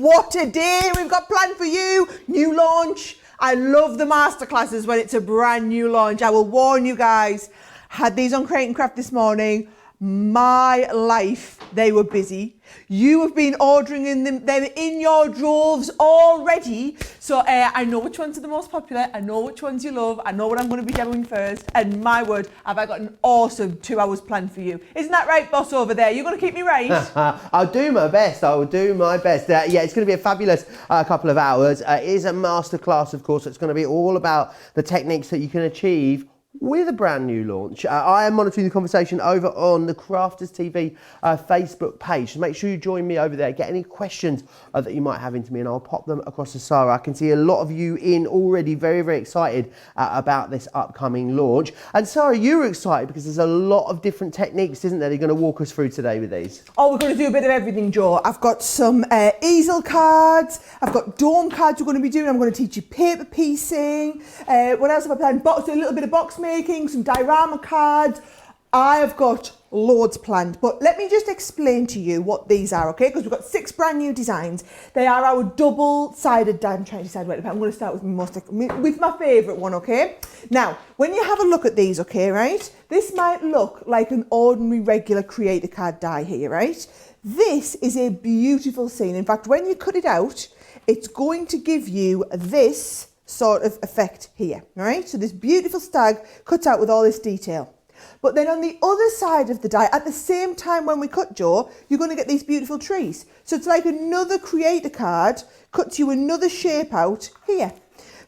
What a day we've got planned for you. New launch. I love the masterclasses when it's a brand new launch. I will warn you guys. Had these on Create and Craft this morning. My life, they were busy. You have been ordering them in your droves already. So I know which ones are the most popular. I know which ones you love. I know what I'm going to be demoing first. And my word, have I got an awesome 2 hours planned for you. Isn't that right, boss over there? You're going to keep me right? I'll do my best. I will do my best. Yeah, it's going to be a fabulous couple of hours. It is a masterclass, of course. It's going to be all about the techniques that you can achieve with a brand new launch. I am monitoring the conversation over on the Crafters TV Facebook page. So make sure you join me over there. Get any questions that you might have into me and I'll pop them across to Sara. I can see a lot of you in already very, very excited about this upcoming launch. And Sara, you're excited because there's a lot of different techniques, isn't there, you're going to walk us through today with these? Oh, we're going to do a bit of everything, Joe. I've got some easel cards. I've got dome cards we're going to be doing. I'm going to teach you paper piecing. What else have I planned? A little bit of box making, some diorama cards. I have got loads planned, but let me just explain to you what these are, okay? Because we've got 6 brand new designs. They are our double-sided die. I'm trying to decide where to put. I'm going to start with my favourite one, okay? Now, when you have a look at these, okay, right? This might look like an ordinary, regular creator card die here, right? This is a beautiful scene. In fact, when you cut it out, it's going to give you this sort of effect here, right? So this beautiful stag cut out with all this detail. But then on the other side of the die, at the same time when we cut, Joe, you're going to get these beautiful trees. So it's like another creator card cuts you another shape out here.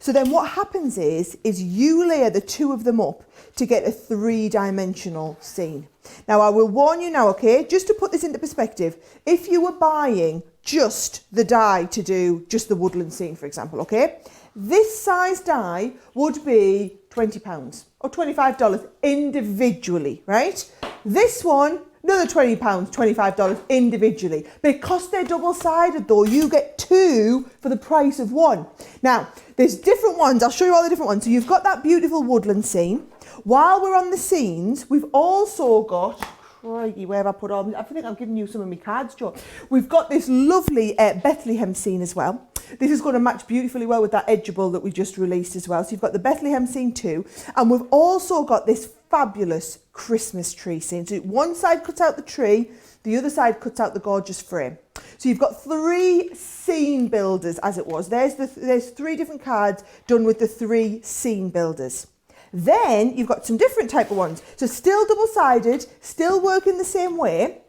So then what happens is you layer the 2 of them up to get a 3-dimensional scene. Now I will warn you now, okay, just to put this into perspective, if you were buying just the die to do just the woodland scene, for example, okay, this size die would be £20 or $25 individually, right? This one, another £20, $25 individually. Because they're double-sided though, you get 2 for the price of 1. Now, there's different ones. I'll show you all the different ones. So you've got that beautiful woodland scene. While we're on the scenes, we've also got, crikey, where have I put all? I think I've given you some of my cards, Joe. We've got this lovely Bethlehem scene as well. This is going to match beautifully well with that edgeable that we just released as well. So you've got the Bethlehem scene too. And we've also got this fabulous Christmas tree scene. So one side cuts out the tree, the other side cuts out the gorgeous frame. So you've got 3 scene builders, as it was. There's 3 different cards done with the 3 scene builders. Then you've got some different type of ones. So still double-sided, still working the same way.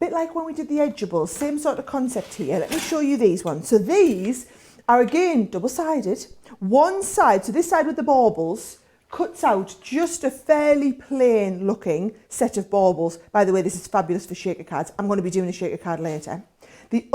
Bit like when we did the edgeables, same sort of concept here. Let me show you these ones. So these are again double-sided. One side, so this side with the baubles, cuts out just a fairly plain looking set of baubles. By the way, this is fabulous for shaker cards. I'm going to be doing a shaker card later. The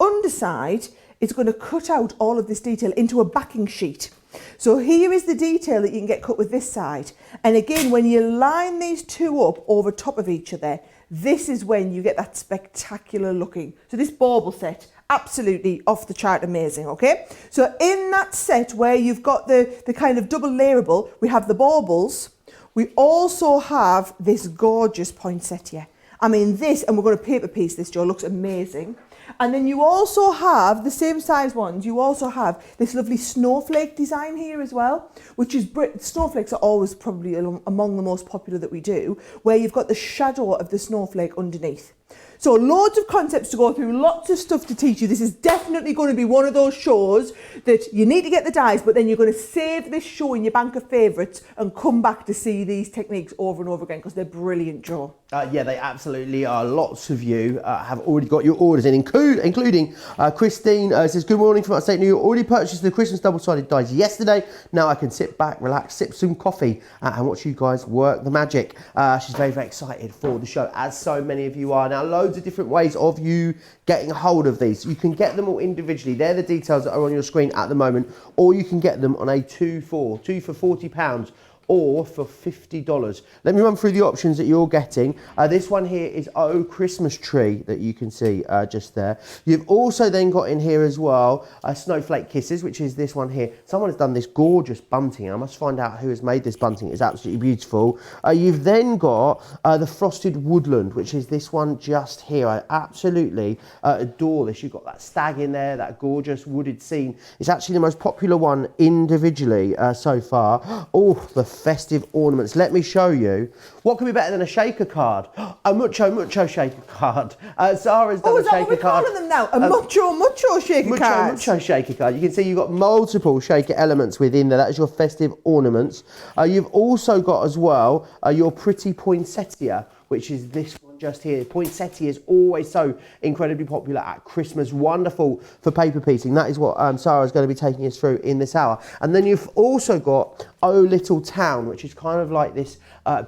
underside is going to cut out all of this detail into a backing sheet. So here is the detail that you can get cut with this side. And again, when you line these 2 up over top of each other, this is when you get that spectacular looking. So this bauble set, absolutely off the chart amazing, okay? So in that set where you've got the kind of double layerable, we have the baubles. We also have this gorgeous poinsettia. I mean this, and we're going to paper piece this, Joe, looks amazing. And then you also have the same size ones. You also have this lovely snowflake design here as well, which is, snowflakes are always probably among the most popular that we do, where you've got the shadow of the snowflake underneath. So loads of concepts to go through, lots of stuff to teach you. This is definitely going to be one of those shows that you need to get the dies, but then you're going to save this show in your bank of favourites and come back to see these techniques over and over again because they're brilliant, Joe. Yeah, they absolutely are. Lots of you have already got your orders in, including Christine says, good morning from upstate New York. Already purchased the Christmas double-sided dies yesterday. Now I can sit back, relax, sip some coffee and watch you guys work the magic. She's very, very excited for the show, as so many of you are. Now, loads of different ways of you getting hold of these. You can get them all individually. They're the details that are on your screen at the moment, or you can get them on a 2 for £40. Or for $50. Let me run through the options that you're getting. This one here is Oh Christmas Tree that you can see just there. You've also then got in here as well Snowflake Kisses, which is this one here. Someone has done this gorgeous bunting. I must find out who has made this bunting. It's absolutely beautiful. You've then got the Frosted Woodland, which is this one just here. I absolutely adore this. You've got that stag in there, that gorgeous wooded scene. It's actually the most popular one individually so far. Oh, the festive ornaments. Let me show you. What could be better than a shaker card? A mucho shaker card. Sarah's done a shaker card. Oh, is that what we're calling them now? A mucho shaker card. Mucho shaker card. You can see you've got multiple shaker elements within there. That is your festive ornaments. You've also got as well your pretty poinsettia, which is this one just here. Poinsettia is always so incredibly popular at Christmas. Wonderful for paper piecing. That is what Sarah's going to be taking us through in this hour. And then you've also got Oh Little Town, which is kind of like this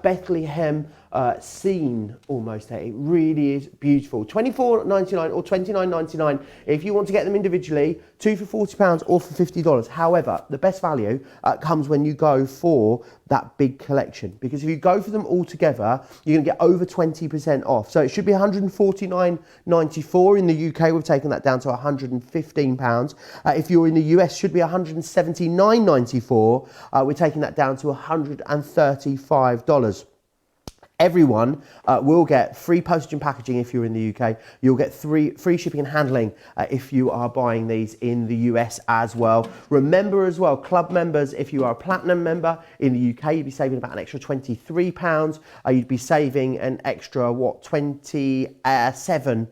Bethlehem scene almost. It really is beautiful. $24.99 or $29.99 if you want to get them individually. 2 for £40 or for $50. However, the best value comes when you go for that big collection, because if you go for them all together, you're going to get over 20% off. So it should be $149.94 in the UK. We've taken that down to £115. If you're in the US, should be $179.94. We're taking that down to $135. Everyone will get free postage and packaging if you're in the UK. You'll get free shipping and handling if you are buying these in the US as well. Remember as well, club members, if you are a platinum member in the UK, you'd be saving about an extra £23. You'd be saving an extra, $27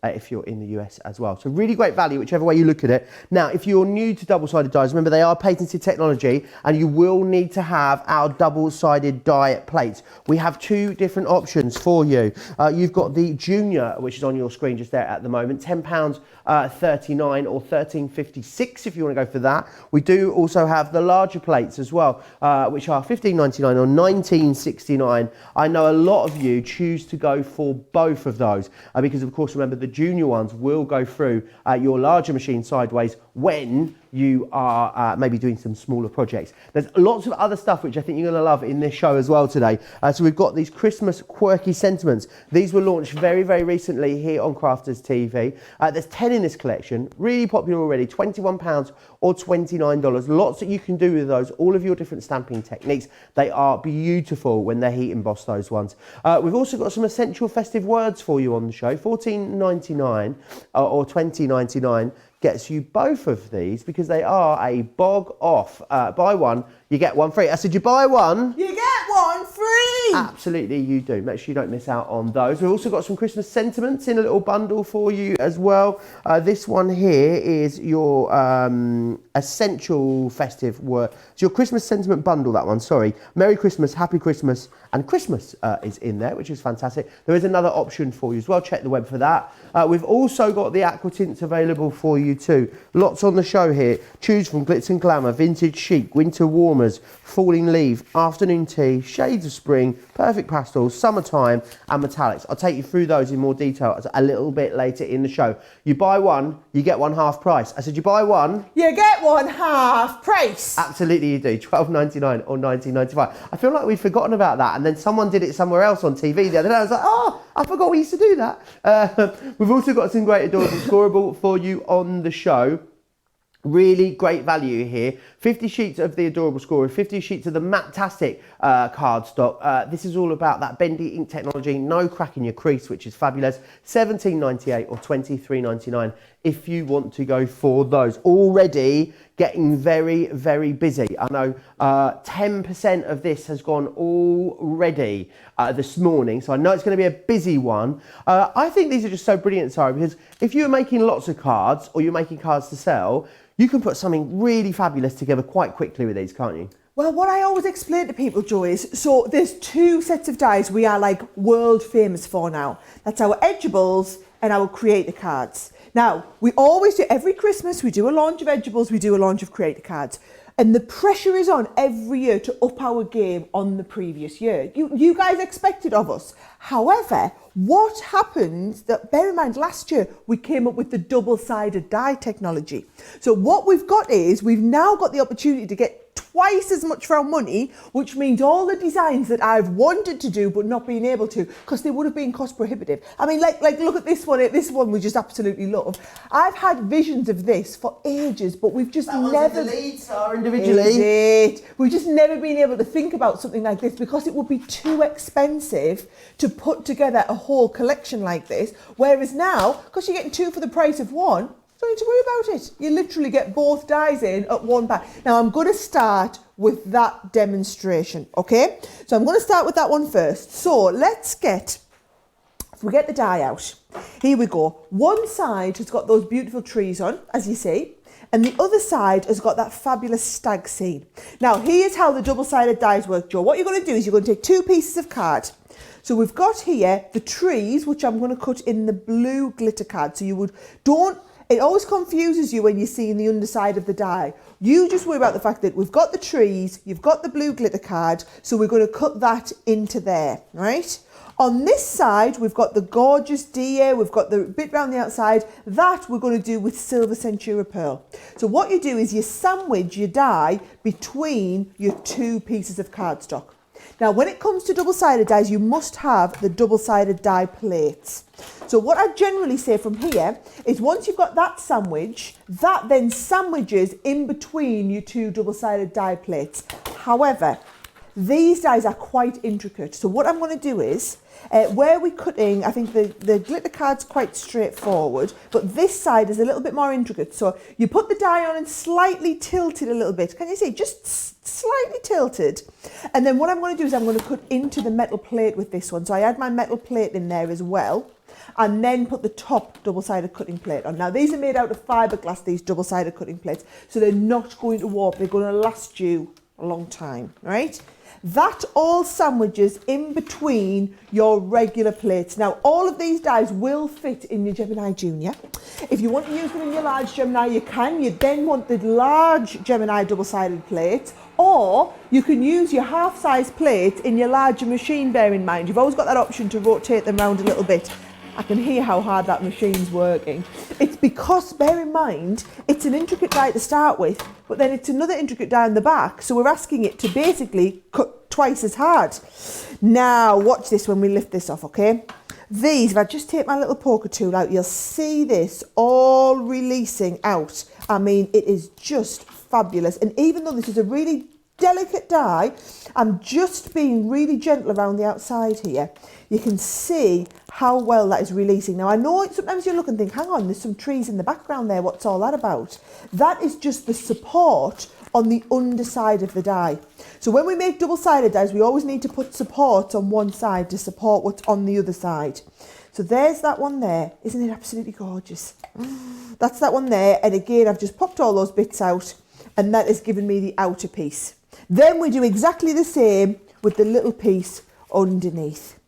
if you're in the US as well. So really great value, whichever way you look at it. Now, if you're new to double-sided dies, remember they are patented technology and you will need to have our double-sided die plates. We have two different options for you. You've got the Junior, which is on your screen just there at the moment, £10.39 or $13.56 if you want to go for that. We do also have the larger plates as well, which are $15.99 or $19.69. I know a lot of you choose to go for both of those because, of course, remember the Junior ones will go through your larger machine sideways when you are maybe doing some smaller projects. There's lots of other stuff which I think you're going to love in this show as well today. So we've got these Christmas quirky sentiments. These were launched very, very recently here on Crafters TV. There's 10 in this collection, really popular already, £21 or $29. Lots that you can do with those, all of your different stamping techniques. They are beautiful when they're heat embossed, those ones. We've also got some essential festive words for you on the show, $14.99 or $20.99. Gets you both of these because they are a bog off. Buy one, you get one free. I said you buy one, you get one free. Absolutely, you do. Make sure you don't miss out on those. We've also got some Christmas sentiments in a little bundle for you as well. This one here is your essential festive word. It's your Christmas sentiment bundle, that one, sorry. Merry Christmas, Happy Christmas, and Christmas is in there, which is fantastic. There is another option for you as well. Check the web for that. We've also got the aqua tints available for you too. Lots on the show here. Choose from glitz and glamour, vintage chic, winter warmers, falling leaf, afternoon tea, shades of spring, perfect pastels, summertime, and metallics. I'll take you through those in more detail a little bit later in the show. You buy one, you get one half price. I said you buy one, you get one half price. Absolutely you do. $12.99 or $19.95. I feel like we've forgotten about that, and then someone did it somewhere else on TV the other day. I was like, oh, I forgot we used to do that. We've also got some great adorable scoreable for you on the show. Really great value here. 50 sheets of the adorable scorer, 50 sheets of the Matastic cardstock. This is all about that bendy ink technology, no crack in your crease, which is fabulous. $17.98 or $23.99 if you want to go for those. Already getting very, very busy. I know 10% of this has gone already this morning, so I know it's going to be a busy one. I think these are just so brilliant, Sarah, because if you're making lots of cards or you're making cards to sell, you can put something really fabulous together quite quickly with these, can't you? Well, what I always explain to people, Joe, is so there's two sets of dies we are like world famous for now. That's our edgeables and our creator cards. Now, we always do, every Christmas, we do a launch of edgeables, we do a launch of creator cards. And the pressure is on every year to up our game on the previous year. You guys expect it of us. However, what happened, that bear in mind, last year we came up with the double-sided die technology. So what we've got is, we've now got the opportunity to get twice as much for our money, which means all the designs that I've wanted to do but not been able to, because they would have been cost prohibitive. I mean, like look at this one. This one we just absolutely love. I've had visions of this for ages, but we've just never. The leads are individually. Is it? We've just never been able to think about something like this because it would be too expensive to put together a whole collection like this. Whereas now, because you're getting two for the price of one, Don't need to worry about it. You literally get both dies in at one pack. Now I'm going to start with that demonstration, okay? So I'm going to start with that one first. So let's get, if we get the die out, here we go. One side has got those beautiful trees on, as you see, and the other side has got that fabulous stag scene. Now here's how the double-sided dies work, Joe. What you're going to do is you're going to take 2 pieces of card. So we've got here the trees, which I'm going to cut in the blue glitter card. So it always confuses you when you're seeing the underside of the die. You just worry about the fact that we've got the trees, you've got the blue glitter card, so we're going to cut that into there, right? On this side, we've got the gorgeous deer, we've got the bit around the outside, that we're going to do with silver centura pearl. So what you do is you sandwich your die between your 2 pieces of cardstock. Now, when it comes to double-sided dies, you must have the double-sided die plates. So what I generally say from here is once you've got that sandwich, that then sandwiches in between your 2 double-sided die plates. However, these dies are quite intricate. So what I'm going to do is, where we're cutting, I think the glitter card's quite straightforward, but this side is a little bit more intricate. So you put the die on and slightly tilt it a little bit. Can you see? Just slightly tilted. And then what I'm going to do is I'm going to cut into the metal plate with this one. So I add my metal plate in there as well, and then put the top double-sided cutting plate on. Now these are made out of fiberglass, these double-sided cutting plates, so they're not going to warp. They're going to last you a long time, right? That all sandwiches in between your regular plates. Now, all of these dies will fit in your Gemini Junior. If you want to use them in your large Gemini, you can. You then want the large Gemini double-sided plate, or you can use your half-size plate in your larger machine, bear in mind. You've always got that option to rotate them around a little bit. I can hear how hard that machine's working. It's because, bear in mind, it's an intricate die to start with, but then it's another intricate die on the back. So we're asking it to basically cut twice as hard. Now, watch this when we lift this off, okay? These, if I just take my little poker tool out, you'll see this all releasing out. I mean, it is just fabulous. And even though this is a really delicate die, I'm just being really gentle around the outside here. You can see how well that is releasing. Now I know sometimes you look and think, hang on, there's some trees in the background there, what's all that about? That is just the support on the underside of the die. So when we make double-sided dies, we always need to put support on one side to support what's on the other side. So there's that one there. Isn't it absolutely gorgeous? That's that one there. And again, I've just popped all those bits out, and that has given me the outer piece. Then we do exactly the same with the little piece underneath.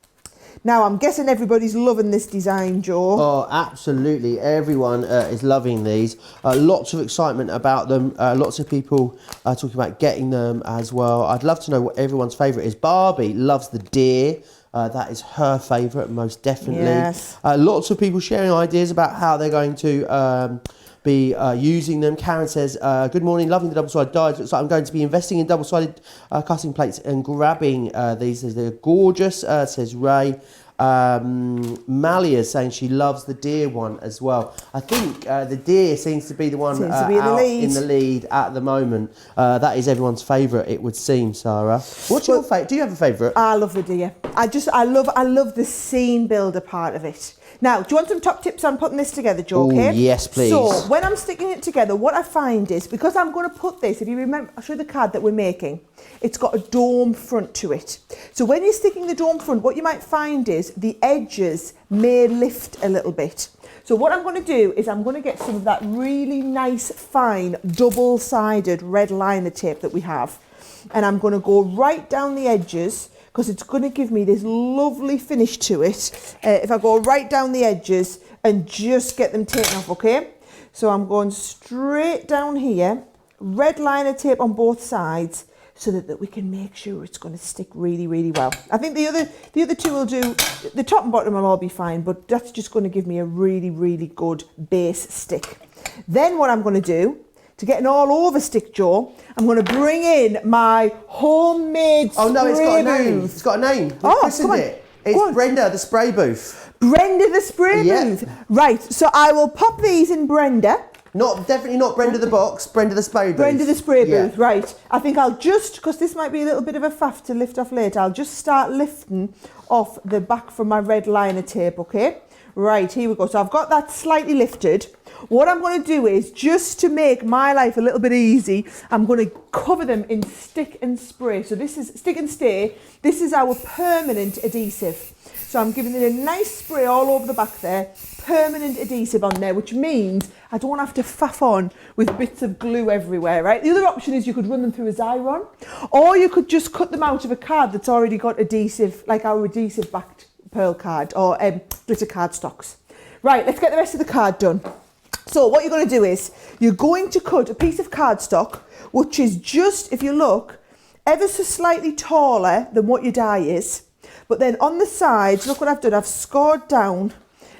Now, I'm guessing everybody's loving this design, Joe. Oh, absolutely. Everyone is loving these. Lots of excitement about them. Lots of people talking about getting them as well. I'd love to know what everyone's favourite is. Barbie loves the deer. That is her favourite, most definitely. Yes. Lots of people sharing ideas about how they're going to be using them. Karen says, good morning, loving the double-sided dies. Looks like I'm going to be investing in double-sided cutting plates and grabbing these. They're gorgeous, says Ray. Malia is saying she loves the deer one as well. I think the deer seems to be the one out in the lead at the moment. That is everyone's favourite, it would seem, Sarah. What's your favourite? Do you have a favourite? I love the deer. I love the scene builder part of it. Now, do you want some top tips on putting this together, Joe? Okay? Yes, please. So, when I'm sticking it together, what I find is, because I'm going to put this, if you remember, I'll show you the card that we're making. It's got a dome front to it. So when you're sticking the dome front, what you might find is the edges may lift a little bit. So what I'm going to do is I'm going to get some of that really nice, fine, double-sided red liner tape that we have. And I'm going to go right down the edges, because it's going to give me this lovely finish to it. If I go right down the edges and just get them taken off, okay? So I'm going straight down here, red liner tape on both sides, so that we can make sure it's going to stick really, really well. I think the other two will do, the top and bottom will all be fine, but that's just going to give me a really, really good base stick. Then what I'm going to do, to get an all-over stick, Joe, I'm going to bring in my homemade spray booth. Oh no, it's got a name. It's got a name. Come on. It's Brenda, the spray booth. Brenda, the spray booth. Right, so I will pop these in Brenda. Definitely not Brenda the box, Brenda the spray booth. Brenda the spray booth, Yeah. right. I think I'll just, because this might be a little bit of a faff to lift off later, I'll just start lifting off the back from my red liner tape, okay? Right, here we go. So I've got that slightly lifted. What I'm going to do is, just to make my life a little bit easy, I'm going to cover them in stick and spray. So this is stick and stay. This is our permanent adhesive. So I'm giving it a nice spray all over the back there, permanent adhesive on there, which means I don't have to faff on with bits of glue everywhere, right? The other option is you could run them through a Xyron, or you could just cut them out of a card that's already got adhesive, like our adhesive backed pearl card or glitter card stocks. Right, let's get the rest of the card done. So what you're going to do is, you're going to cut a piece of cardstock, which is just, if you look, ever so slightly taller than what your die is. But then on the sides, look what I've done. I've scored down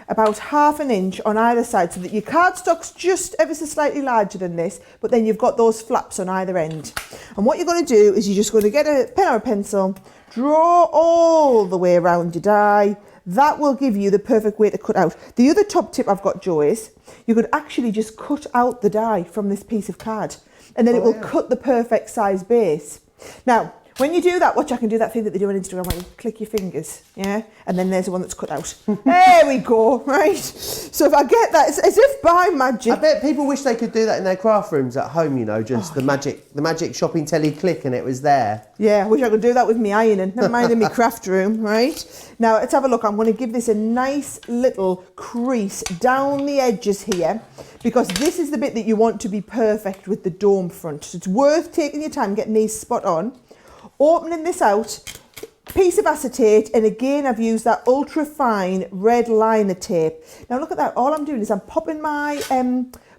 about 1/2 inch on either side so that your cardstock's just ever so slightly larger than this, but then you've got those flaps on either end. And what you're going to do is you're just going to get a pen or a pencil, draw all the way around your die. That will give you the perfect way to cut out. The other top tip I've got, Joe, is you could actually just cut out the die from this piece of card, and then it will cut the perfect size base. Now, when you do that, watch, I can do that thing that they do on Instagram where you click your fingers, yeah? And then there's the one that's cut out. There we go, right? So if I get that, it's as if by magic. I bet people wish they could do that in their craft rooms at home, you know, just the magic shopping telly click and it was there. Yeah, I wish I could do that with me ironing. Never mind in my craft room, right? Now, let's have a look. I'm going to give this a nice little crease down the edges here, because this is the bit that you want to be perfect with the dome front. So it's worth taking your time getting these spot on. Opening this out, piece of acetate, and again I've used that ultra fine red liner tape. Now look at that, all I'm doing is I'm popping my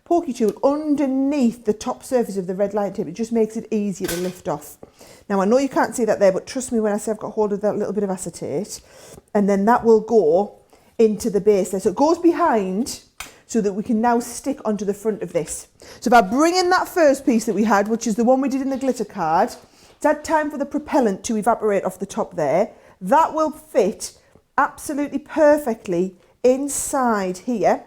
pokey tool underneath the top surface of the red liner tape. It just makes it easier to lift off. Now I know you can't see that there, but trust me when I say I've got hold of that little bit of acetate, and then that will go into the base there. So it goes behind, so that we can now stick onto the front of this. So if I bring in that first piece that we had, which is the one we did in the glitter card, it's had time for the propellant to evaporate off the top there. That will fit absolutely perfectly inside here.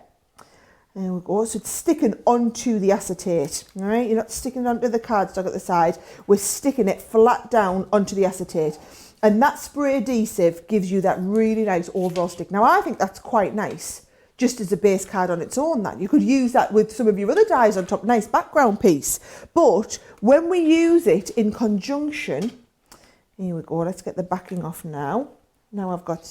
There we go. So it's sticking onto the acetate. All right, you're not sticking it onto the cardstock at the side. We're sticking it flat down onto the acetate. And that spray adhesive gives you that really nice overall stick. Now, I think that's quite nice, just as a base card on its own. That you could use that with some of your other dies on top, nice background piece. But when we use it in conjunction, here we go, let's get the backing off now. Now I've got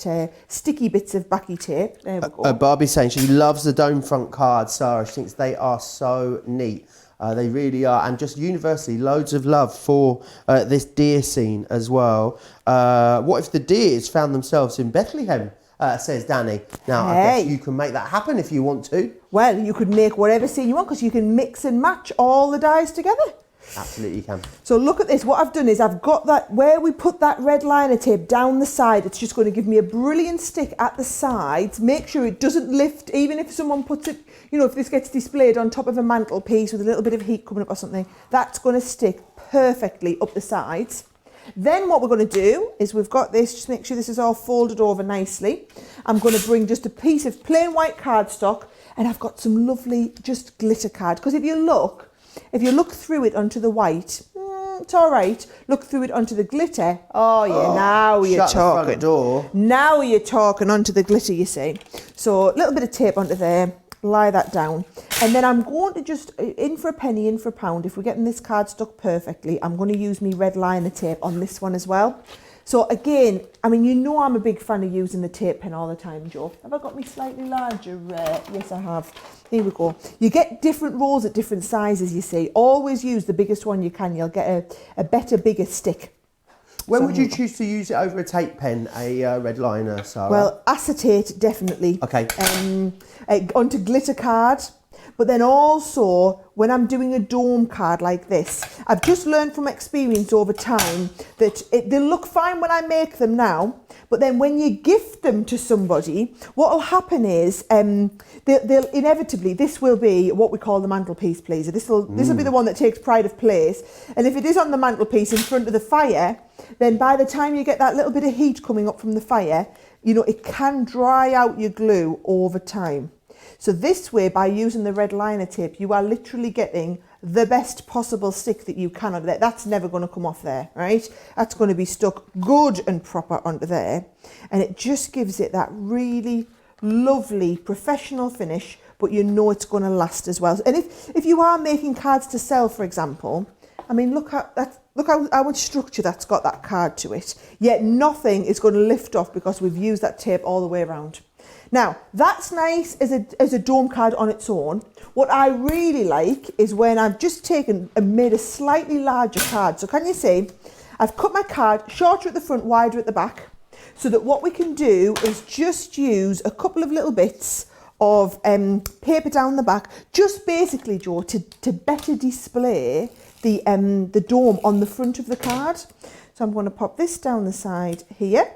sticky bits of backy tape. There we go. Barbie's saying she loves the dome front cards, Sarah. She thinks they are so neat. They really are. And just universally, loads of love for this deer scene as well. What if the deers found themselves in Bethlehem? Says Danny. Now, I guess you can make that happen if you want to. Well, you could make whatever scene you want, because you can mix and match all the dies together. Absolutely you can. So look at this. What I've done is I've got that, where we put that red liner tape down the side, it's just going to give me a brilliant stick at the sides. Make sure it doesn't lift, even if someone puts it, you know, if this gets displayed on top of a mantelpiece with a little bit of heat coming up or something, that's going to stick perfectly up the sides. Then what we're going to do is we've got this, just make sure this is all folded over nicely. I'm going to bring just a piece of plain white cardstock, and I've got some lovely just glitter card, because if you look through it onto the white, it's all right. Look through it onto the glitter. Oh yeah, now you're shut talking. The front door. Now you're talking onto the glitter, you see. So a little bit of tape onto there, lie that down. And then I'm going to just, in for a penny, in for a pound, if we're getting this card stuck perfectly, I'm going to use me red liner tape on this one as well. So again, I mean, you know I'm a big fan of using the tape pen all the time, Joe. Have I got me slightly larger? Yes, I have. Here we go. You get different rolls at different sizes, you see. Always use the biggest one you can. You'll get a better, bigger stick. When would you choose to use it over a tape pen, a red liner, Sarah? Well, acetate, definitely. Okay. Onto glitter card. But then also, when I'm doing a dome card like this, I've just learned from experience over time that they'll look fine when I make them now, but then when you gift them to somebody, what will happen is they'll inevitably, this will be what we call the mantelpiece pleaser. This will be the one that takes pride of place. And if it is on the mantelpiece in front of the fire, then by the time you get that little bit of heat coming up from the fire, you know, it can dry out your glue over time. So this way, by using the red liner tape, you are literally getting the best possible stick that you can onto there. That's never going to come off there, right? That's going to be stuck good and proper onto there. And it just gives it that really lovely professional finish, but you know it's going to last as well. And if you are making cards to sell, for example, I mean, look how much structure that's got, that card to it. Yet nothing is going to lift off because we've used that tape all the way around. Now, that's nice as a dome card on its own. What I really like is when I've just taken and made a slightly larger card. So can you see, I've cut my card shorter at the front, wider at the back, so that what we can do is just use a couple of little bits of paper down the back, just basically, Joe, to better display the dome on the front of the card. So I'm going to pop this down the side here.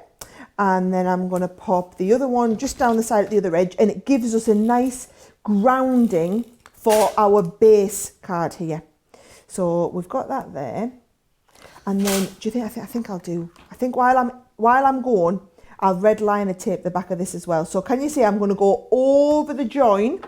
And then I'm going to pop the other one just down the side at the other edge, and it gives us a nice grounding for our base card here. So we've got that there. And then, do you think, I think while I'm going, I'll red liner tape the back of this as well. So can you see I'm going to go over the join?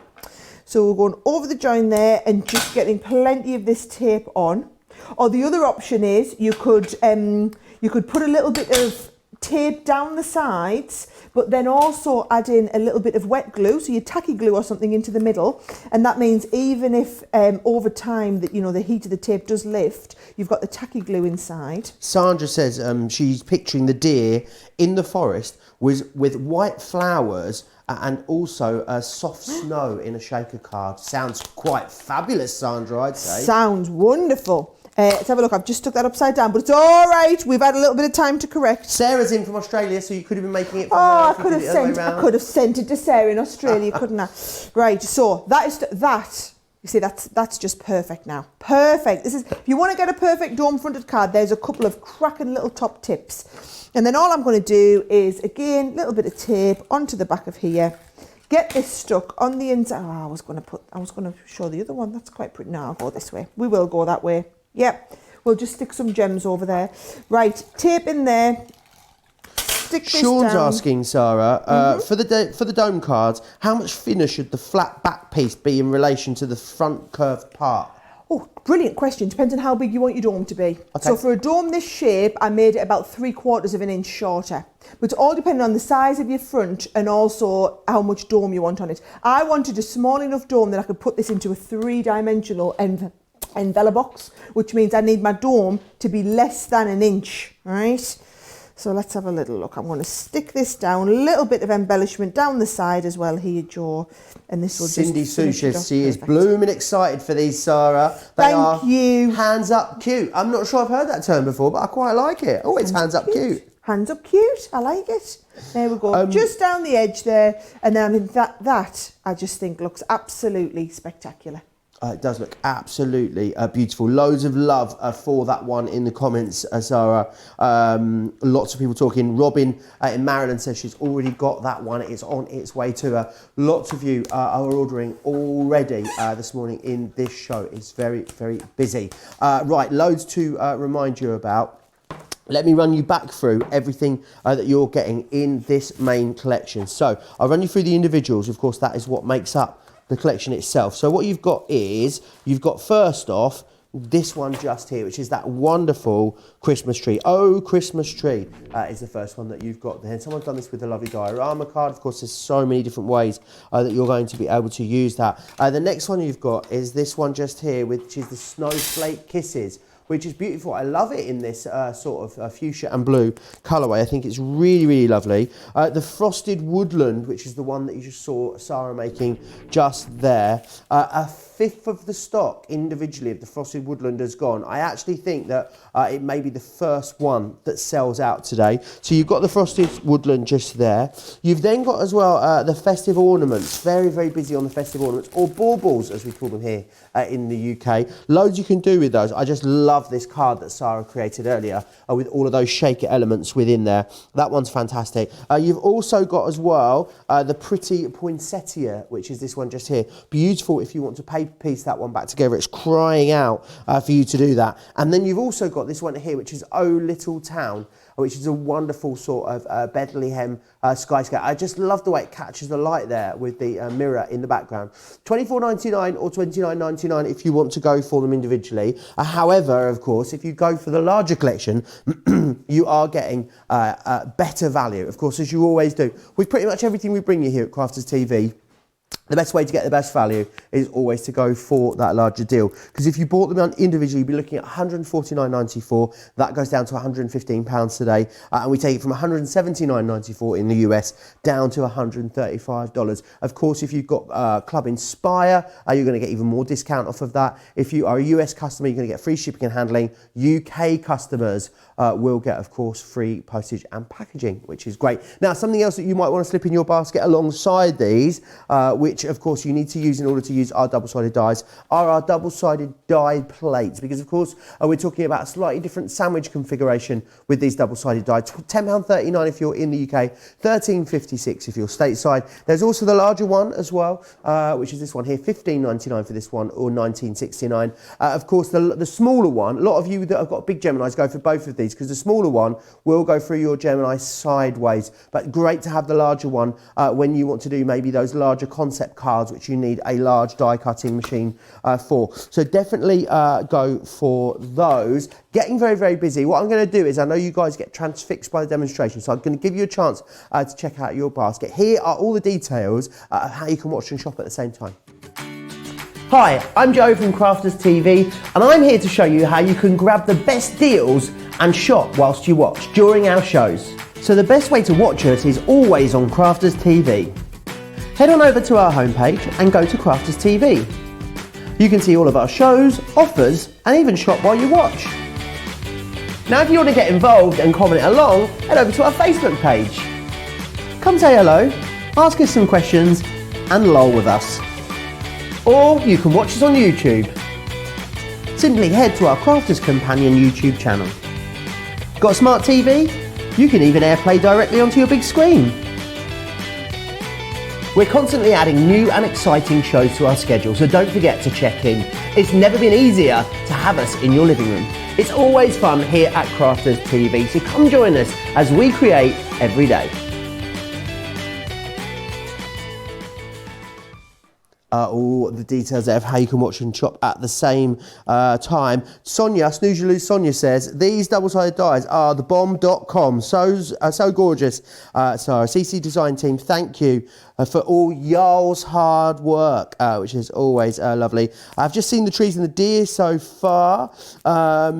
So we're going over the join there and just getting plenty of this tape on. Or the other option is you could put a little bit of tape down the sides, but then also add in a little bit of wet glue, so you tacky glue or something into the middle, and that means even if over time that the heat of the tape does lift, you've got the tacky glue inside. Sandra says she's picturing the deer in the forest with white flowers and also soft snow in a shaker card. Sounds quite fabulous, Sandra, I'd say. Sounds wonderful. Let's have a look. I've just stuck that upside down, but it's all right. We've had a little bit of time to correct. Sarah's in from Australia, so you could have been making it for her. I could have sent it to Sarah in Australia, couldn't I? Right. So that. You see, that's just perfect now. Perfect. This is, if you want to get a perfect dome fronted card, there's a couple of cracking little top tips. And then all I'm going to do is, again, a little bit of tape onto the back of here. Get this stuck on the inside. Oh, I was going to show the other one. That's quite pretty. No, I'll go this way. We will go that way. Yep, we'll just stick some gems over there. Right, tape in there. Stick this Sean's down. asking, Sarah, for the dome cards, how much thinner should the flat back piece be in relation to the front curved part? Oh, brilliant question. Depends on how big you want your dome to be. Okay. So for a dome this shape, I made it about 3/4 of an inch shorter. But it's all depending on the size of your front and also how much dome you want on it. I wanted a small enough dome that I could put this into a 3-dimensional envelope box, which means I need my dome to be less than an inch, right? So let's have a little look. I'm going to stick this down, a little bit of embellishment down the side as well here, Joe, and this will Cindy just finish it Sushis, off. she is Perfect. blooming excited for these, Sarah. Thank you. Hands up cute. I'm not sure I've heard that term before, but I quite like it. Oh, it's hands up cute. Hands up cute. I like it. There we go. Just down the edge there, and then I mean that I just think looks absolutely spectacular. It does look absolutely beautiful. Loads of love for that one in the comments, Sarah. Lots of people talking. Robin in Maryland says she's already got that one. It's on its way to her. Lots of you are ordering already this morning in this show. It's very, very busy. Right, loads to remind you about. Let me run you back through everything that you're getting in this main collection. So I'll run you through the individuals. Of course, that is what makes up the collection itself. So what you've got is, first off, this one just here, which is that wonderful Christmas tree. Oh, Christmas tree is the first one that you've got there. Someone's done this with a lovely diorama card. Of course, there's so many different ways that you're going to be able to use that. The next one you've got is this one just here, which is the Snowflake Kisses, which is beautiful. I love it in this sort of fuchsia and blue colourway. I think it's really, really lovely. The Frosted Woodland, which is the one that you just saw Sarah making just there. A fifth of the stock individually of the Frosted Woodland has gone. I actually think that it may be the first one that sells out today. So you've got the Frosted Woodland just there. You've then got as well the Festive Ornaments. Very, very busy on the Festive Ornaments, or baubles as we call them here in the UK. Loads you can do with those. I just love this card that Sarah created earlier with all of those shaker elements within there. That one's fantastic. You've also got as well the Pretty Poinsettia, which is this one just here. Beautiful if you want to paper piece that one back together. It's crying out for you to do that. And then you've also got this one here, which is Oh Little Town. which is a wonderful sort of Bethlehem skyscape. I just love the way it catches the light there with the mirror in the background. $24.99 or $29.99 if you want to go for them individually. However, of course, if you go for the larger collection, you are getting better value, of course, as you always do. With pretty much everything we bring you here at Crafters TV, the best way to get the best value is always to go for that larger deal. Because if you bought them individually, you'd be looking at $149.94. That goes down to £115 today. And we take it from $179.94 in the US down to $135. Of course, if you've got Club Inspire, you're going to get even more discount off of that. If you are a US customer, you're going to get free shipping and handling. UK customers will get, of course, free postage and packaging, which is great. Now, something else that you might want to slip in your basket alongside these, which of course you need to use in order to use our double-sided dies, are our double-sided die plates, because of course we're talking about a slightly different sandwich configuration with these double-sided dies. £10.39 if you're in the UK, £13.56 if you're stateside. There's also the larger one as well, which is this one here, £15.99 for this one, or £19.69. Of course, the smaller one, a lot of you that have got big Geminis go for both of these, because the smaller one will go through your Gemini sideways, but great to have the larger one when you want to do maybe those larger concept cards, which you need a large die cutting machine for. So definitely go for those. Getting very, very busy. What I'm going to do is, I know you guys get transfixed by the demonstration, so I'm going to give you a chance to check out your basket. Here are all the details of how you can watch and shop at the same time. Hi, I'm Joe from Crafters TV, and I'm here to show you how you can grab the best deals and shop whilst you watch during our shows. So the best way to watch us is always on Crafters TV. Head on over to our homepage and go to Crafters TV. You can see all of our shows, offers, and even shop while you watch. Now if you want to get involved and comment along, head over to our Facebook page. Come say hello, ask us some questions, and lol with us. Or you can watch us on YouTube. Simply head to our Crafters Companion YouTube channel. Got a smart TV? You can even AirPlay directly onto your big screen. We're constantly adding new and exciting shows to our schedule, so don't forget to check in. It's never been easier to have us in your living room. It's always fun here at Crafters TV, so come join us as we create every day. All the details there of how you can watch and shop at the same time. Sonia, Snooze You Lose Sonia says, these double-sided dies are the bomb.com. So gorgeous. Sara, CC Design Team, thank you for all y'all's hard work, which is always lovely. I've just seen the trees and the deer so far. A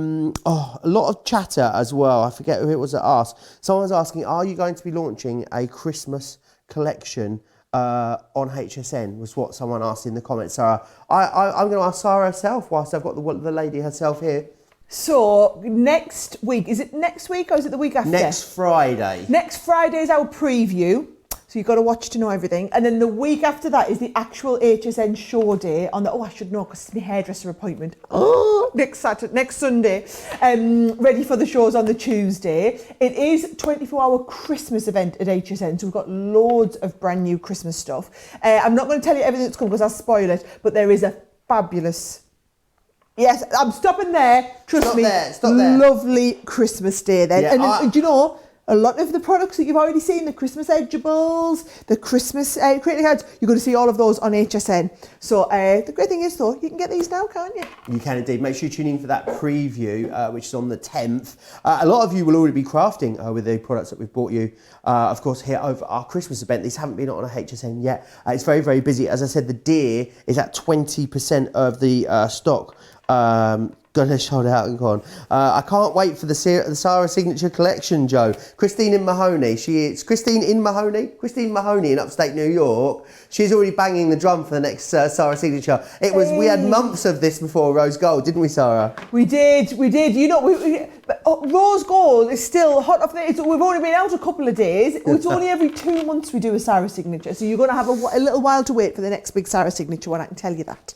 lot of chatter as well. I forget who it was that asked. Someone's asking, are you going to be launching a Christmas collection on HSN, was what someone asked in the comments. Sarah, I'm going to ask Sara herself whilst I've got the lady herself here. So next week, is it next week or is it the week after? Next Friday. Next Friday is our preview. So you've got to watch to know everything. And then the week after that is the actual HSN show day on the, I should know because it's my hairdresser appointment. Next Sunday. Ready for the shows on the Tuesday. It is a 24-hour Christmas event at HSN. So we've got loads of brand new Christmas stuff. I'm not going to tell you everything that's coming because I'll spoil it. But there is a fabulous... Yes, I'm stopping there. Trust me. Stop there. Lovely Christmas day then. Yeah, And do you know... A lot of the products that you've already seen, the Christmas edibles, the Christmas creating cards, you're going to see all of those on HSN. So the great thing is, though, you can get these now, can't you? You can indeed. Make sure you tune in for that preview, which is on the 10th. A lot of you will already be crafting with the products that we've bought you, of course, here over our Christmas event. These haven't been on a HSN yet. It's very, very busy. As I said, the deer is at 20% of the stock. Gonna shout out and go on. I can't wait for the Sara signature collection, Joe. Christine in Mahoney. Christine Mahoney in upstate New York. She's already banging the drum for the next Sara signature. We had months of this before Rose Gold, didn't we, Sara? We did. You know, Rose Gold is still hot off the. We've only been out a couple of days. It's only every 2 months we do a Sara signature, so you're going to have a little while to wait for the next big Sara signature one. I can tell you that.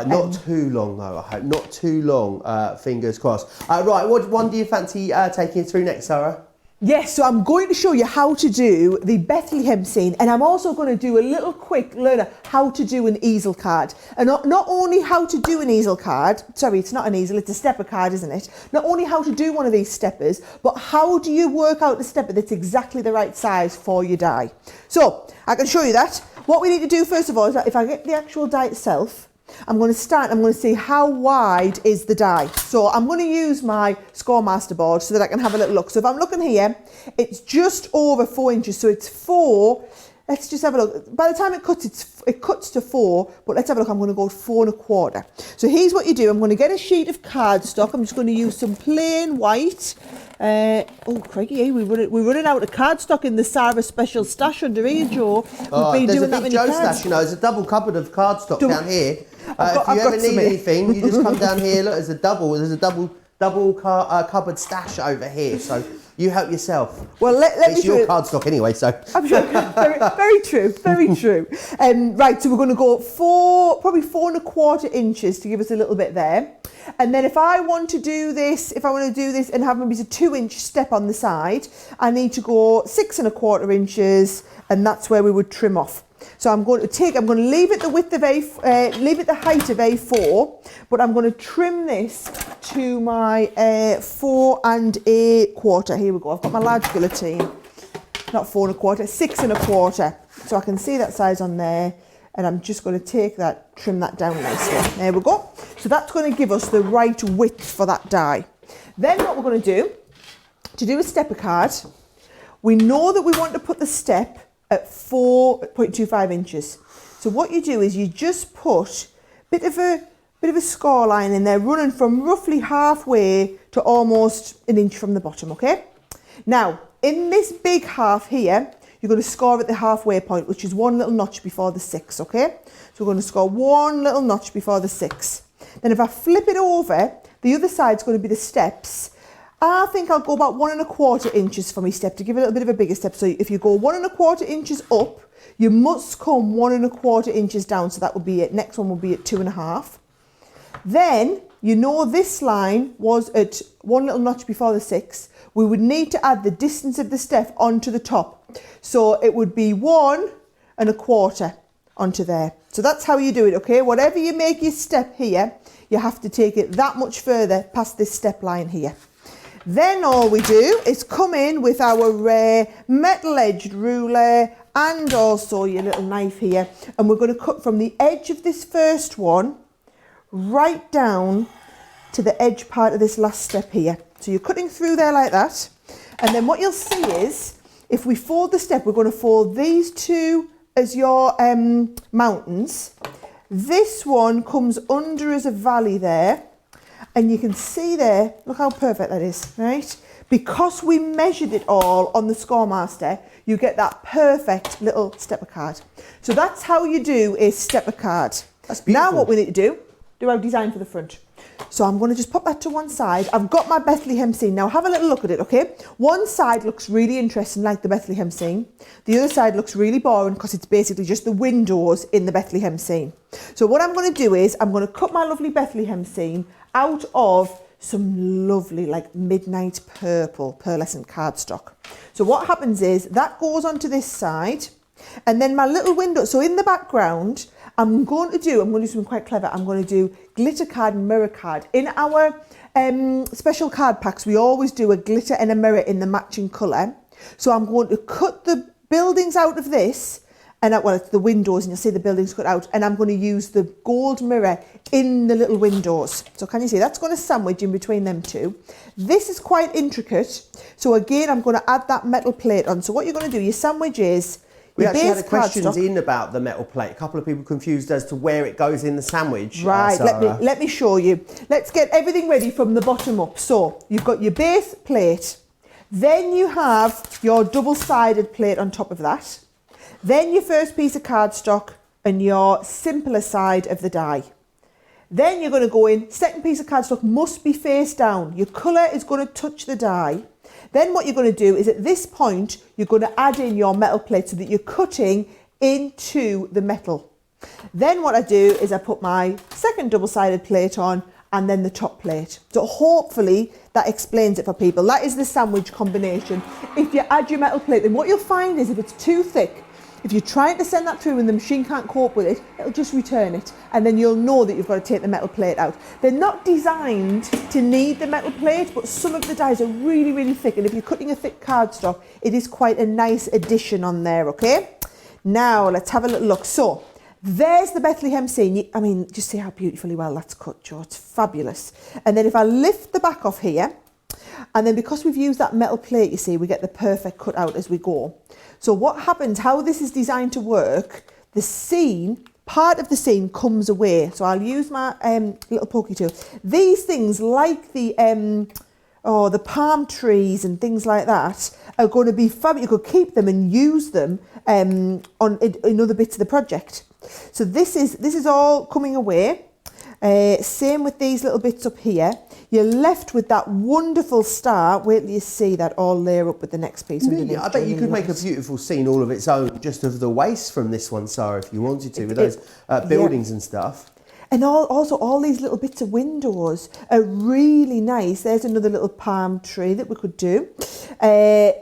Not too long though. I hope not too long. Fingers crossed. Right, what one do you fancy taking through next, Sara? Yes, so I'm going to show you how to do the Bethlehem scene, and I'm also going to do a little quick learner how to do an easel card. And not only how to do an easel card, sorry, it's not an easel, it's a stepper card, isn't it? Not only how to do one of these steppers, but how do you work out the stepper that's exactly the right size for your die. So I can show you that. What we need to do first of all is that if I get the actual die itself, I'm going to see how wide is the die. So I'm going to use my Scoremaster board so that I can have a little look. So if I'm looking here, it's just over 4 inches. So it's 4. Let's just have a look. By the time it cuts, it cuts to 4. But let's have a look. I'm going to go 4 1/4. So here's what you do. I'm going to get a sheet of cardstock. I'm just going to use some plain white. Oh, crikey, we're running out of cardstock in the Sara special stash under here, Joe. We've been doing that many cards. Stash, you know, there's a double cupboard of cardstock down here. If you ever need anything, you just come down here. Look, there's a double cupboard stash over here. So you help yourself. Well, let me it's your cardstock anyway, so. I'm sure. Very true. Very true. Right, so we're going to go probably 4 1/4 inches to give us a little bit there. And then if I want to do this and have maybe a 2-inch step on the side, I need to go 6 1/4 inches, and that's where we would trim off. So I'm going to leave it the width of leave it the height of A4, but I'm going to trim this to my 4 1/4. Here we go. I've got my large guillotine, not 4 1/4, 6 1/4. So I can see that size on there, and I'm just going to take that, trim that down nicely. There we go. So that's going to give us the right width for that die. Then what we're going to do a stepper card, we know that we want to put the step at 4.25 inches. So what you do is you just put a bit of a score line in there, running from roughly halfway to almost an inch from the bottom, okay? Now, in this big half here, you're going to score at the halfway point, which is 1 little notch before the 6, okay? So we're going to score 1 little notch before the 6. Then if I flip it over, the other side's going to be the steps. I think I'll go about 1 1/4 inches for my step to give it a little bit of a bigger step. So if you go 1 1/4 inches up, you must come 1 1/4 inches down. So that would be it. Next one will be at 2 1/2. Then you know this line was at 1 little notch before the 6. We would need to add the distance of the step onto the top. So it would be 1 1/4 onto there. So that's how you do it, okay? Whatever you make your step here, you have to take it that much further past this step line here. Then all we do is come in with our metal-edged ruler and also your little knife here, and we're going to cut from the edge of this first one right down to the edge part of this last step here. So you're cutting through there like that, and then what you'll see is if we fold the step, we're going to fold these two as your mountains. This one comes under as a valley there. And you can see there, look how perfect that is, right? Because we measured it all on the Scoremaster, you get that perfect little stepper card. So that's how you do a stepper card. That's beautiful. Now what we need to do our design for the front. So I'm going to just pop that to one side. I've got my Bethlehem scene. Now have a little look at it, okay? One side looks really interesting, like the Bethlehem scene. The other side looks really boring because it's basically just the windows in the Bethlehem scene. So what I'm going to do is I'm going to cut my lovely Bethlehem scene out of some lovely like midnight purple pearlescent cardstock. So what happens is that goes onto this side, and then my little window, so in the background I'm going to do something quite clever. I'm going to do glitter card and mirror card. In our special card packs we always do a glitter and a mirror in the matching colour. So I'm going to cut the buildings out of this, and well, it's the windows, and you'll see the buildings cut out, and I'm going to use the gold mirror in the little windows. So can you see that's going to sandwich in between them two? This is quite intricate, so again I'm going to add that metal plate on. So what you're going to do, your sandwich is we your actually base had questions cardstock. in about the metal plate. A couple of people confused as to where it goes in the sandwich. Right, Sarah. let me show you. Let's get everything ready from the bottom up. So you've got your base plate, then you have your double-sided plate on top of that. Then your first piece of cardstock and your simpler side of the die. Then you're going to go in, second piece of cardstock must be face down. Your colour is going to touch the die. Then what you're going to do is at this point, you're going to add in your metal plate so that you're cutting into the metal. Then what I do is I put my second double-sided plate on and then the top plate. So hopefully that explains it for people. That is the sandwich combination. If you add your metal plate, then what you'll find is if it's too thick, if you're trying to send that through and the machine can't cope with it, it'll just return it. And then you'll know that you've got to take the metal plate out. They're not designed to need the metal plate, but some of the dies are really, really thick. And if you're cutting a thick cardstock, it is quite a nice addition on there, okay? Now, let's have a little look. So, there's the Bethlehem scene. I mean, just see how beautifully well that's cut, Joe. It's fabulous. And then if I lift the back off here, and then because we've used that metal plate, you see, we get the perfect cut out as we go. So what happens, how this is designed to work, the scene, part of the scene comes away. So I'll use my little pokey tool. These things, like the palm trees and things like that, are going to be fabulous. You could keep them and use them in other bits of the project. So this is all coming away. Same with these little bits up here. You're left with that wonderful star. Wait till you see that all layer up with the next piece underneath. I bet you could make a beautiful scene all of its own, just of the waste from this one, Sarah, if you wanted to, with those buildings and stuff. And also all these little bits of windows are really nice. There's another little palm tree that we could do.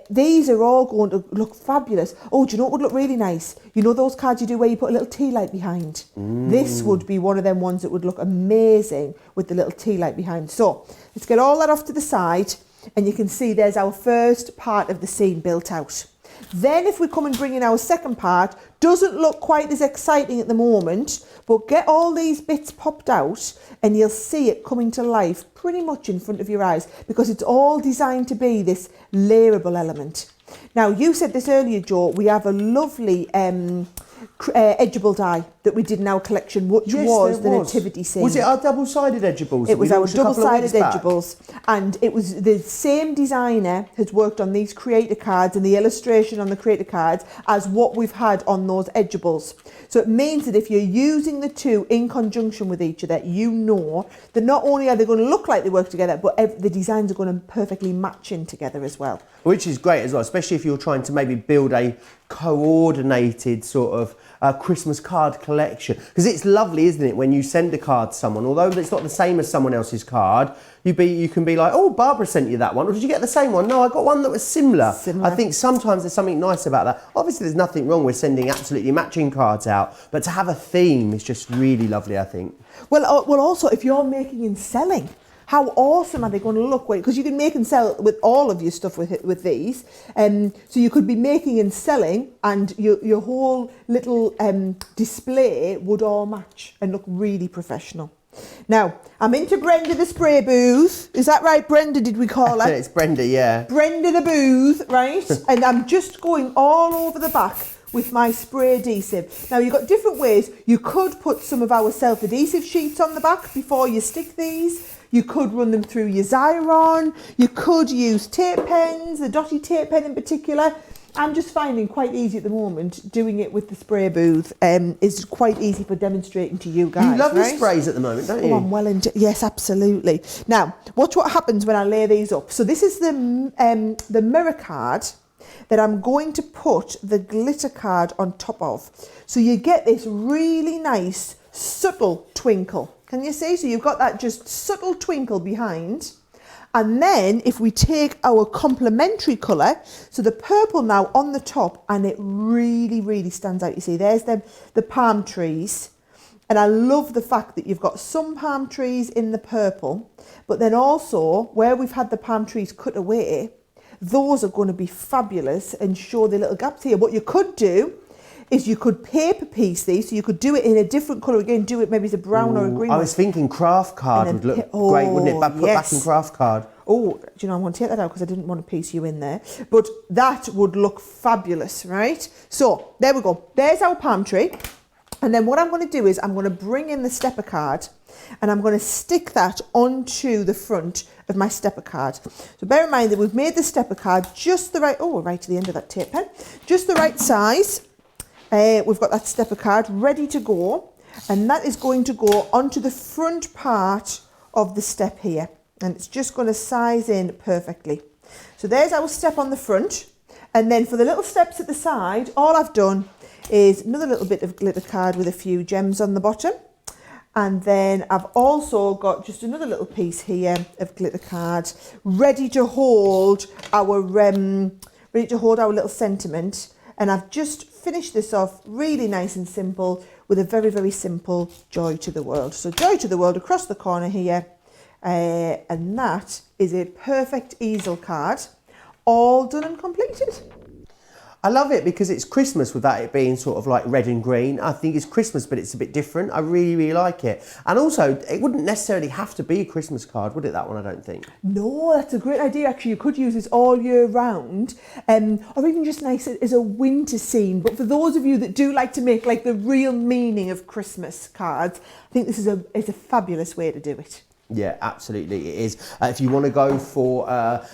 These are all going to look fabulous. Oh, do you know what would look really nice? You know those cards you do where you put a little tea light behind? This would be one of them ones that would look amazing with the little tea light behind. So let's get all that off to the side, and you can see there's our first part of the scene built out. Then if we come and bring in our second part, doesn't look quite as exciting at the moment, but get all these bits popped out and you'll see it coming to life pretty much in front of your eyes, because it's all designed to be this layerable element. Now, you said this earlier, Joe, we have a lovely edgeable die that we did in our collection, which was the nativity scene. Was it our double-sided edgeables? It was our double-sided edgeables, and it was the same designer has worked on these creator cards and the illustration on the creator cards as what we've had on those edgeables. So it means that if you're using the two in conjunction with each other, you know that not only are they going to look like they work together, but the designs are going to perfectly match in together as well. Which is great as well, especially if you're trying to maybe build a coordinated sort of Christmas card collection, because it's lovely, isn't it, when you send a card to someone, although it's not the same as someone else's card, you can be like, oh, Barbara sent you that one, or did you get the same one? No, I got one that was similar. I think sometimes there's something nice about that. Obviously there's nothing wrong with sending absolutely matching cards out, but to have a theme is just really lovely, I think. Well, also if you're making and selling, how awesome are they going to look? Because you can make and sell with all of your stuff with these. So you could be making and selling, and your whole little display would all match and look really professional. Now, I'm into Brenda the spray booth. Is that right, Brenda, did we call her? It's Brenda, yeah. Brenda the booth, right? And I'm just going all over the back with my spray adhesive. Now, you've got different ways. You could put some of our self-adhesive sheets on the back before you stick these. You could run them through your Xyron. You could use tape pens, the dotty tape pen in particular. I'm just finding quite easy at the moment doing it with the spray booth. Is quite easy for demonstrating to you guys. You love your sprays at the moment, don't you? Oh, I'm well into, yes, absolutely. Now, watch what happens when I lay these up. So this is the mirror card that I'm going to put the glitter card on top of. So you get this really nice, subtle twinkle. Can you see? So you've got that just subtle twinkle behind. And then if we take our complementary colour, so the purple now on the top, and it really, really stands out. You see, there's the palm trees. And I love the fact that you've got some palm trees in the purple, but then also where we've had the palm trees cut away, those are going to be fabulous and show the little gaps here. What you could do is you could paper piece these, so you could do it in a different colour again, do it maybe as a brown or a green. I was thinking craft card would look great, wouldn't it? Put back in craft card. Oh, do you know, I want to take that out because I didn't want to piece you in there. But that would look fabulous, right? So, there we go. There's our palm tree. And then what I'm going to do is I'm going to bring in the stepper card and I'm going to stick that onto the front of my stepper card. So bear in mind that we've made the stepper card just the right, right to the end of that tape pen, just the right size. We've got that stepper card ready to go, and that is going to go onto the front part of the step here, and it's just going to size in perfectly. So there's our step on the front, and then for the little steps at the side, all I've done is another little bit of glitter card with a few gems on the bottom, And then I've also got just another little piece here of glitter card ready to hold our little sentiment. And I've just finished this off really nice and simple with a very, very simple joy to the world. So joy to the world across the corner here. And that is a perfect easel card, all done and completed. I love it because it's Christmas without it being sort of like red and green. I think it's Christmas, but it's a bit different. I really, really like it. And also, it wouldn't necessarily have to be a Christmas card, would it, that one, I don't think? No, that's a great idea, actually. You could use this all year round, or even just nice as a winter scene. But for those of you that do like to make like the real meaning of Christmas cards, I think this is a fabulous way to do it. Yeah, absolutely, it is. If you want to go for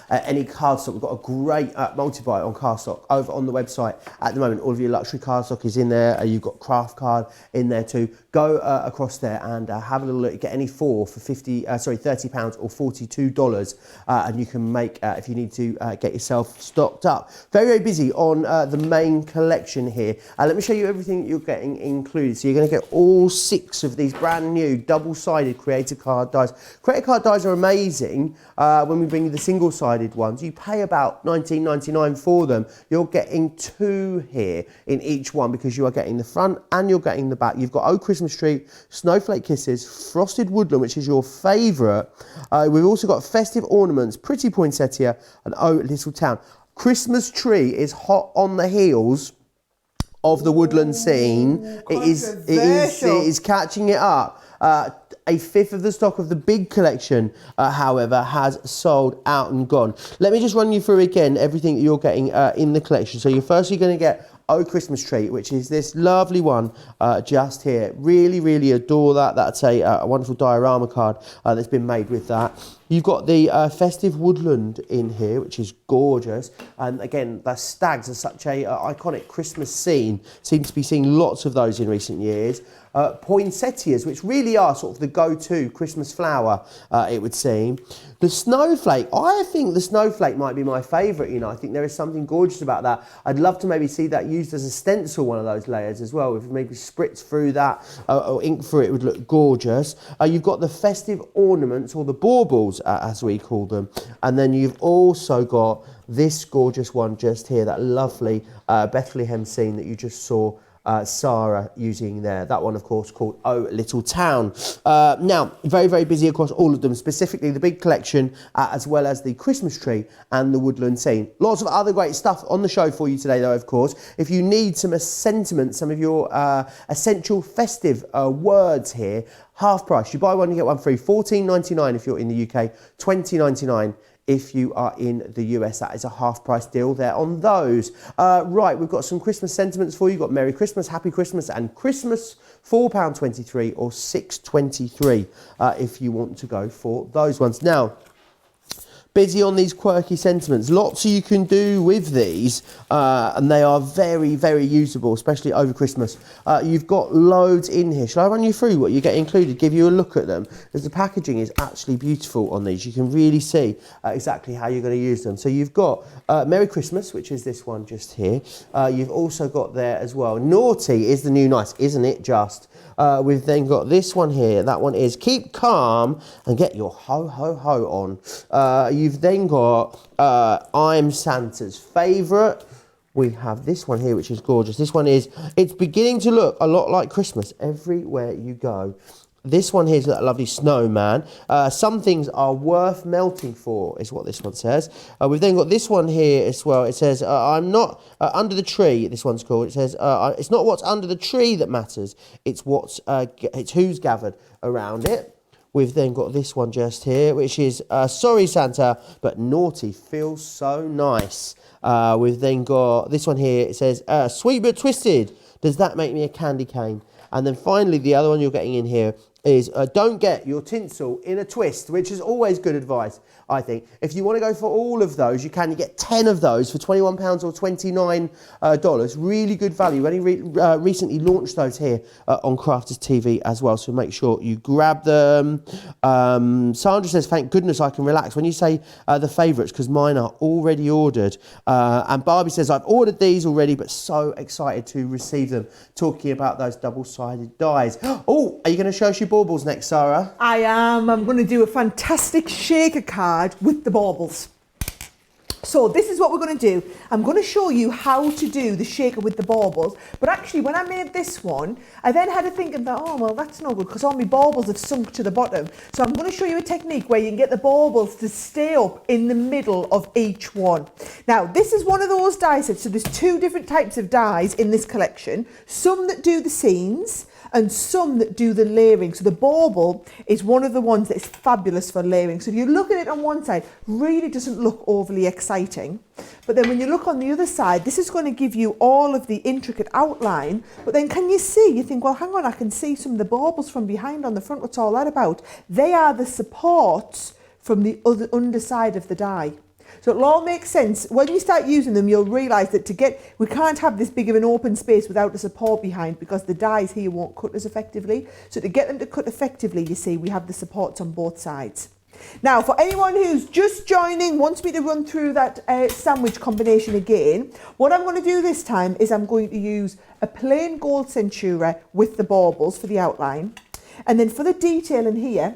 any cardstock, we've got a great multi-buy on cardstock over on the website at the moment. All of your luxury cardstock is in there. You've got craft card in there too. Go across there and have a little look. Get any four for £30 or $42, and you can make if you need to get yourself stocked up. Very, very busy on the main collection here. Let me show you everything that you're getting included. So you're going to get all 6 of these brand new double-sided creator card dies. Creator card dies are amazing. When we bring you the single-sided ones, you pay about $19.99 for them. You're getting 2 here in each one because you are getting the front and you're getting the back. You've got Oh Christmas Tree, Snowflake Kisses, Frosted Woodland, which is your favourite. We've also got Festive Ornaments, Pretty Poinsettia, and Oh Little Town. Christmas Tree is hot on the heels of the woodland scene. It is catching it up. A fifth of the stock of the big collection, however, has sold out and gone. Let me just run you through again everything that you're getting in the collection. So you're firstly going to get Oh Christmas Tree, which is this lovely one just here. Really, really adore that. That's a wonderful diorama card that's been made with that. You've got the Festive Woodland in here, which is gorgeous. And again, the stags are such a iconic Christmas scene. Seem to be seeing lots of those in recent years. Poinsettias, which really are sort of the go-to Christmas flower, it would seem. The snowflake, I think the snowflake might be my favourite, you know. I think there is something gorgeous about that. I'd love to maybe see that used as a stencil, one of those layers as well. If maybe spritz through that or ink through it, would look gorgeous. You've got the festive ornaments, or the baubles, as we call them. And then you've also got this gorgeous one just here, that lovely Bethlehem scene that you just saw Sara using there. That one, of course, called Oh Little Town. Now, very, very busy across all of them, specifically the big collection, as well as the Christmas tree and the woodland scene. Lots of other great stuff on the show for you today, though, of course. If you need some sentiment, some of your essential festive words here, half price. You buy one, you get one free. $14.99 if you're in the UK, $20.99 if you are in the US. That is a half price deal there on those. Right, we've got some Christmas sentiments for you. You've got Merry Christmas, Happy Christmas and Christmas, £4.23 or $6.23 if you want to go for those ones. Now, busy on these quirky sentiments. Lots you can do with these, and they are very, very usable, especially over Christmas. You've got loads in here. Shall I run you through what you get included, give you a look at them? Because the packaging is actually beautiful on these. You can really see exactly how you're going to use them. So you've got Merry Christmas, which is this one just here. You've also got there as well, Naughty is the new nice, isn't it just? We've then got this one here. That one is Keep Calm and Get Your Ho Ho Ho on. You've then got I'm Santa's Favourite. We have this one here, which is gorgeous. This one is, it's beginning to look a lot like Christmas everywhere you go. This one here is that lovely snowman. Some things are worth melting for, is what this one says. We've then got this one here as well. It says, I'm not under the tree, this one's called. It says, it's not what's under the tree that matters. It's it's who's gathered around it. We've then got this one just here, which is, sorry Santa, but naughty feels so nice. We've then got this one here. It says, sweet but twisted. Does that make me a candy cane? And then finally, the other one you're getting in here is don't get your tinsel in a twist, which is always good advice, I think. If you want to go for all of those, you can. You get 10 of those for £21 or $29. Really good value. We only recently launched those here on Crafters TV as well, so make sure you grab them. Sandra says, thank goodness I can relax. When you say the favourites, because mine are already ordered. And Barbie says, I've ordered these already, but so excited to receive them. Talking about those double-sided dies. Oh, are you going to show us your baubles next, Sarah. I am. I'm going to do a fantastic shaker card with the baubles. So this is what we're going to do. I'm going to show you how to do the shaker with the baubles. But actually, when I made this one, I then had to think and thought, oh, well, that's no good because all my baubles have sunk to the bottom. So I'm going to show you a technique where you can get the baubles to stay up in the middle of each one. Now, this is one of those die sets. So there's two different types of dies in this collection. Some that do the scenes and some that do the layering. So the bauble is one of the ones that is fabulous for layering. So if you look at it on one side, really doesn't look overly exciting. But then when you look on the other side, this is going to give you all of the intricate outline. But then can you see, you think, well, hang on, I can see some of the baubles from behind on the front. What's all that about? They are the supports from the other underside of the die. So it'll all make sense. When you start using them, you'll realise that we can't have this big of an open space without a support behind because the dies here won't cut as effectively. So to get them to cut effectively, you see, we have the supports on both sides. Now, for anyone who's just joining, wants me to run through that sandwich combination again, what I'm going to do this time is I'm going to use a plain gold centura with the baubles for the outline. And then for the detail in here,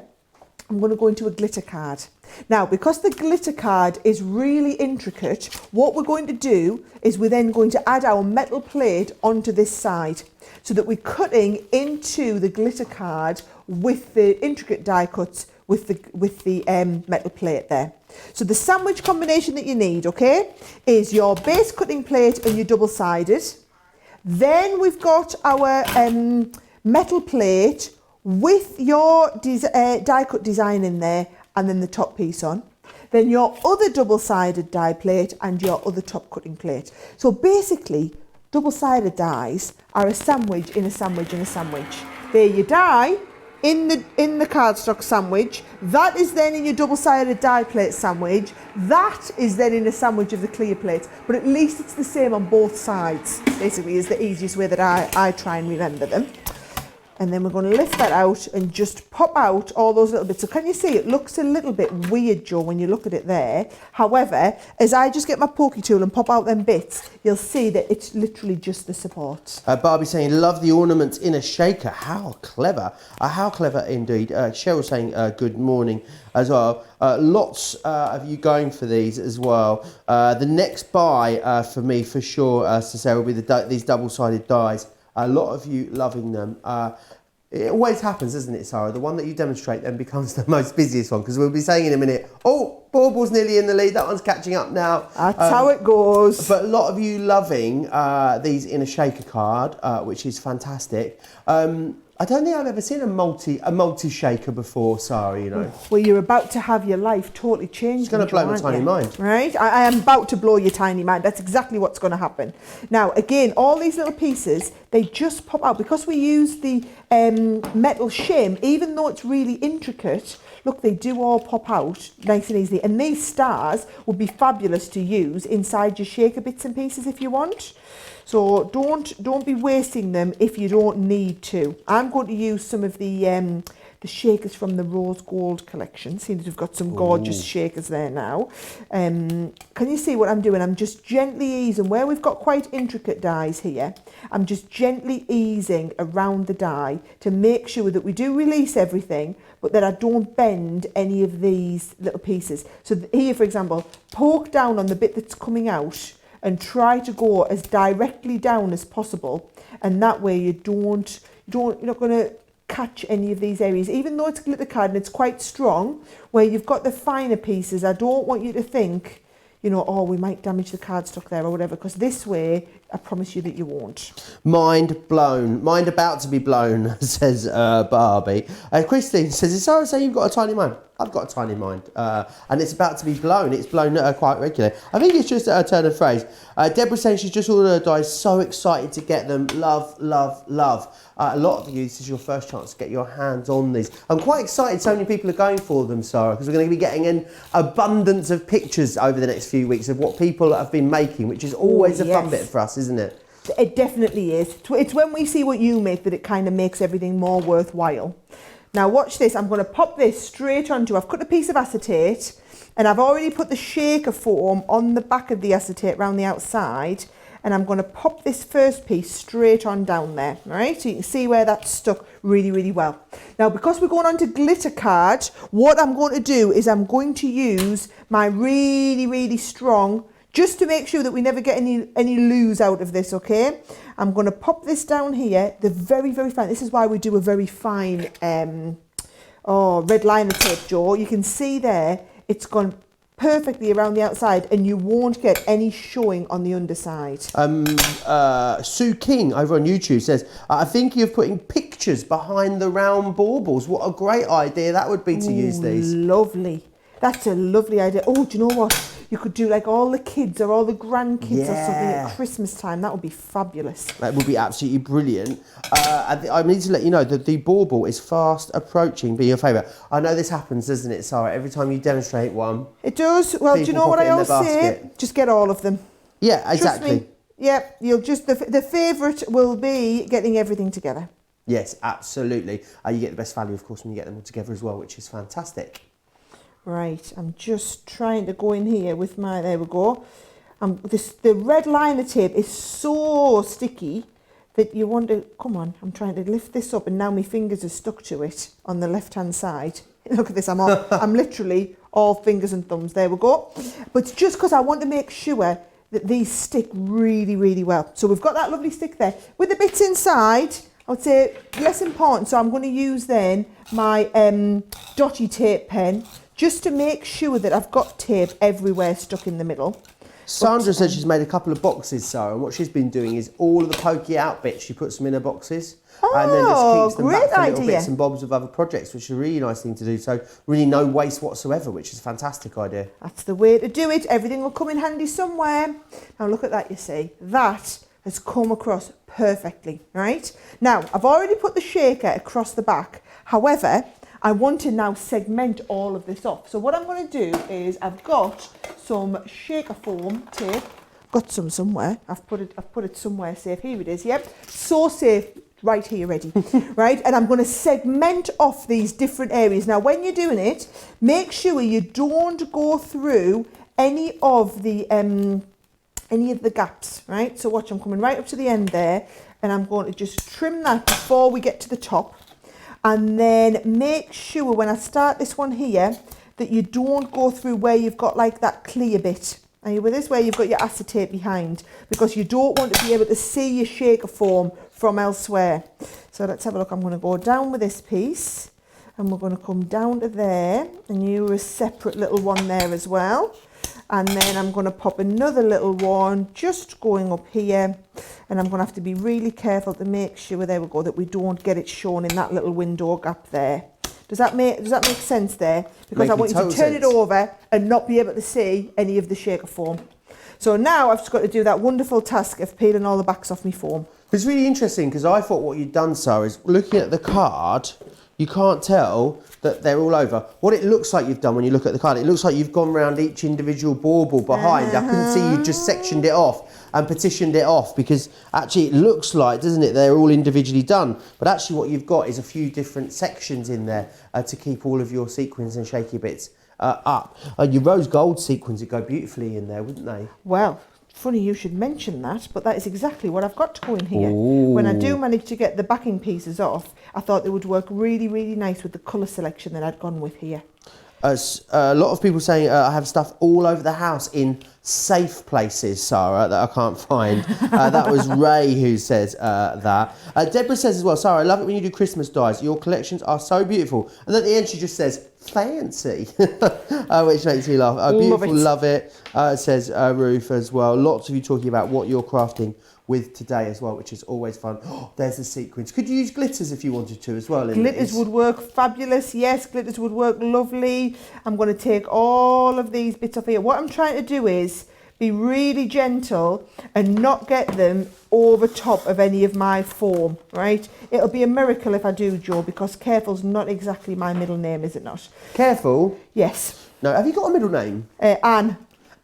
I'm going to go into a glitter card. Now, because the glitter card is really intricate, what we're going to do is we're then going to add our metal plate onto this side so that we're cutting into the glitter card with the intricate die cuts with the metal plate there. So the sandwich combination that you need, okay, is your base cutting plate and your double-sided. Then we've got our metal plate with your die cut design in there and then the top piece on. Then your other double-sided die plate and your other top cutting plate. So basically, double-sided dies are a sandwich in a sandwich in a sandwich. There you die in the cardstock sandwich. That is then in your double-sided die plate sandwich. That is then in a sandwich of the clear plate. But at least it's the same on both sides, basically, is the easiest way that I try and remember them. And then we're going to lift that out and just pop out all those little bits. So can you see it looks a little bit weird, Joe, when you look at it there. However, as I just get my pokey tool and pop out them bits, you'll see that it's literally just the support. Barbie saying, love the ornaments in a shaker. How clever. How clever indeed. Cheryl saying, good morning as well. Lots of you going for these as well. The next buy for me, for sure, Sarah, will be these double-sided dies. A lot of you loving them. It always happens, doesn't it, Sarah? The one that you demonstrate then becomes the most busiest one, because we'll be saying in a minute, oh, Bauble's nearly in the lead, that one's catching up now. That's how it goes. But a lot of you loving these in a shaker card, which is fantastic. I don't think I've ever seen a multi shaker before, Sarah, you know. Well, you're about to have your life totally changed. It's going to blow my tiny mind. Right? I am about to blow your tiny mind. That's exactly what's going to happen. Now, again, all these little pieces, they just pop out. Because we use the metal shim, even though it's really intricate, look, they do all pop out nice and easily. And these stars would be fabulous to use inside your shaker bits and pieces if you want. So don't be wasting them if you don't need to. I'm going to use some of the shakers from the rose gold collection. See that we've got some gorgeous shakers there now. Can you see what I'm doing? I'm just gently easing where we've got quite intricate dies here. I'm just gently easing around the die to make sure that we do release everything, but that I don't bend any of these little pieces. So here, for example, poke down on the bit that's coming out and try to go as directly down as possible, and that way you're not going to catch any of these areas. Even though it's glitter card and it's quite strong, where you've got the finer pieces, I don't want you to think, you know, oh, we might damage the cardstock there or whatever, because this way, I promise you that you won't. Mind blown. Mind about to be blown, says Barbie. Christine says, is Sarah saying you've got a tiny mind? I've got a tiny mind. And it's about to be blown. It's blown quite regularly. I think it's just a turn of phrase. Deborah saying she's just ordered her dies. So excited to get them. Love, love, love. A lot of you, this is your first chance to get your hands on these. I'm quite excited so many people are going for them, Sarah, because we're going to be getting an abundance of pictures over the next few weeks of what people have been making, which is always a fun bit for us, isn't it? It definitely is. It's when we see what you make that it kind of makes everything more worthwhile. Now watch this, I'm going to pop this straight onto, I've cut a piece of acetate and I've already put the shaker foam on the back of the acetate around the outside, and I'm going to pop this first piece straight on down there, right? So you can see where that's stuck really, really well. Now, because we're going on to glitter card, what I'm going to do is I'm going to use my really, really strong, just to make sure that we never get any loose out of this, okay? I'm going to pop this down here, the very, very fine. This is why we do a very fine red liner tape, Joe. You can see there, it's gone perfectly around the outside and you won't get any showing on the underside. Sue King over on YouTube says, I think you're putting pictures behind the round baubles. What a great idea that would be to use these. Lovely. That's a lovely idea. Oh, do you know what? You could do like all the kids or all the grandkids or something at Christmas time. That would be fabulous. That would be absolutely brilliant. I need to let you know that the bauble is fast approaching being your favourite. I know this happens, doesn't it, Sarah? Every time you demonstrate one. It does. Well, do you know what I always say? Just get all of them. Yeah, exactly. Trust me. Yeah, you'll just the favourite will be getting everything together. Yes, absolutely. You get the best value, of course, when you get them all together as well, which is fantastic. Right, I'm just trying to go in here with my, there we go. The red liner tape is so sticky that you want to, come on, I'm trying to lift this up and now my fingers are stuck to it on the left-hand side. Look at this, I'm literally all fingers and thumbs, there we go. But just because I want to make sure that these stick really, really well. So we've got that lovely stick there. With the bits inside, I would say less important, so I'm going to use then my dotty tape pen, just to make sure that I've got tape everywhere stuck in the middle. Sandra said she's made a couple of boxes, Sarah, and what she's been doing is all of the pokey out bits, she puts them in her boxes and then just keeps them back for little bits and bobs of other projects, which is a really nice thing to do. So really no waste whatsoever, which is a fantastic idea. That's the way to do it. Everything will come in handy somewhere. Now look at that, you see. That has come across perfectly, right? Now, I've already put the shaker across the back. However, I want to now segment all of this off. So what I'm going to do is I've got some shaker foam tape. Got some somewhere. I've put it somewhere safe. Here it is. Yep. So safe. Right here, ready. Right. And I'm going to segment off these different areas. Now, when you're doing it, make sure you don't go through any of the gaps. Right. So watch. I'm coming right up to the end there, and I'm going to just trim that before we get to the top. And then make sure when I start this one here that you don't go through where you've got like that clear bit. Are you with this? Where you've got your acetate behind, because you don't want to be able to see your shaker foam from elsewhere. So let's have a look. I'm going to go down with this piece and we're going to come down to there, and you're a separate little one there as well. And then I'm going to pop another little one just going up here, and I'm going to have to be really careful to make sure, there we go, that we don't get it shown in that little window gap there. Does that make sense there? Because I want you to turn it over and not be able to see any of the shaker foam. So now I've just got to do that wonderful task of peeling all the backs off my foam. It's really interesting because I thought what you'd done, Sarah, is looking at the card, you can't tell that they're all over. What it looks like you've done when you look at the card, it looks like you've gone round each individual bauble behind. I couldn't see you just sectioned it off and petitioned it off, because actually it looks like, doesn't it, they're all individually done. But actually what you've got is a few different sections in there to keep all of your sequins and shaky bits up. Your rose gold sequins would go beautifully in there, wouldn't they? Well, funny you should mention that, but that is exactly what I've got to go in here. Ooh. When I do manage to get the backing pieces off, I thought they would work really, really nice with the colour selection that I'd gone with here. A lot of people saying I have stuff all over the house in safe places, Sarah, that I can't find. That was Ray who says that. Deborah says as well, Sarah, I love it when you do Christmas dies. Your collections are so beautiful. And at the end she just says, fancy, which makes me laugh. Beautiful, love it. Says Ruth as well. Lots of you talking about what you're crafting with today as well, which is always fun. Oh, there's the sequins. Could you use glitters if you wanted to as well? Glitters would work fabulous. Yes, glitters would work lovely. I'm going to take all of these bits off here. What I'm trying to do is be really gentle and not get them over top of any of my foam, right? It'll be a miracle if I do, Joe, because Careful's not exactly my middle name, is it not? Careful? Yes. No, have you got a middle name? Anne.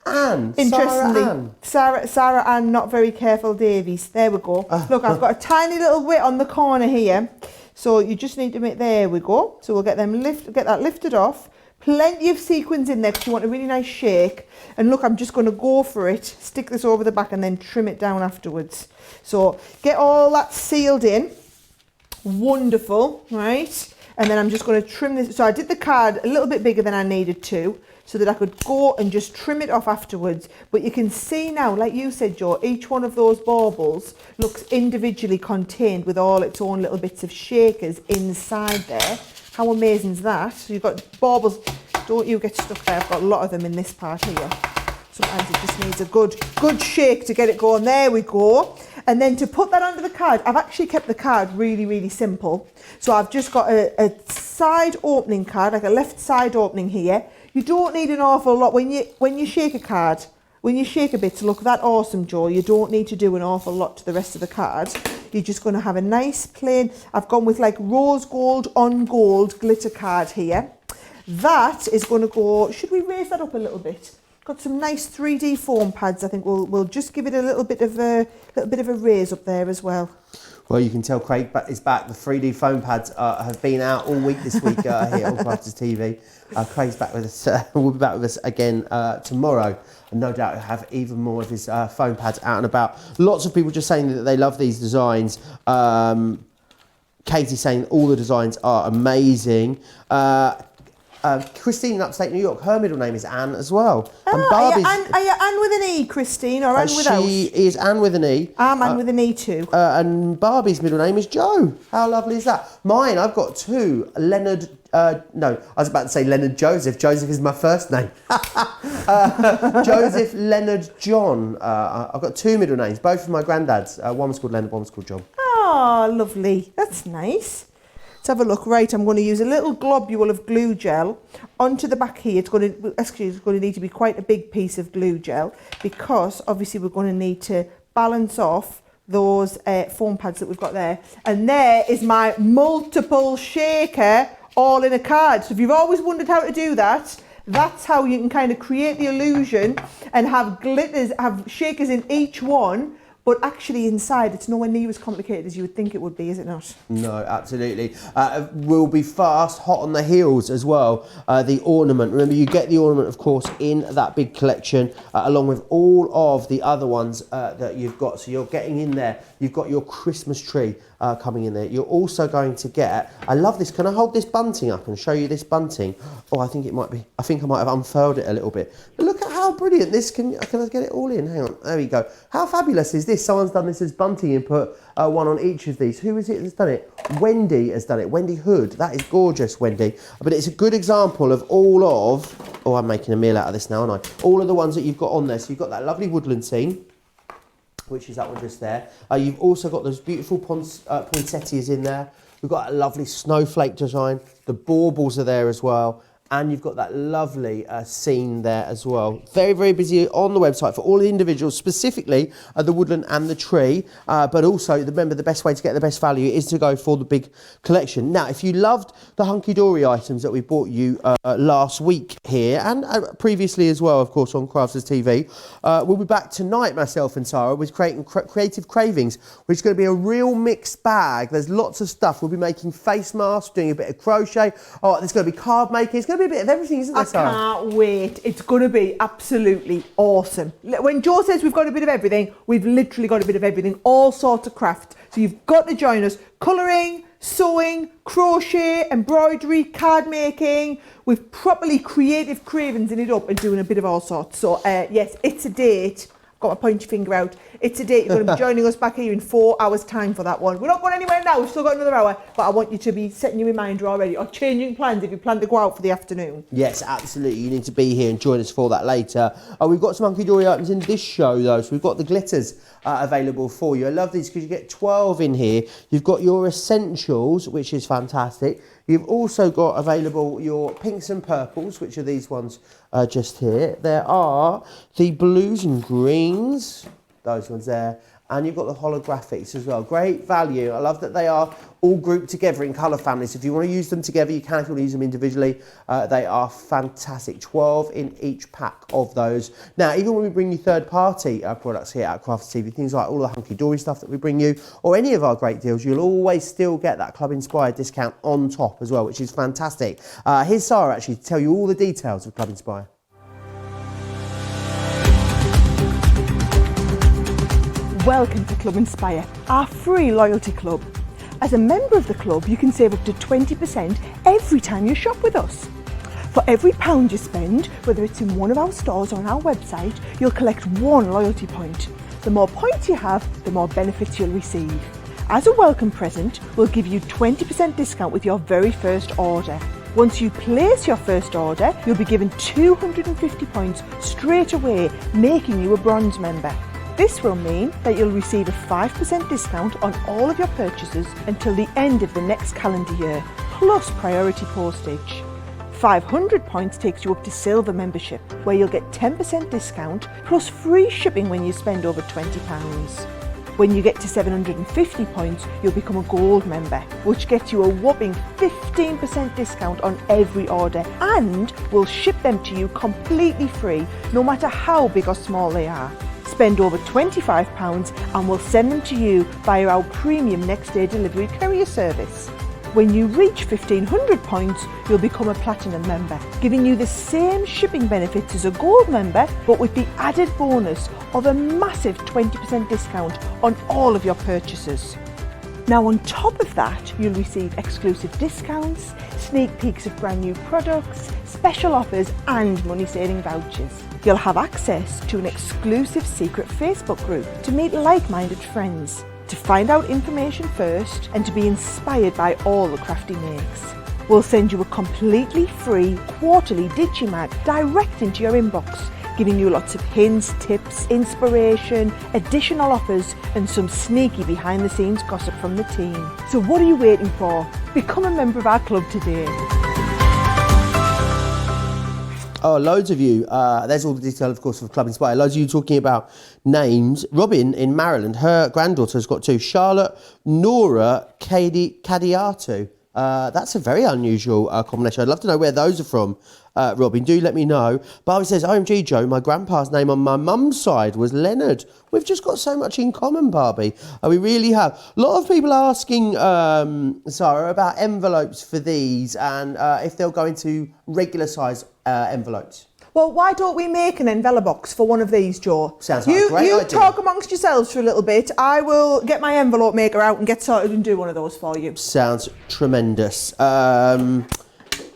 Anne. Interestingly, Sarah Ann, not very careful Davies. There we go. Look, I've got a tiny little bit on the corner here, so you just need to make. There we go. So we'll get that lifted off. Plenty of sequins in there because you want a really nice shake. And look, I'm just going to go for it, stick this over the back and then trim it down afterwards. So get all that sealed in. Wonderful, right? And then I'm just going to trim this. So I did the card a little bit bigger than I needed to, so that I could go and just trim it off afterwards. But you can see now, like you said, Joe, each one of those baubles looks individually contained with all its own little bits of shakers inside there. How amazing is that? So you've got baubles, don't you get stuck there. I've got a lot of them in this part here. Sometimes it just needs a good shake to get it going. There we go. And then to put that onto the card, I've actually kept the card really, really simple. So I've just got a side opening card, like a left side opening here. You don't need an awful lot when you shake a card. When you shake a bit to look that awesome, Joe, you don't need to do an awful lot to the rest of the card. You're just going to have a nice plain, I've gone with like rose gold on gold glitter card here. That is going to go, should we raise that up a little bit? Got some nice 3D foam pads. I think we'll just give it a little bit of a raise up there as well. Well, you can tell Craig is back. The 3D foam pads have been out all week this week here on Crafters TV. Craig's back with us. Will be back with us again tomorrow. And no doubt he'll have even more of his foam pads out and about. Lots of people just saying that they love these designs. Katie's saying all the designs are amazing. Christine in upstate New York, her middle name is Anne as well. And Barbie's, are you Anne with an E, Christine, or Anne without? She is Anne with an E. I'm Anne with an E too. And Barbie's middle name is Joe. How lovely is that? Mine, I've got two. Leonard, no, I was about to say Leonard Joseph. Joseph is my first name. Joseph Leonard John. I've got two middle names, both of my granddads. One was called Leonard, one was called John. Oh, lovely. That's nice. Let's have a look. Right, I'm going to use a little globule of glue gel onto the back here. It's going to need to be quite a big piece of glue gel because obviously we're going to need to balance off those foam pads that we've got there. And there is my multiple shaker all in a card. So if you've always wondered how to do that, that's how you can kind of create the illusion and have glitters, have shakers in each one. But actually inside, it's nowhere near as complicated as you would think it would be, is it not? No, absolutely. Will be fast, hot on the heels as well. The ornament. Remember, you get the ornament, of course, in that big collection, along with all of the other ones that you've got. So you're getting in there. You've got your Christmas tree coming in there. You're also going to get, I love this. Can I hold this bunting up and show you this bunting? Oh, I think I might have unfurled it a little bit. But look at how brilliant this can I get it all in? Hang on, there we go. How fabulous is this? Someone's done this as bunting and put one on each of these. Who is it that's done it? Wendy has done it. Wendy Hood. That is gorgeous, Wendy. But it's a good example of all of, oh, I'm making a meal out of this now, aren't I? All of the ones that you've got on there. So you've got that lovely woodland scene, which is that one just there. You've also got those beautiful poinsettias in there. We've got a lovely snowflake design. The baubles are there as well. And you've got that lovely scene there as well. Very, very busy on the website for all the individuals, specifically the woodland and the tree. But also, remember, the best way to get the best value is to go for the big collection. Now, if you loved the hunky-dory items that we brought you last week here, and previously as well, of course, on Crafters TV, we'll be back tonight, myself and Sara, with Creative Cravings, which is going to be a real mixed bag. There's lots of stuff. We'll be making face masks, doing a bit of crochet. Oh, there's going to be card making. It's going to be a bit of everything, isn't there, Sara? I can't wait. It's going to be absolutely awesome. When Joe says we've got a bit of everything, we've literally got a bit of everything, all sorts of craft. So you've got to join us. Colouring, sewing, crochet, embroidery, card making. We've properly creative cravings in it up and doing a bit of all sorts. So yes, it's a date. Got my pointy finger out. It's a date. You're going to be joining us back here in 4 hours' time for that one. We're not going anywhere now. We've still got another hour, but I want you to be setting your reminder already or changing plans if you plan to go out for the afternoon. Yes, absolutely. You need to be here and join us for that later. We've got some hunky-dory items in this show, though. So we've got the glitters available for you. I love these because you get 12 in here. You've got your essentials, which is fantastic. You've also got available your pinks and purples, which are these ones just here. There are the blues and greens, those ones there. and you've got the holographics as well. Great value. I love that they are all grouped together in colour families. If you want to use them together, you can. If you want to use them individually, they are fantastic. 12 in each pack of those. Now, even when we bring you third-party products here at Crafty TV, things like all the hunky-dory stuff that we bring you, or any of our great deals, you'll always still get that Club Inspired discount on top as well, which is fantastic. Here's Sara actually to tell you all the details of Club Inspire. Welcome to Club Inspire, our free loyalty club. As a member of the club, you can save up to 20% every time you shop with us. For every £1 you spend, whether it's in one of our stores or on our website, you'll collect 1 loyalty point. The more points you have, the more benefits you'll receive. As a welcome present, we'll give you 20% discount with your very first order. Once you place your first order, you'll be given 250 points straight away, making you a bronze member. This will mean that you'll receive a 5% discount on all of your purchases until the end of the next calendar year, plus priority postage. 500 points takes you up to silver membership, where you'll get 10% discount plus free shipping when you spend over £20. When you get to 750 points, you'll become a gold member, which gets you a whopping 15% discount on every order, and we'll ship them to you completely free, no matter how big or small they are. Spend over £25 and we'll send them to you via our premium next day delivery courier service. When you reach 1500 points, you'll become a platinum member, giving you the same shipping benefits as a gold member, but with the added bonus of a massive 20% discount on all of your purchases. Now, on top of that, you'll receive exclusive discounts, sneak peeks of brand new products, special offers and money-saving vouchers. You'll have access to an exclusive secret Facebook group to meet like-minded friends, to find out information first and to be inspired by all the Crafty makes. We'll send you a completely free quarterly Digimag direct into your inbox, giving you lots of hints, tips, inspiration, additional offers and some sneaky behind-the-scenes gossip from the team. So what are you waiting for? Become a member of our club today. Oh, loads of you. There's all the detail, of course, of Club Inspire. Loads of you talking about names. Robin in Maryland, her granddaughter has got 2. Charlotte Nora Cadiatu. That's a very unusual combination. I'd love to know where those are from, Robin. Do let me know. Barbie says, OMG, Joe, my grandpa's name on my mum's side was Leonard. We've just got so much in common, Barbie. We really have. A lot of people are asking, Sara, about envelopes for these and if they'll go into regular size envelopes. Well, why don't we make an envelope box for one of these, Joe? Sounds like a great idea. You talk amongst yourselves for a little bit. I will get my envelope maker out and get started and do one of those for you. Sounds tremendous.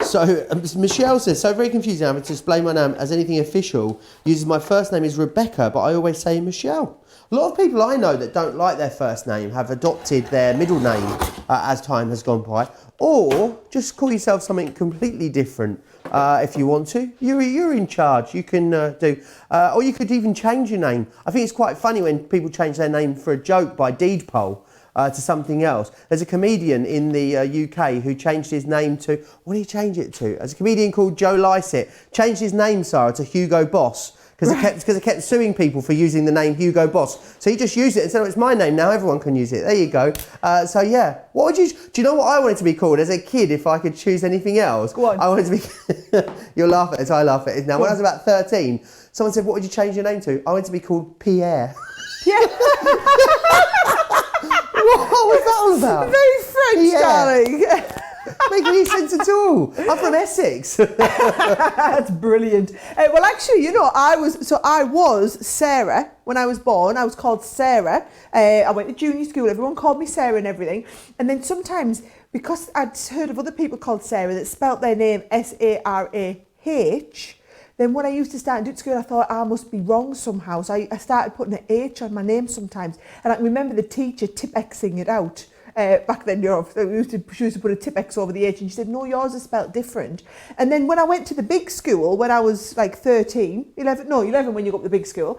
So Michelle says, so very confusing having to display my name as anything official. Uses my first name is Rebecca, but I always say Michelle. A lot of people I know that don't like their first name have adopted their middle name as time has gone by, or just call yourself something completely different if you want to. You're in charge. You can do, or you could even change your name. I think it's quite funny when people change their name for a joke by deed poll. To something else. There's a comedian in the UK who changed his name to, what did he change it to? There's a comedian called Joe Lycett, changed his name, Sara, to Hugo Boss, because it kept suing people for using the name Hugo Boss. So he just used it and said, oh, it's my name now, everyone can use it. There you go. So yeah, what would you, do you know what I wanted to be called as a kid if I could choose anything else? Go on. I wanted to be, you'll laugh at it, I laugh at it. Now, when I was about 13, someone said, what would you change your name to? I wanted to be called Pierre. Yeah. What was that all about? Very French, darling. Make any sense at all. I'm from Essex. That's brilliant. Well, actually, you know, I was Sarah when I was born. I was called Sarah. I went to junior school. Everyone called me Sarah and everything. And then sometimes, because I'd heard of other people called Sarah that spelt their name Sarah, then when I used to start and do at school, I thought I must be wrong somehow. So I started putting an H on my name sometimes. And I can remember the teacher tip-Xing it out. Back then, she used to put a tip-X over the H, and she said, no, yours is spelt different. And then when I went to the big school, when I was like 11 when you go up to the big school,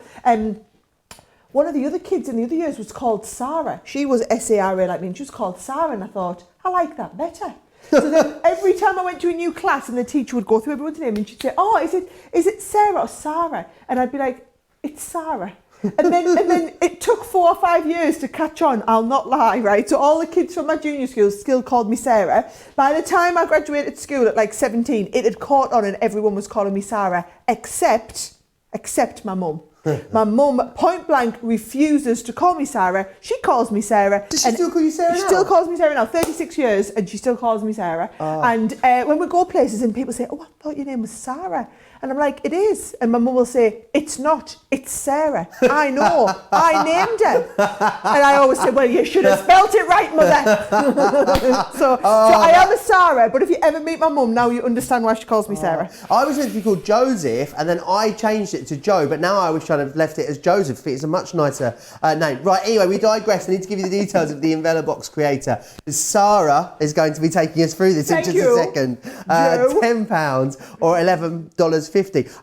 one of the other kids in the other years was called Sara. She was Sara like me, and she was called Sara, and I thought, I like that better. So then every time I went to a new class and the teacher would go through everyone's name and she'd say, oh, is it Sarah or Sarah? And I'd be like, it's Sarah. And then it took 4 or 5 years to catch on, I'll not lie, right? So all the kids from my junior school still called me Sarah. By the time I graduated school at like 17, it had caught on and everyone was calling me Sarah, except my mum. My mum, point blank, refuses to call me Sarah. She calls me Sarah. Does she still call you Sarah now? She still calls me Sarah now, 36 years, and she still calls me Sarah. Oh. And when we go places and people say, oh, I thought your name was Sarah. And I'm like, it is. And my mum will say, it's not, it's Sarah. I know, I named her. And I always say, well, you should have spelt it right, mother. so I am a Sarah, but if you ever meet my mum, now you understand why she calls me Sarah. I was meant to be called Joseph, and then I changed it to Joe, but now I wish I'd have left it as Joseph. It's a much nicer name. Right, anyway, we digress. I need to give you the details of the Envelope creator. Sara is going to be taking us through this in just a second. £10 or $11.50.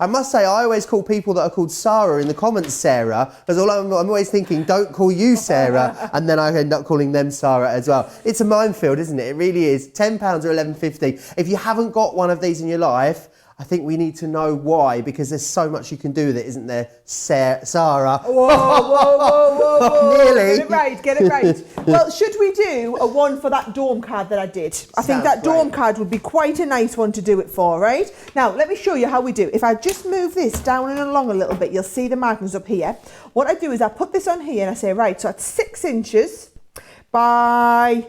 I must say, I always call people that are called Sara in the comments Sarah, because I'm always thinking, don't call you Sarah, and then I end up calling them Sara as well. It's a minefield, isn't it? It really is. £10 or $11.50. If you haven't got one of these in your life, I think we need to know why, because there's so much you can do with it, isn't there, Sara? Whoa. Nearly. Get it right. Well, should we do a one for that dorm card that I did? I think that dorm card would be quite a nice one to do it for, right? Now, let me show you how we do. If I just move this down and along a little bit, you'll see the markings up here. What I do is I put this on here and I say, right, so that's 6 inches by...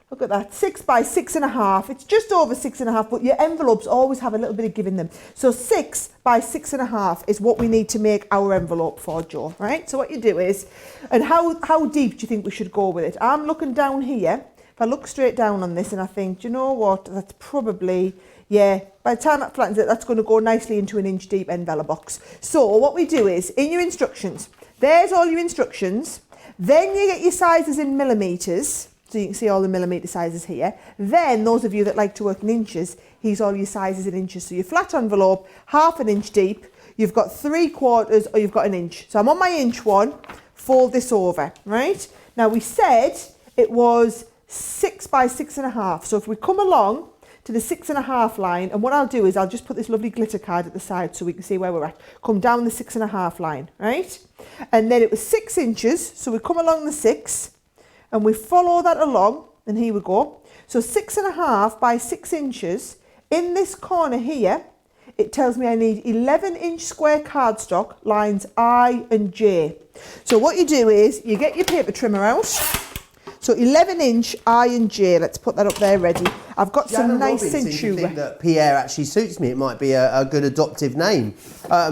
Look at that, 6 by 6.5. It's just over 6.5, but your envelopes always have a little bit of give in them. So 6 by 6.5 is what we need to make our envelope for, Joe, right? So what you do is, and how deep do you think we should go with it? I'm looking down here. If I look straight down on this and I think, do you know what? That's probably, yeah, by the time that flattens it, that's going to go nicely into an inch deep envelope box. So what we do is, in your instructions, there's all your instructions. Then you get your sizes in millimetres. So you can see all the millimetre sizes here. Then, those of you that like to work in inches, here's all your sizes in inches. So your flat envelope, 1/2 inch deep, you've got 3/4 or you've got 1 inch. So I'm on my inch one, fold this over, right? Now we said it was 6 by 6.5. So if we come along to the 6.5 line, and what I'll do is I'll just put this lovely glitter card at the side so we can see where we're at. Come down the 6.5 line, right? And then it was 6 inches, so we come along the 6, and we follow that along, and here we go. So 6.5 by 6 inches. In this corner here, it tells me I need 11-inch square cardstock, lines I and J. So what you do is, you get your paper trimmer out. So 11-inch I and J, let's put that up there ready. I've got some nice cinchura. I think that Pierre actually suits me. It might be a good adoptive name.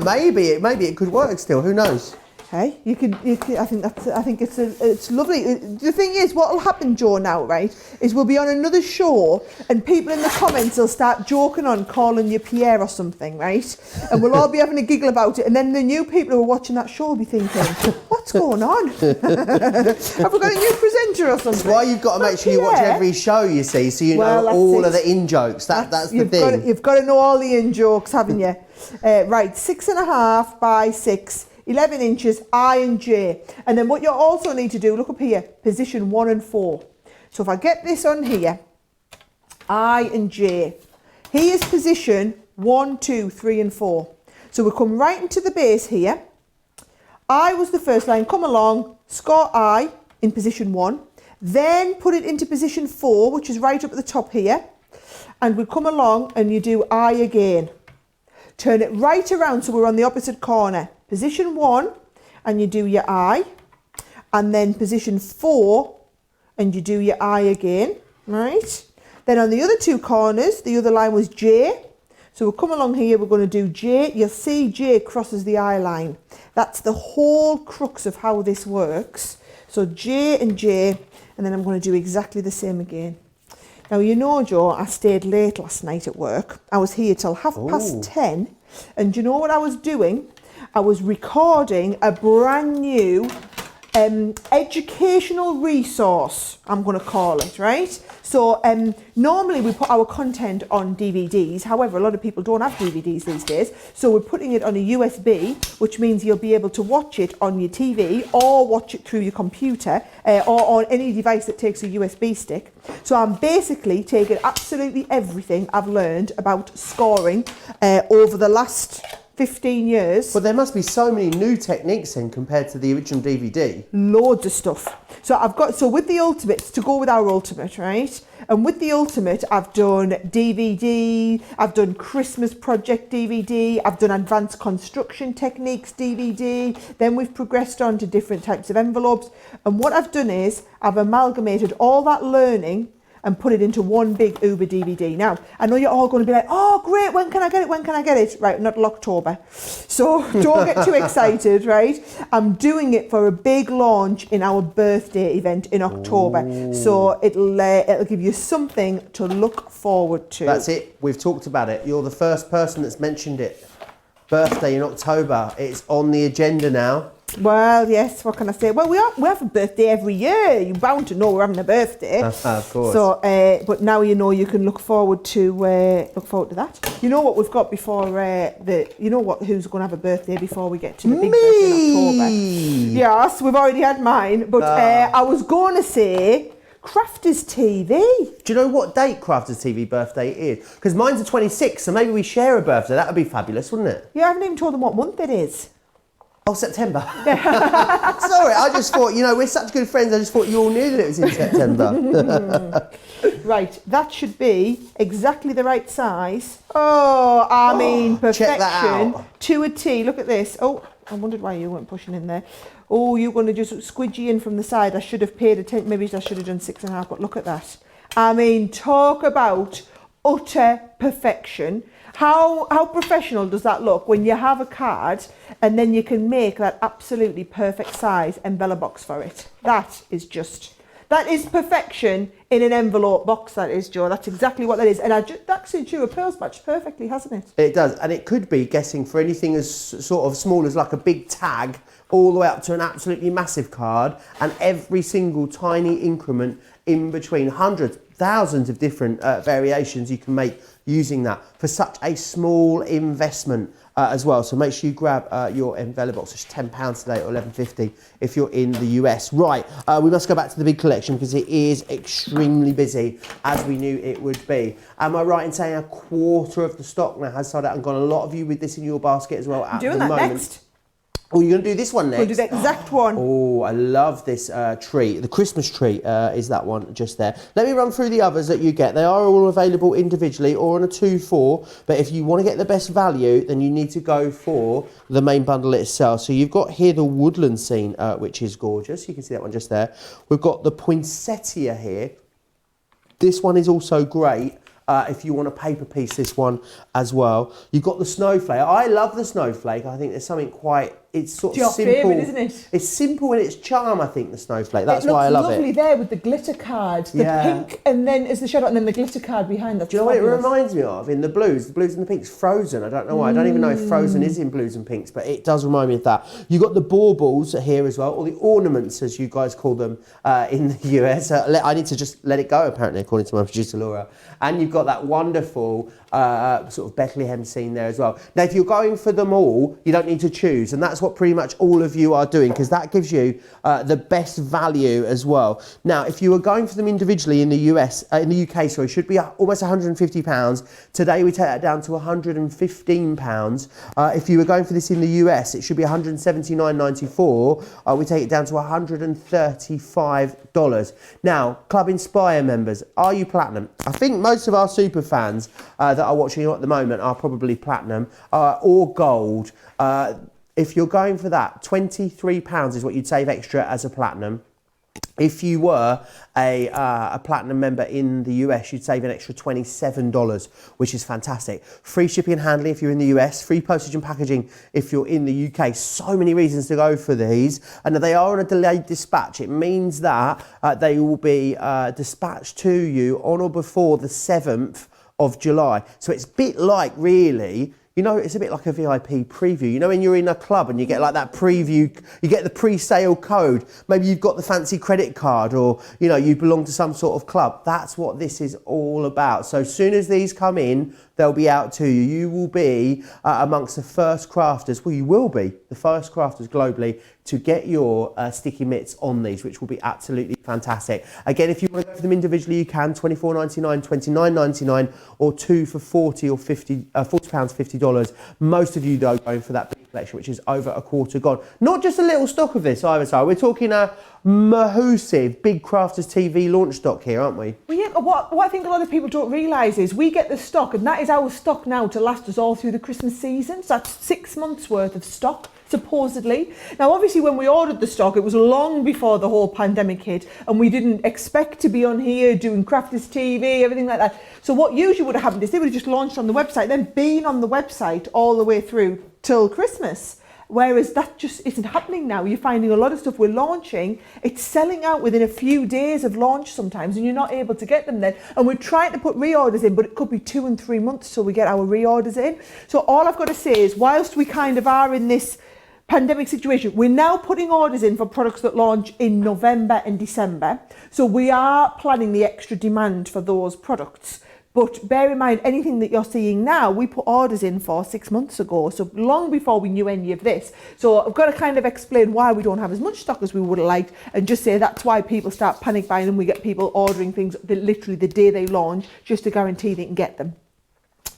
Maybe it could work still, who knows? Hey, you could. I think it's lovely. The thing is, what will happen, Joe, now, right, is we'll be on another show, and people in the comments will start joking on calling you Pierre or something, right? And we'll all be having a giggle about it. And then the new people who are watching that show will be thinking, "What's going on? Have we got a new presenter or something?" That's why you've got to make sure you watch every show, you see, so you know all of the in-jokes. That's the thing. You've got to know all the in-jokes, haven't you? Right, 6.5 by 6. 11 inches, I and J. And then what you also need to do, look up here, position 1 and 4. So if I get this on here, I and J. Here's position 1, 2, 3 and 4. So we come right into the base here. I was the first line, come along, score I in position 1. Then put it into position 4, which is right up at the top here. And we come along and you do I again. Turn it right around so we're on the opposite corner. Position 1 and you do your I, and then position 4 and you do your I again, right? Then on the other 2 corners, the other line was J. So we'll come along here, we're going to do J. You'll see J crosses the I line. That's the whole crux of how this works. So J and J, and then I'm going to do exactly the same again. Now, you know, Joe, I stayed late last night at work. I was here till 10:30, and do you know what I was doing? I was recording a brand new educational resource, I'm going to call it, right? So normally we put our content on DVDs. However, a lot of people don't have DVDs these days. So we're putting it on a USB, which means you'll be able to watch it on your TV or watch it through your computer or on any device that takes a USB stick. So I'm basically taking absolutely everything I've learned about scoring over the last 15 years. But there must be so many new techniques then compared to the original DVD. Loads of stuff. So with the Ultimate, to go with our Ultimate, right? And with the Ultimate, I've done DVD, I've done Christmas project DVD, I've done advanced construction techniques DVD, then we've progressed on to different types of envelopes. And what I've done is I've amalgamated all that learning and put it into one big Uber DVD. Now, I know you're all going to be like, oh, great, when can I get it? When can I get it? Right, not till October. So don't get too excited, right? I'm doing it for a big launch in our birthday event in October. Ooh. So it'll give you something to look forward to. That's it. We've talked about it. You're the first person that's mentioned it. Birthday in October. It's on the agenda now. Well, yes, what can I say? Well, we have a birthday every year. You're bound to know we're having a birthday. Of course. So, but now you know you can look forward to that. You know what we've got before who's going to have a birthday before we get to the big birthday in October? Yes, we've already had mine. But I was going to say Crafters TV. Do you know what date Crafters TV birthday is? Because mine's the 26th, so maybe we share a birthday. That would be fabulous, wouldn't it? Yeah, I haven't even told them what month it is. Oh, September. Sorry, I just thought, we're such good friends, I just thought you all knew that it was in September. Right, that should be exactly the right size. Oh, I mean, perfection. Check that out. To a T. Look at this. Oh, I wondered why you weren't pushing in there. Oh, you're going to just squidgy in from the side. I should have paid attention. Maybe I should have done 6.5, but look at that. I mean, talk about utter perfection. How professional does that look when you have a card and then you can make that absolutely perfect size envelope box for it? That is perfection in an envelope box, that is, Joe. That's exactly what that is. And that suits you, a pearls match perfectly, hasn't it? It does. And it could be guessing for anything as sort of small as like a big tag all the way up to an absolutely massive card, and every single tiny increment in between, hundreds, thousands of different variations you can make using that for such a small investment as well. So make sure you grab your envelope box, which is £10 today or $11.50 if you're in the US. Right, we must go back to the big collection because it is extremely busy, as we knew it would be. Am I right in saying a quarter of the stock now has sold out, and got a lot of you with this in your basket as well at the moment? Doing that next. Oh, you're going to do this one next? We'll do the exact one. Oh, I love this tree. The Christmas tree is that one just there. Let me run through the others that you get. They are all available individually or on a 2-4. But if you want to get the best value, then you need to go for the main bundle itself. So you've got here the woodland scene, which is gorgeous. You can see that one just there. We've got the poinsettia here. This one is also great. If you want to paper piece this one as well. You've got the snowflake. I love the snowflake. I think there's something quite, it's sort of simple. It's your favourite, isn't it? It's simple in its charm, I think, the snowflake. That's why I love it. It looks lovely there with the glitter card. The pink, and then as the shadow, and then the glitter card behind. That's Do you know what it reminds me of? In the blues and the pinks, Frozen. I don't know why. I don't even know if Frozen is in blues and pinks, but it does remind me of that. You've got the baubles here as well, or the ornaments, as you guys call them in the US. I need to just let it go, apparently, according to my producer, Laura. And you've got that wonderful sort of Bethlehem scene there as well. Now, if you're going for them all, you don't need to choose, and that's what pretty much all of you are doing, because that gives you the best value as well. Now, if you were going for them individually in the UK, sorry, should be almost £150. Today we take that down to £115. If you were going for this in the US, it should be $179.94. We take it down to $135. Now, Club Inspire members, are you platinum? I think most of our super fans that are watching you at the moment are probably platinum or gold. If you're going for that, £23 is what you'd save extra as a platinum. If you were a platinum member in the US, you'd save an extra $27, which is fantastic. Free shipping and handling if you're in the US, free postage and packaging if you're in the UK. So many reasons to go for these. And they are on a delayed dispatch. It means that they will be dispatched to you on or before the 7th of July. So it's a bit like, really, it's a bit like a VIP preview. When you're in a club and you get like that preview, you get the pre-sale code. Maybe you've got the fancy credit card, or, you belong to some sort of club. That's what this is all about. So as soon as these come in, they'll be out to you. You will be amongst the first crafters. Well, you will be the first crafters globally to get your sticky mitts on these, which will be absolutely fantastic. Again, if you want to go for them individually, you can, $24.99, $29.99, or two for £40 or £50, $40, $50. Most of you, though, going for that big collection, which is over a quarter gone. Not just a little stock of this either, Sara. We're talking a massive big Crafters TV launch stock here, aren't we? Well, yeah, what I think a lot of people don't realise is we get the stock, and that is our stock now to last us all through the Christmas season. So that's 6 months worth of stock, supposedly. Now, obviously, when we ordered the stock, it was long before the whole pandemic hit, and we didn't expect to be on here doing Crafters TV, everything like that. So what usually would have happened is they would have just launched on the website, then been on the website all the way through till Christmas. Whereas that just isn't happening now. You're finding a lot of stuff we're launching, it's selling out within a few days of launch sometimes, and you're not able to get them then. And we're trying to put reorders in, but it could be 2 and 3 months till we get our reorders in. So all I've got to say is, whilst we kind of are in this pandemic situation, we're now putting orders in for products that launch in November and December. So we are planning the extra demand for those products. But bear in mind, anything that you're seeing now, we put orders in for 6 months ago, so long before we knew any of this. So I've got to kind of explain why we don't have as much stock as we would have liked, and just say that's why people start panic buying and we get people ordering things literally the day they launch, just to guarantee they can get them.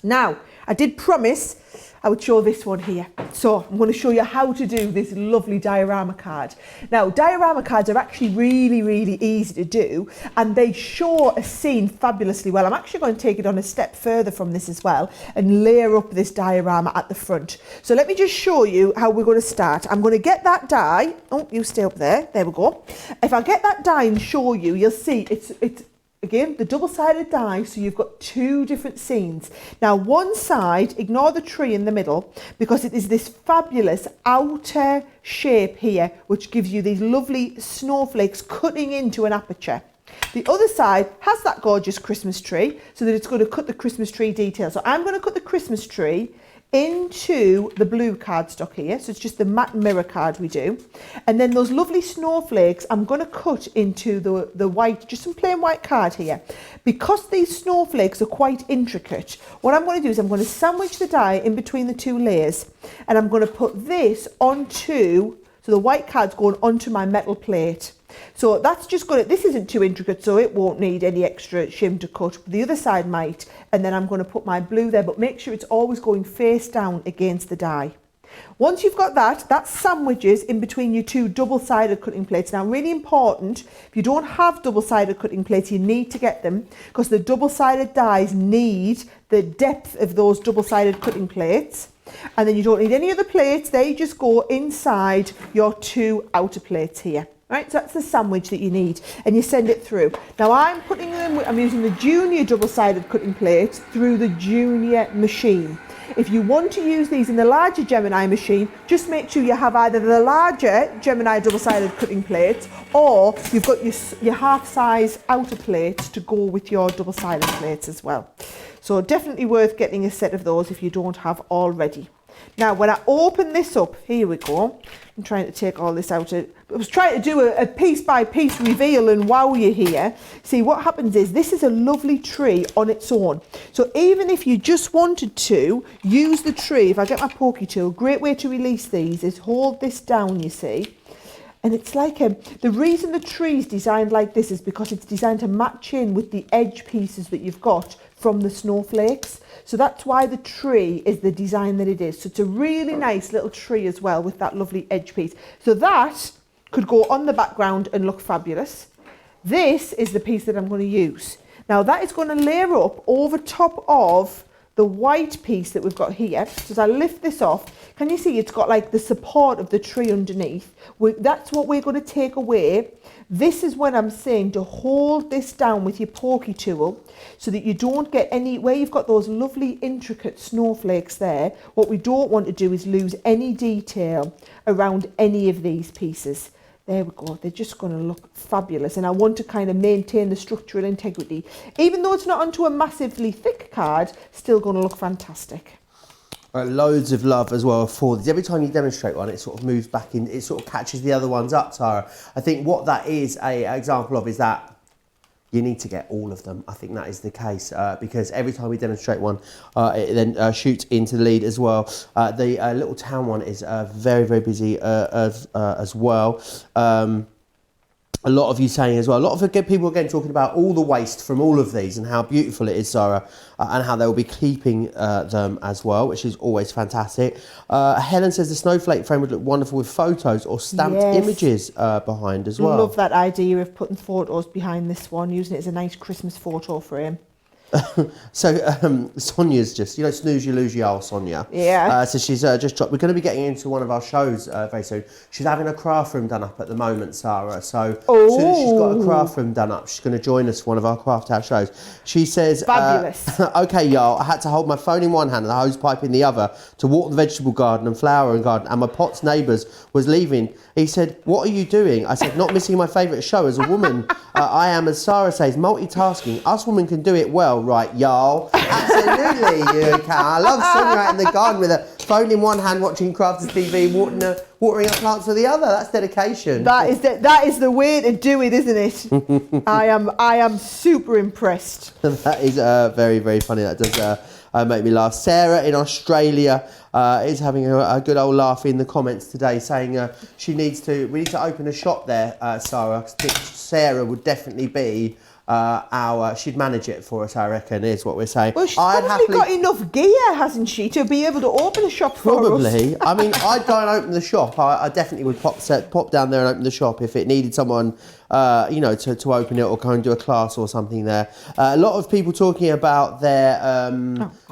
Now, I did promise I would show this one here. So I'm going to show you how to do this lovely diorama card. Now, diorama cards are actually really, really easy to do, and they show a scene fabulously well. I'm actually going to take it on a step further from this as well and layer up this diorama at the front. So let me just show you how we're going to start. I'm going to get that die. Oh, you stay up there. There we go. If I get that die and show you, you'll see it's again, the double-sided die, so you've got 2 different scenes. Now, one side, ignore the tree in the middle, because it is this fabulous outer shape here, which gives you these lovely snowflakes cutting into an aperture. The other side has that gorgeous Christmas tree, so that it's going to cut the Christmas tree detail. So I'm going to cut the Christmas tree into the blue cardstock here, so it's just the matte mirror card we do, and then those lovely snowflakes I'm going to cut into the white, just some plain white card here. Because these snowflakes are quite intricate, what I'm going to do is I'm going to sandwich the die in between the 2 layers, and I'm going to put this onto, so the white card's going onto my metal plate. So that's just going to, this isn't too intricate, so it won't need any extra shim to cut. The other side might, and then I'm going to put my blue there, but make sure it's always going face down against the die. Once you've got that, that sandwiches in between your 2 double-sided cutting plates. Now, really important, if you don't have double-sided cutting plates, you need to get them, because the double-sided dies need the depth of those double-sided cutting plates. And then you don't need any other plates, they just go inside your 2 outer plates here. Right, so that's the sandwich that you need, and you send it through. Now I'm using the junior double-sided cutting plates through the junior machine. If you want to use these in the larger Gemini machine, just make sure you have either the larger Gemini double-sided cutting plates, or you've got your half-size outer plates to go with your double-sided plates as well. So definitely worth getting a set of those if you don't have already. Now, when I open this up, here we go. I'm trying to take all this out. I was trying to do a piece by piece reveal and wow you here. See, what happens is this is a lovely tree on its own. So even if you just wanted to use the tree, if I get my pokey tool, great way to release these is hold this down, you see. And it's like the reason the tree is designed like this is because it's designed to match in with the edge pieces that you've got from the snowflakes. So that's why the tree is the design that it is. So it's a really nice little tree as well with that lovely edge piece. So that could go on the background and look fabulous. This is the piece that I'm going to use. Now that is going to layer up over top of the white piece that we've got here. So as I lift this off, can you see it's got like the support of the tree underneath? That's what we're going to take away. This is when I'm saying to hold this down with your pokey tool so that you don't get any, where you've got those lovely intricate snowflakes there, what we don't want to do is lose any detail around any of these pieces. There we go, they're just going to look fabulous, and I want to kind of maintain the structural integrity. Even though it's not onto a massively thick card, still going to look fantastic. Loads of love as well for these. Every time you demonstrate one, it sort of moves back in, it sort of catches the other ones up, Sara. I think what that is an example of is that you need to get all of them. I think that is the case because every time we demonstrate one, it then shoots into the lead as well. The Little Town one is very, very busy as well. A lot of you saying as well, a lot of people again talking about all the waste from all of these and how beautiful it is, Sara, and how they'll be keeping them as well, which is always fantastic. Helen says the snowflake frame would look wonderful with photos or stamped images behind as well. Love that idea of putting photos behind this one, using it as a nice Christmas photo frame. So Sonia's just, you know, snooze you lose your Sonia. Yeah. So she's just dropped. We're going to be getting into one of our shows very soon. She's having a craft room done up at the moment, Sara. So as soon as she's got a craft room done up, she's going to join us for one of our craft house shows. She says, fabulous. Okay, y'all, I had to hold my phone in one hand and the hose pipe in the other to water the vegetable garden and flower and garden, and my pot's neighbours was leaving. He said, what are you doing? I said, not missing my favourite show as a woman. I am, as Sara says, multitasking. Us women can do it well, right, y'all? Absolutely, you can. I love Sonia out in the garden with a phone in one hand, watching Crafters TV, watering her plants with the other. That's dedication. That is the way to do it, isn't it? I am super impressed. That is very, very funny. That does make me laugh. Sarah in Australia is having a good old laugh in the comments today, saying we need to open a shop there, Sara. Sarah would definitely be she'd manage it for us, I reckon, is what we're saying. Well, she's probably got enough gear, hasn't she, to be able to open a shop for us? Probably. I mean, I'd go and open the shop. I definitely would pop down there and open the shop if it needed someone, to open it or go and do a class or something there. A lot of people talking about their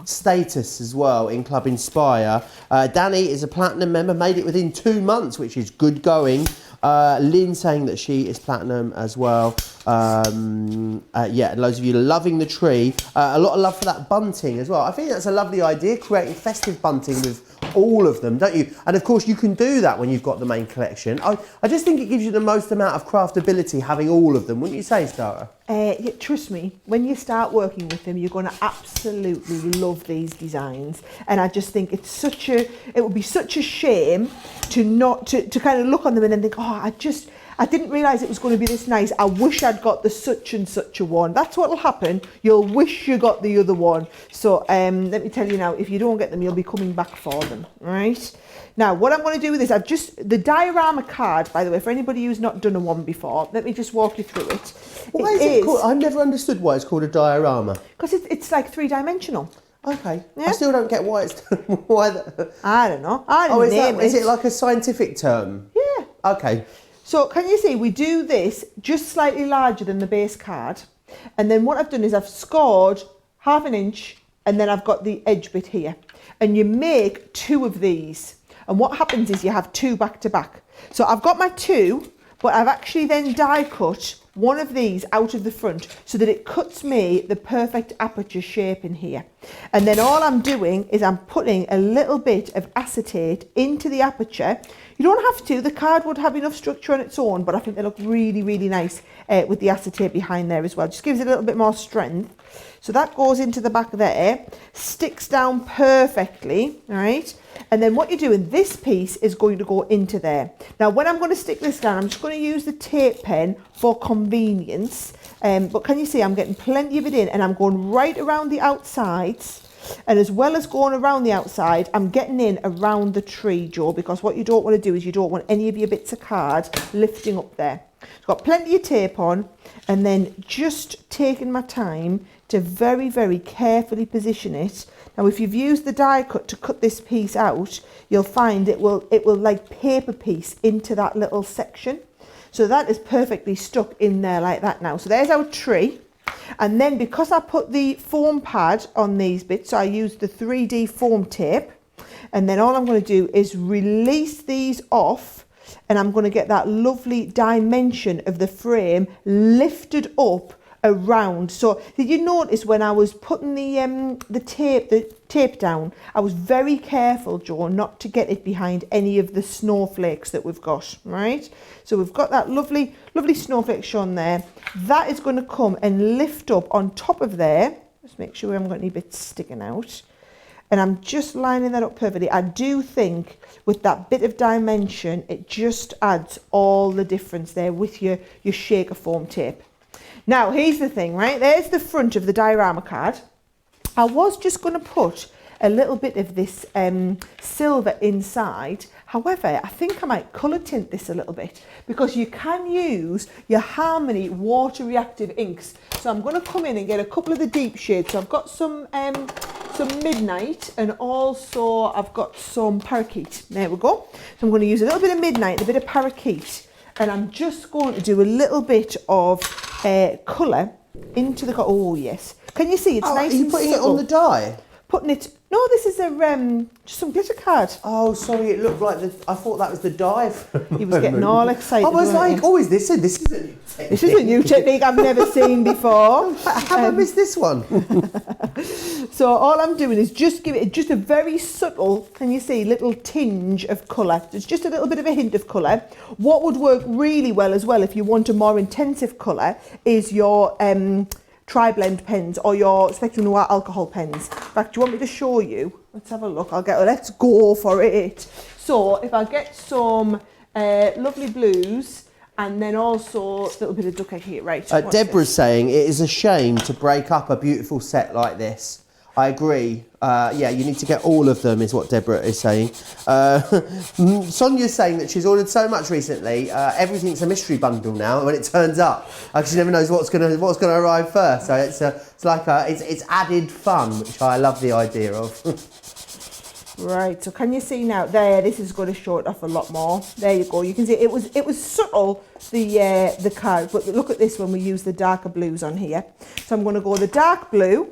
status as well in Club Inspire. Danny is a platinum member, made it within 2 months, which is good going. Lynn saying that she is platinum as well. And loads of you loving the tree. A lot of love for that bunting as well. I think that's a lovely idea, creating festive bunting with all of them, don't you? And of course you can do that when you've got the main collection. I just think it gives you the most amount of craftability having all of them, wouldn't you say, Sara? Trust me, when you start working with them, you're going to absolutely love these designs. And I just think it would be such a shame to kind of look on them and then think, I didn't realise it was going to be this nice. I wish I'd got the such and such a one. That's what will happen. You'll wish you got the other one. So let me tell you now, if you don't get them, you'll be coming back for them, right? Now, what I'm going to do with this, the diorama card, by the way, for anybody who's not done a one before, let me just walk you through it. Why is it called? I've never understood why it's called a diorama. Because it's like three-dimensional. Okay. Yeah? I still don't get why it's... I don't know. Is it like a scientific term? Yeah. Okay. So can you see, we do this just slightly larger than the base card. And then what I've done is I've scored 1/2 inch and then I've got the edge bit here. And you make 2 of these. And what happens is you have 2 back to back. So I've got my 2, but I've actually then die cut one of these out of the front so that it cuts me the perfect aperture shape in here. And then all I'm doing is I'm putting a little bit of acetate into the aperture. You don't have to, the card would have enough structure on its own, but I think they look really, really nice with the acetate behind there as well. Just gives it a little bit more strength. So that goes into the back there, sticks down perfectly, right? And then what you're doing, this piece is going to go into there. Now, when I'm going to stick this down, I'm just going to use the tape pen for convenience. But can you see, I'm getting plenty of it in and I'm going right around the outsides. And as well as going around the outside, I'm getting in around the tree, Joe, because what you don't want to do is you don't want any of your bits of card lifting up there. I've got plenty of tape on and then just taking my time to very, very carefully position it. Now, if you've used the die cut to cut this piece out, you'll find it will like paper piece into that little section. So that is perfectly stuck in there like that now. So there's our tree. And then because I put the foam pad on these bits, so I used the 3D foam tape. And then all I'm going to do is release these off. And I'm going to get that lovely dimension of the frame lifted up around. So did you notice when I was putting the tape down, I was very careful, Joe, not to get it behind any of the snowflakes that we've got, right? So we've got that lovely snowflake shown there. That is going to come and lift up on top of there. Just make sure we haven't got any bits sticking out. And I'm just lining that up perfectly. I do think with that bit of dimension, it just adds all the difference there with your shaker foam tape. Now, here's the thing, right? There's the front of the diorama card. I was just going to put a little bit of this silver inside. However, I think I might colour tint this a little bit because you can use your Harmony water reactive inks. So I'm going to come in and get a couple of the deep shades. So I've got some Midnight, and also I've got some Parakeet. There we go. So I'm going to use a little bit of Midnight, a bit of Parakeet, and I'm just going to do a little bit of colour into the... Oh, yes. Can you see? It's nice and subtle. Are you putting it on the die? Putting it... No, this is just some glitter card. Oh, sorry, it looked like I thought that was the die. He was getting all excited. I was like, oh, is this a new technique? This is a new technique I've never seen before. Have I missed this one? So all I'm doing is just give it just a very subtle, can you see, little tinge of colour. It's just a little bit of a hint of colour. What would work really well as well if you want a more intensive colour is your tri-blend pens or your Spectrum Noir alcohol pens. In fact, do you want me to show you? Let's have a look. Let's go for it. So if I get some lovely blues and then also a little bit of duck egg here, right? Deborah's saying it is a shame to break up a beautiful set like this. I agree. Yeah, you need to get all of them, is what Deborah is saying. Sonia's saying that she's ordered so much recently. Everything's a mystery bundle now when it turns up. She never knows what's gonna arrive first. So it's added fun, which I love the idea of. Right. So can you see now? There, this is going to show it off a lot more. There you go. You can see it was subtle, the card, but look at this when we use the darker blues on here. So I'm going to go the dark blue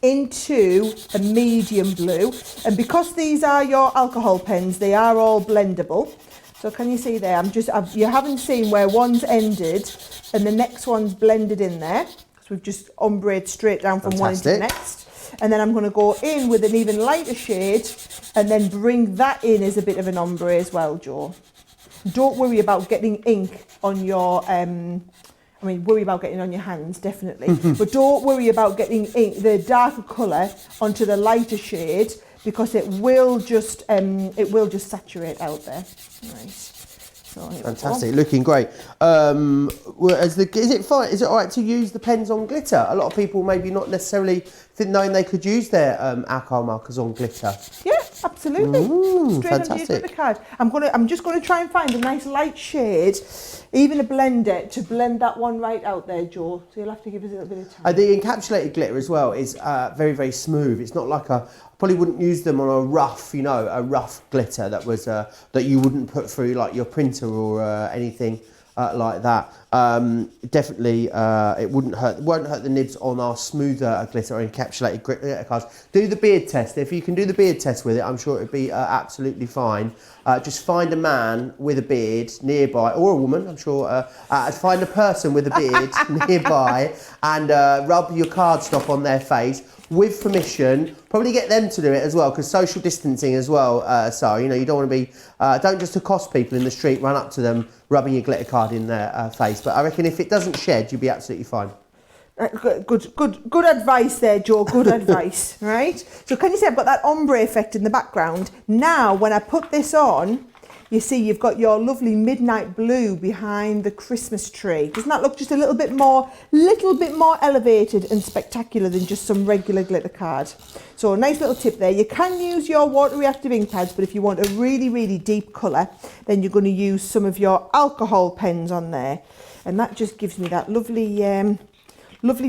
into a medium blue, and because these are your alcohol pens, they are all blendable. So can you see there? You haven't seen where one's ended and the next one's blended in there. So we've just ombreed straight down from one into the next. And then I'm going to go in with an even lighter shade and then bring that in as a bit of an ombre as well, Joe. Don't worry about getting ink on your worry about getting on your hands, definitely. But don't worry about getting ink, the darker colour onto the lighter shade, because it will just saturate out there. Right. So fantastic, looking great. Is it fine? Is it all right to use the pens on glitter? A lot of people maybe not necessarily knowing they could use their alcohol markers on glitter. Yeah, absolutely. Straight fantastic. Under your glitter card. I'm just going to try and find a nice light shade, even a blender, to blend that one right out there, Joe. So you'll have to give us a little bit of time. The encapsulated glitter as well is very, very smooth. It's not like I probably wouldn't use them on a rough glitter that was that you wouldn't put through like your printer or anything like that. Definitely, it won't hurt the nibs on our smoother glitter or encapsulated glitter cards. Do the beard test. If you can do the beard test with it, I'm sure it'd be absolutely fine. Just find a man with a beard nearby, or a woman, I'm sure. Find a person with a beard nearby and rub your cardstock on their face with permission. Probably get them to do it as well, because social distancing as well. So you don't want to be. Don't just accost people in the street, run up to them, rubbing your glitter card in their face. But I reckon if it doesn't shed, you'll be absolutely fine. Good advice there, Joe. Good advice, right? So can you see I've got that ombre effect in the background? Now, when I put this on, you see you've got your lovely midnight blue behind the Christmas tree. Doesn't that look just a little bit more elevated and spectacular than just some regular glitter card? So a nice little tip there. You can use your water reactive ink pads, but if you want a really, really deep colour, then you're going to use some of your alcohol pens on there. And that just gives me that lovely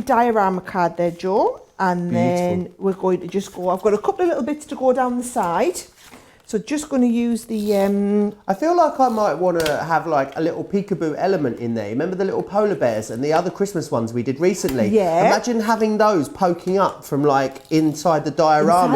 diorama card there, Joe. And then we're going to just go, I've got a couple of little bits to go down the side. So just going to use the... I feel like I might want to have like a little peekaboo element in there. Remember the little polar bears and the other Christmas ones we did recently? Yeah. Imagine having those poking up from like inside the diorama,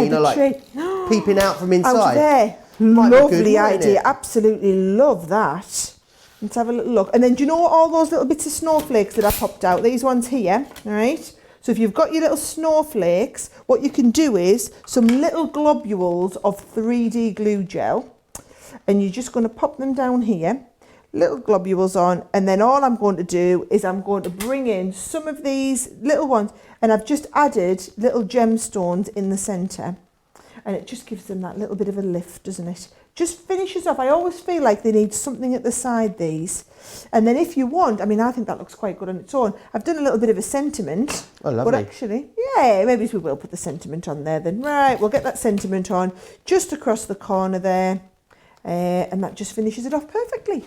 peeping out from inside. Out there. Lovely idea. Absolutely love that. Let's have a little look. And then do you know all those little bits of snowflakes that I popped out? These ones here, all right? So if you've got your little snowflakes, what you can do is some little globules of 3D glue gel, and you're just going to pop them down here, little globules on, and then all I'm going to do is I'm going to bring in some of these little ones, and I've just added little gemstones in the centre, and it just gives them that little bit of a lift, doesn't it? just finishes off. I always feel like they need something at the side, these. And then if you want, I mean, I think that looks quite good on its own. I've done a little bit of a sentiment. Oh, lovely. But actually, yeah, maybe we will put the sentiment on there then. Right, we'll get that sentiment on just across the corner there. And that just finishes it off perfectly.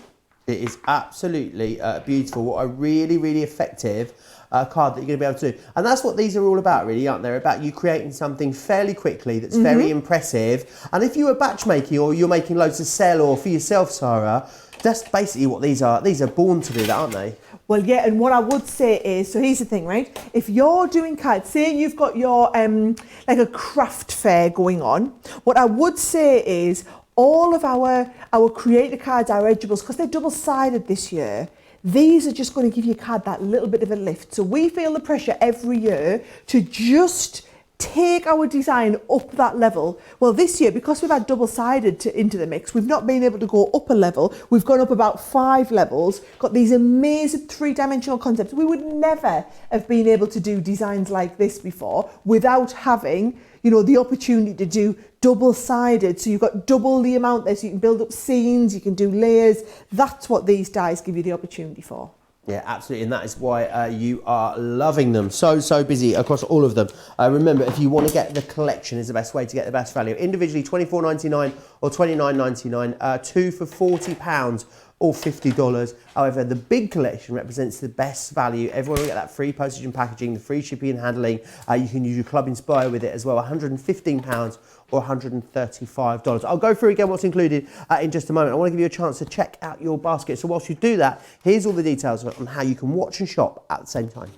It is absolutely beautiful. What a really, really effective card that you're going to be able to do. And that's what these are all about, really, aren't they? About you creating something fairly quickly that's very impressive. And if you were batch making or you're making loads to sell or for yourself, Sara, that's basically what these are. These are born to do that, aren't they? Well, yeah, and what I would say is, so here's the thing, right? If you're doing cards, say you've got your, like a craft fair going on, what I would say is all of our creator cards, our edgeables, because they're double-sided this year, these are just going to give your card that little bit of a lift. So we feel the pressure every year to just take our design up that level. Well, this year, because we've had double-sided into the mix, we've not been able to go up a level. We've gone up about 5 levels, got these amazing 3-dimensional concepts. We would never have been able to do designs like this before without having, you know, the opportunity to do double-sided. So you've got double the amount there, so you can build up scenes, you can do layers. That's what these dies give you the opportunity for. Yeah, absolutely, and that is why you are loving them. So busy across all of them. Remember, if you want to get the collection, is the best way to get the best value. Individually, $24.99 or $29.99. 2 for £40 or $50. However, the big collection represents the best value. Everyone will get that free postage and packaging, the free shipping and handling. You can use your Club Inspire with it as well. £115 or $135. I'll go through again what's included in just a moment. I want to give you a chance to check out your basket. So whilst you do that, here's all the details on how you can watch and shop at the same time.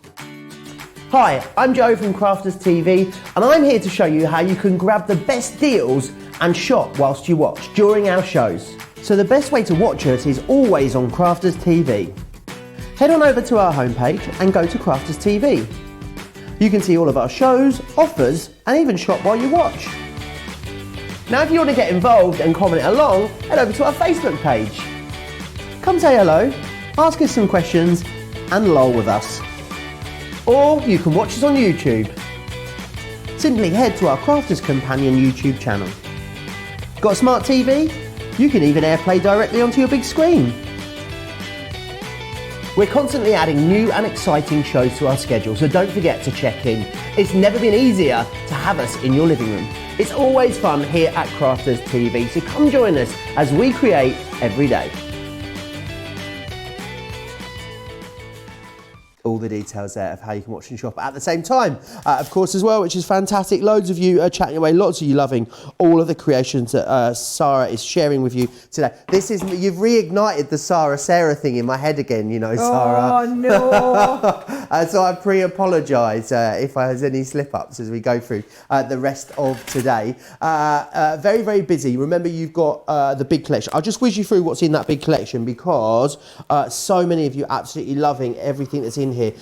Hi, I'm Joe from Crafters TV, and I'm here to show you how you can grab the best deals and shop whilst you watch during our shows. So the best way to watch us is always on Crafters TV. Head on over to our homepage and go to Crafters TV. You can see all of our shows, offers, and even shop while you watch. Now, if you want to get involved and comment along, head over to our Facebook page. Come say hello, ask us some questions, and lol with us. Or you can watch us on YouTube. Simply head to our Crafters Companion YouTube channel. Got a smart TV? You can even AirPlay directly onto your big screen. We're constantly adding new and exciting shows to our schedule, so don't forget to check in. It's never been easier to have us in your living room. It's always fun here at Crafters TV, so come join us as we create every day. All the details there of how you can watch and shop at the same time, of course, as well, which is fantastic. Loads of you chatting away, lots of you loving all of the creations that Sara is sharing with you today. You've reignited the Sarah thing in my head again, you know, Sara. Oh, no. So I pre-apologise if I has any slip-ups as we go through the rest of today. Very, very busy. Remember, you've got the big collection. I'll just whiz you through what's in that big collection because so many of you absolutely loving everything that's in here.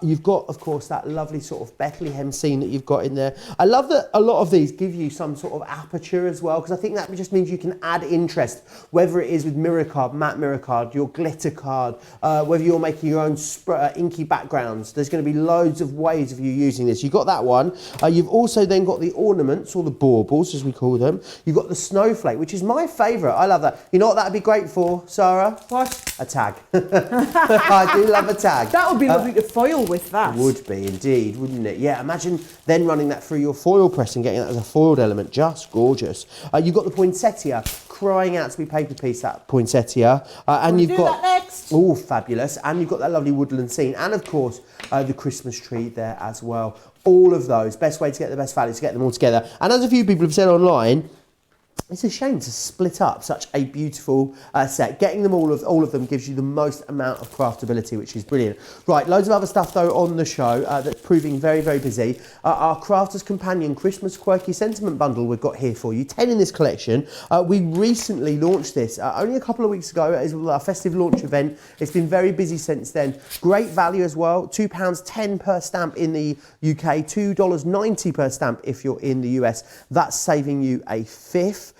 You've got, of course, that lovely sort of Bethlehem scene that you've got in there. I love that a lot of these give you some sort of aperture as well, because I think that just means you can add interest, whether it is with mirror card, matte mirror card, your glitter card, whether you're making your own inky backgrounds. There's going to be loads of ways of you using this. You've got that one. You've also then got the ornaments, or the baubles as we call them. You've got the snowflake, which is my favourite. I love that. You know what that would be great for, Sara? What? A tag. I do love a tag. That would be lovely to foil with that. Would be indeed, wouldn't it? Yeah, imagine then running that through your foil press and getting that as a foiled element. Just gorgeous. You've got the poinsettia, crying out to be paper piece, that poinsettia. And you've got that next. Oh, fabulous. And you've got that lovely woodland scene. And of course, the Christmas tree there as well. All of those. Best way to get the best value is to get them all together. And as a few people have said online, it's a shame to split up such a beautiful set. Getting them all of them gives you the most amount of craftability, which is brilliant. Right, loads of other stuff though on the show that's proving very, very busy. Our Crafters Companion Christmas Quirky Sentiment Bundle we've got here for you. 10 in this collection. We recently launched this only a couple of weeks ago. It was our festive launch event. It's been very busy since then. Great value as well. £2.10 per stamp in the UK. $2.90 per stamp if you're in the US. That's saving you a fifth.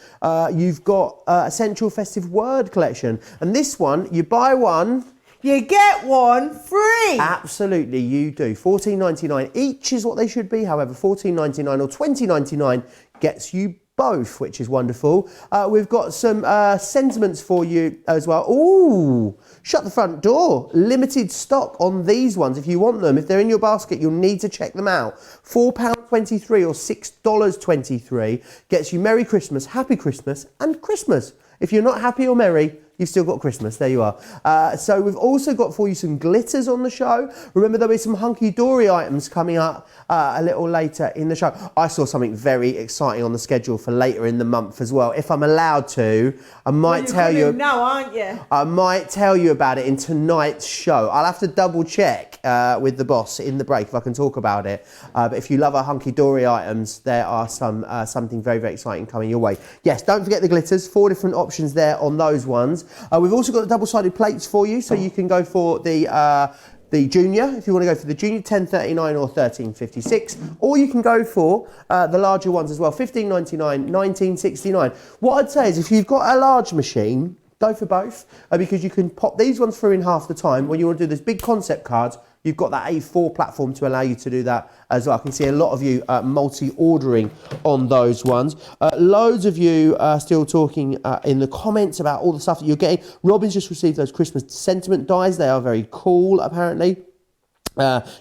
You've got Essential Festive Word Collection, and this one, you buy one, you get one free. Absolutely, you do. $14.99 each is what they should be. However, $14.99 or $20.99 gets you both, which is wonderful. We've got some sentiments for you as well. Ooh, shut the front door. Limited stock on these ones if you want them. If they're in your basket, you'll need to check them out. £4.23 or $6.23 gets you Merry Christmas, Happy Christmas and Christmas. If you're not happy or merry, you've still got Christmas. There you are. So we've also got for you some glitters on the show. Remember, there'll be some hunky-dory items coming up a little later in the show. I saw something very exciting on the schedule for later in the month as well. If I'm allowed to, I might tell you. Now, aren't you? I might tell you about it in tonight's show. I'll have to double check with the boss in the break if I can talk about it. But if you love our hunky-dory items, there are something very, very exciting coming your way. Yes, don't forget the glitters. 4 different options there on those ones. We've also got the double-sided plates for you, so you can go for the junior, if you want to go for the junior, $10.39 or $13.56, or you can go for the larger ones as well, $15.99, $19.69. What I'd say is if you've got a large machine, go for both, because you can pop these ones through in half the time. When you want to do those big concept cards, you've got that A4 platform to allow you to do that as well. I can see a lot of you multi-ordering on those ones. Loads of you are still talking in the comments about all the stuff that you're getting. Robin's just received those Christmas sentiment dies. They are very cool, apparently.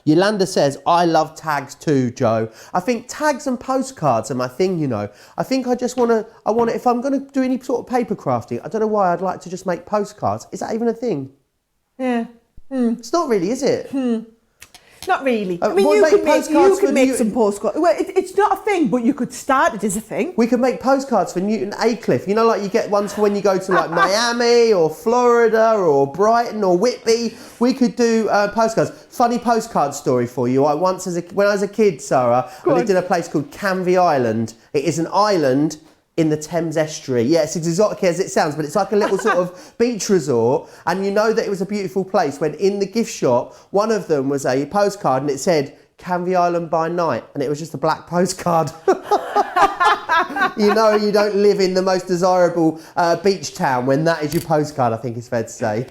Yolanda says, I love tags too, Joe. I think tags and postcards are my thing, you know. I think I just want to, if I'm going to do any sort of paper crafting, I don't know why I'd like to just make postcards. Is that even a thing? Yeah. It's not really, is it? Not really. I mean, you can make some postcards. Well, it's not a thing, but you could start it as a thing. We could make postcards for Newton Aycliffe. You know, like you get ones for when you go to like Miami or Florida or Brighton or Whitby. We could do postcards. Funny postcard story for you. When I was a kid, Sarah, I lived in a place called Canvey Island. It is an island in the Thames estuary. Yeah, it's as exotic as it sounds, but it's like a little sort of beach resort. And you know that it was a beautiful place when in the gift shop, one of them was a postcard and it said, Canvey Island by night. And it was just a black postcard. You know you don't live in the most desirable beach town when that is your postcard, I think it's fair to say.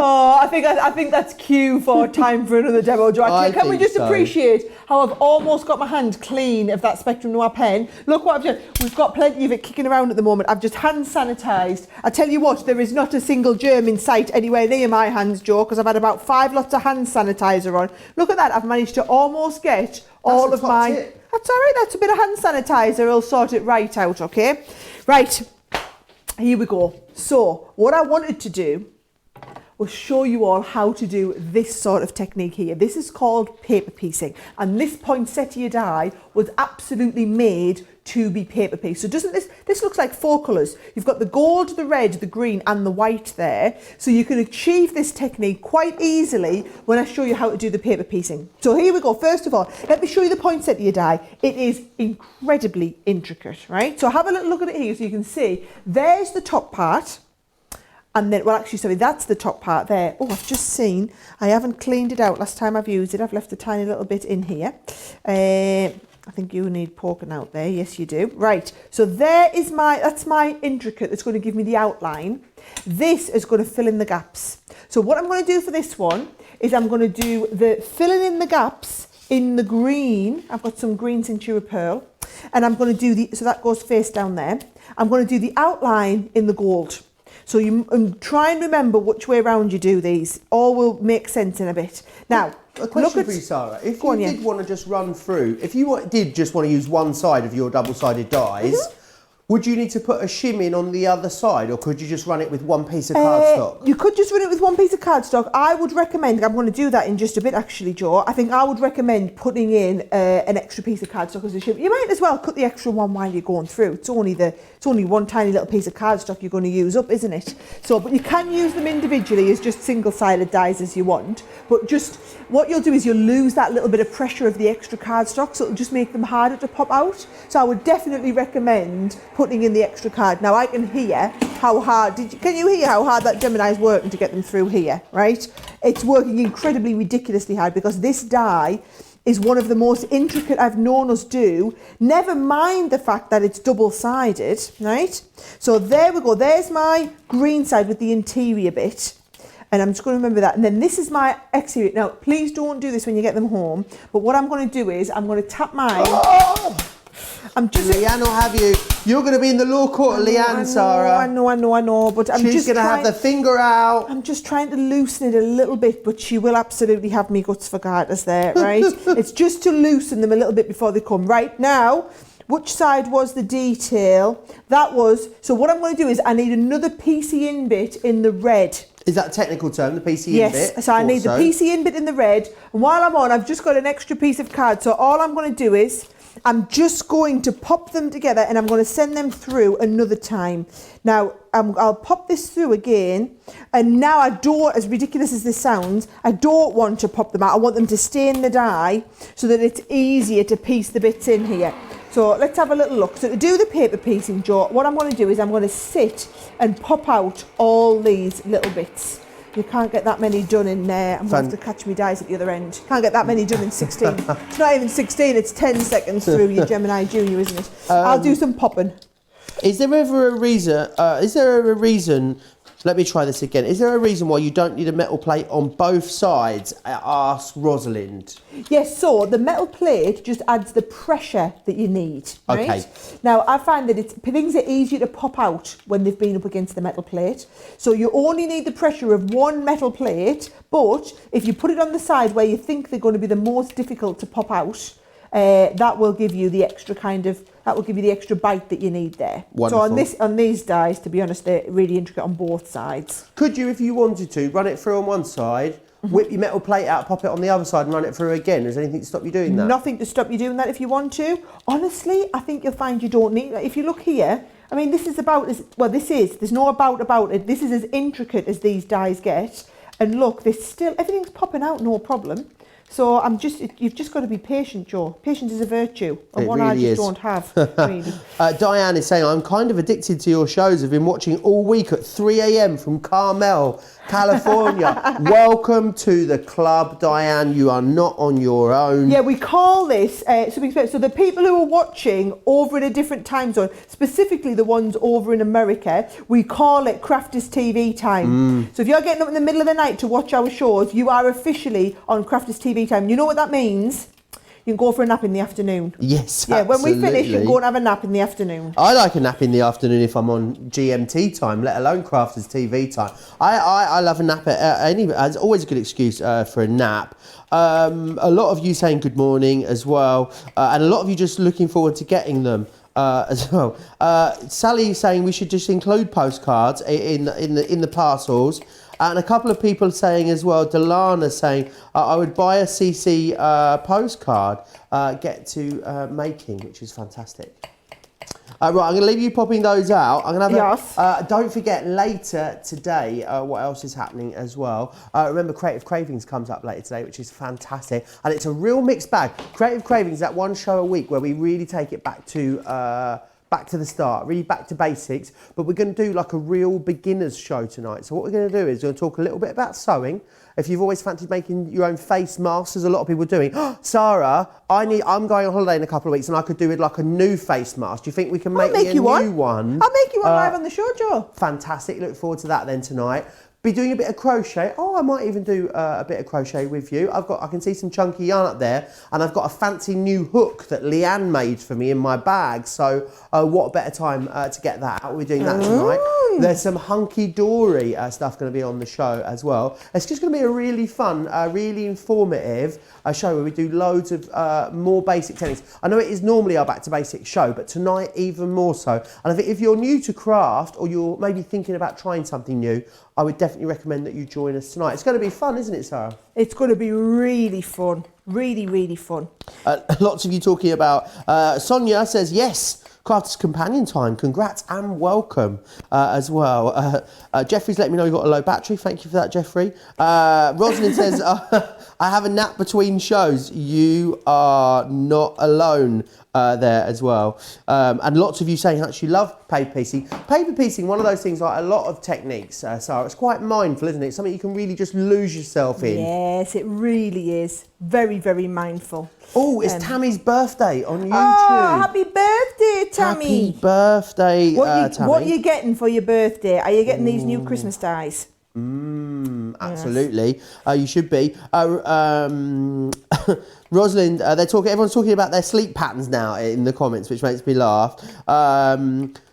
Oh, I think that's cue for time for another demo, Joe. Actually, can we just appreciate how I've almost got my hand clean of that Spectrum Noir pen? Look what I've done. We've got plenty of it kicking around at the moment. I've just hand sanitised. I tell you what, there is not a single germ in sight anywhere near my hands, Joe, because I've had about 5 lots of hand sanitizer on. Look at that. I've managed to almost get all of my... Tip. That's all right. That's a bit of hand sanitizer. I'll sort it right out, okay? Right. Here we go. So what I wanted to do was show you all how to do this sort of technique here. This is called paper piecing, and this poinsettia die was absolutely made to be paper pieced. So doesn't this looks like 4 colours. You've got the gold, the red, the green and the white there. So you can achieve this technique quite easily when I show you how to do the paper piecing. So here we go. First of all, let me show you the poinsettia die. It is incredibly intricate, right? So have a little look at it here so you can see there's the top part. And then, well, actually, sorry, that's the top part there. Oh, I've just seen, I haven't cleaned it out last time I've used it. I've left a tiny little bit in here. I think you need poking out there. Yes, you do. Right. So there is that's my intricate that's going to give me the outline. This is going to fill in the gaps. So what I'm going to do for this one is I'm going to do the filling in the gaps in the green. I've got some green Centura Pearl. And I'm going to do so that goes face down there. I'm going to do the outline in the gold. So you try and remember which way around you do these. All will make sense in a bit. Now, a question for you, Sarah. If you did want to just run through, if you did just want to use one side of your double-sided dies, would you need to put a shim in on the other side, or could you just run it with one piece of cardstock? You could just run it with one piece of cardstock. I would recommend, I'm going to do that in just a bit actually, Joe. I think I would recommend putting in an extra piece of cardstock as a shim. You might as well cut the extra one while you're going through. It's only one tiny little piece of cardstock you're going to use up, isn't it? So, but you can use them individually as just single-sided dies as you want. But just what you'll do is you'll lose that little bit of pressure of the extra cardstock, so it'll just make them harder to pop out. So I would definitely recommend putting in the extra card. Now I can hear how hard, can you hear how hard that Gemini is working to get them through here, right? It's working incredibly ridiculously hard because this die is one of the most intricate I've known us do. Never mind the fact that it's double-sided, right? So there we go. There's my green side with the interior bit. And I'm just going to remember that. And then this is my exterior. Now, please don't do this when you get them home. But what I'm going to do is I'm going to tap mine. Leanne will have you. You're going to be in the law court, Leanne, Sarah. I know. But She's going to have the finger out. I'm just trying to loosen it a little bit, but she will absolutely have me guts for garters there, right? It's just to loosen them a little bit before they come. Right now, which side was the detail? That was, so what I'm going to do is I need another PC in bit in the red. Is that a technical term, the PC in bit? Yes, so I need the PC in bit in the red. And while I'm on, I've just got an extra piece of card. So all I'm going to do is, I'm just going to pop them together and I'm going to send them through another time. Now, I'll pop this through again. And now I don't, as ridiculous as this sounds, I don't want to pop them out. I want them to stay in the die so that it's easier to piece the bits in here. So let's have a little look. So to do the paper piecing, Joe, what I'm going to do is I'm going to sit and pop out all these little bits. You can't get that many done in there. I'm going to have to catch me dies at the other end. Can't get that many done in 16. It's not even 16, it's 10 seconds through your Gemini Junior, isn't it? I'll do some popping. Is there ever a reason, let me try this again. Is there a reason why you don't need a metal plate on both sides? Asked Rosalind. Yes, so the metal plate just adds the pressure that you need, right? Okay. Now, I find that things are easier to pop out when they've been up against the metal plate. So you only need the pressure of one metal plate, but if you put it on the side where you think they're going to be the most difficult to pop out, that will give you the extra bite that you need there. Wonderful. So on these dies, to be honest, they're really intricate on both sides. Could you, if you wanted to, run it through on one side, whip your metal plate out, pop it on the other side and run it through again? Is there anything to stop you doing that? Nothing to stop you doing that if you want to. Honestly, I think you'll find you don't need, if you look here, I mean, this is about as, well, there's no about it. This is as intricate as these dies get. And look, everything's popping out, no problem. So you've just got to be patient, Joe. Patience is a virtue, and one I just don't have, really. Diane is saying, I'm kind of addicted to your shows. I've been watching all week at 3 a.m. from Carmel, California. Welcome to the club, Diane. You are not on your own. Yeah, we call this, so the people who are watching over in a different time zone, specifically the ones over in America, we call it Crafters TV time. So if you're getting up in the middle of the night to watch our shows, you are officially on Crafters TV time. You know what that means? You can go for a nap in the afternoon. Yes, yeah, absolutely. when we finish, you can go and have a nap in the afternoon. I like a nap in the afternoon if I'm on GMT time, let alone Crafters TV time. I love a nap at any. There's always a good excuse for a nap. A lot of you saying good morning as well, and a lot of you just looking forward to getting them. As well. Sally saying we should just include postcards in the parcels. And a couple of people saying as well, Delana saying, I would buy a CC postcard, get to making, which is fantastic. Right, I'm going to leave you popping those out. I'm going to have don't forget later today what else is happening as well. Remember, Creative Cravings comes up later today, which is fantastic. And it's a real mixed bag. Creative Cravings is that one show a week where we really take it back to the start, really back to basics. But we're going to do like a real beginner's show tonight. So what we're going to do is we're going to talk a little bit about sewing. If you've always fancied making your own face masks, as a lot of people are doing. Sarah, I'm going on holiday in a couple of weeks and I could do with like a new face mask. Do you think we can make me a new one? I'll make you one live on the show, Joe. Fantastic. Look forward to that then tonight. Be doing a bit of crochet. Oh, I might even do a bit of crochet with you. I can see some chunky yarn up there, and I've got a fancy new hook that Leanne made for me in my bag. So, what a better time to get that out? We're doing that tonight. There's some hunky-dory stuff going to be on the show as well. It's just going to be a really fun, really informative show where we do loads of more basic techniques. I know it is normally our Back to Basics show, but tonight even more so. And I think if you're new to craft or you're maybe thinking about trying something new, I would definitely recommend that you join us tonight. It's going to be fun, isn't it, Sarah? It's going to be really fun. Really, really fun. Lots of you talking about... Sonia says, yes, Crafters Companion time. Congrats and welcome as well. Jeffrey's letting me know you've got a low battery. Thank you for that, Jeffrey. Rosalind says, I have a nap between shows. You are not alone there as well. And lots of you saying how you love paper piecing. Paper piecing, one of those things like a lot of techniques, Sarah. It's quite mindful, isn't it? Something you can really just lose yourself in. Yes, it really is. Very, very mindful. Oh, it's Tammy's birthday on YouTube. Oh, happy birthday, Tammy. Happy birthday, Tammy. Tammy. What are you getting for your birthday? Are you getting these new Christmas dies? Absolutely. You should be. Rosalind, everyone's talking about their sleep patterns now in the comments, which makes me laugh.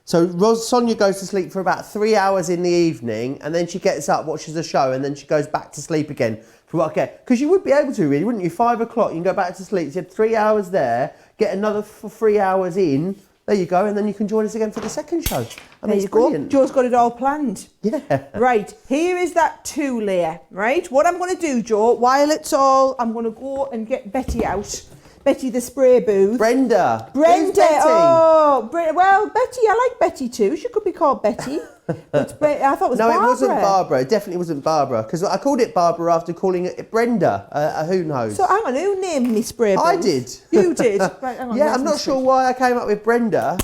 Sonia goes to sleep for about 3 hours in the evening, and then she gets up, watches the show, and then she goes back to sleep again. Because you would be able to, really, wouldn't you? 5 o'clock, you can go back to sleep. So you had 3 hours there, get another 3 hours in. There you go, and then you can join us again for the second show. There you go. Joe's got it all planned. Yeah. Right, here is that 2 layer, right? What I'm going to do, Joe, while it's all, I'm going to go and get Betty out. Betty the spray booth. Brenda. Brenda. Who's Betty? Oh, well, Betty. I like Betty too. She could be called Betty. But I thought it was Barbara. No, it wasn't Barbara. It definitely wasn't Barbara. Because I called it Barbara after calling it Brenda. Who knows? So hang on, who named me spray booth? I did. You did. Right, hang on, yeah, I'm not sure why I came up with Brenda.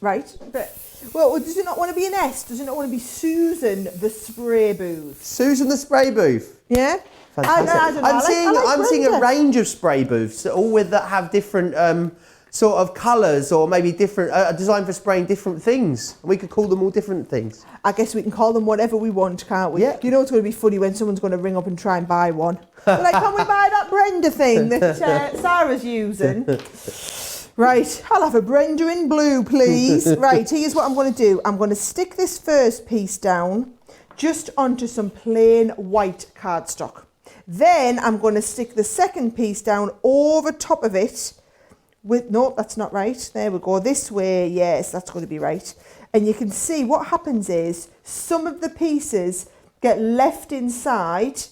Right. But, well, does it not want to be an S? Does it not want to be Susan the spray booth? Susan the spray booth. Yeah. Fantastic. I'm seeing a range of spray booths, all that have different sort of colours, or maybe different designed for spraying different things. We could call them all different things. I guess we can call them whatever we want, can't we? Yeah. You know it's going to be funny when someone's going to ring up and try and buy one. They're like, can we buy that Brenda thing that Sarah's using? Right, I'll have a Brenda in blue, please. Right, here's what I'm going to do. I'm going to stick this first piece down just onto some plain white cardstock. Then I'm going to stick the second piece down over top of it with, no, that's not right. There we go. This way, yes, that's going to be right. And you can see what happens is some of the pieces get left inside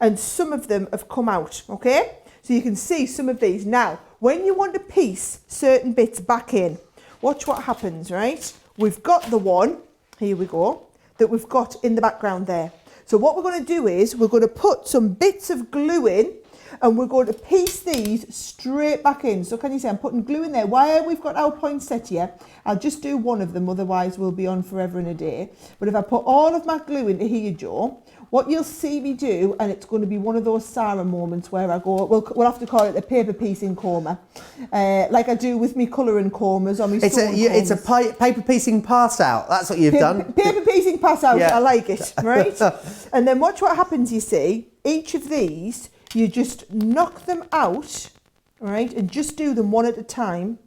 and some of them have come out, okay? So you can see some of these. Now, when you want to piece certain bits back in, watch what happens, right? We've got the one, here we go, that we've got in the background there. So what we're going to do is we're going to put some bits of glue in and we're going to piece these straight back in. So can you see I'm putting glue in there? While we've got our poinsettia, I'll just do one of them, otherwise we'll be on forever and a day. But if I put all of my glue into here, Joe, what you'll see me do, and it's going to be one of those Sara moments where I go, we'll have to call it a paper piecing coma, like I do with me colouring comas on my stone comas. It's a paper piecing pass out. That's what you've done. Paper piecing pass out. Yeah. I like it, right? And then watch what happens. You see, each of these, you just knock them out, right, and just do them one at a time.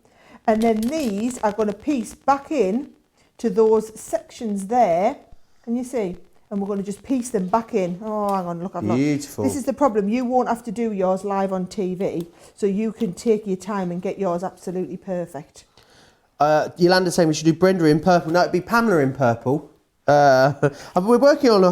And then these are going to piece back in to those sections there. Can you see? And we're going to just piece them back in. Oh, hang on, look, I've not. Beautiful. This is the problem. You won't have to do yours live on TV, so you can take your time and get yours absolutely perfect. Yolanda's saying we should do Brenda in purple. No, it'd be Pamela in purple. We'll be working on a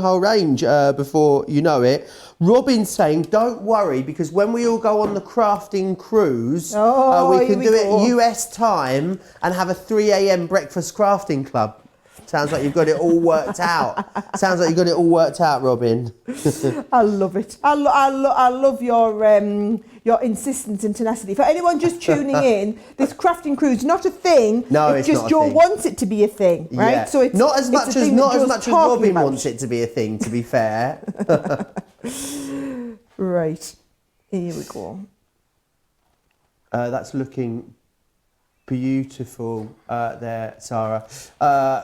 whole range before you know it. Robin's saying, don't worry, because when we all go on the crafting cruise, we can do it US time and have a 3 a.m. breakfast crafting club. Sounds like you've got it all worked out. Sounds like you've got it all worked out, Robin. I love it. I love your insistence and tenacity. For anyone just tuning in, this crafting cruise is not a thing. No, it's just not a Joe thing. wants it to be a thing, right? Yeah. So it's not as much as Robin about. wants it to be a thing. To be fair. Right. Here we go. That's looking beautiful there, Sara.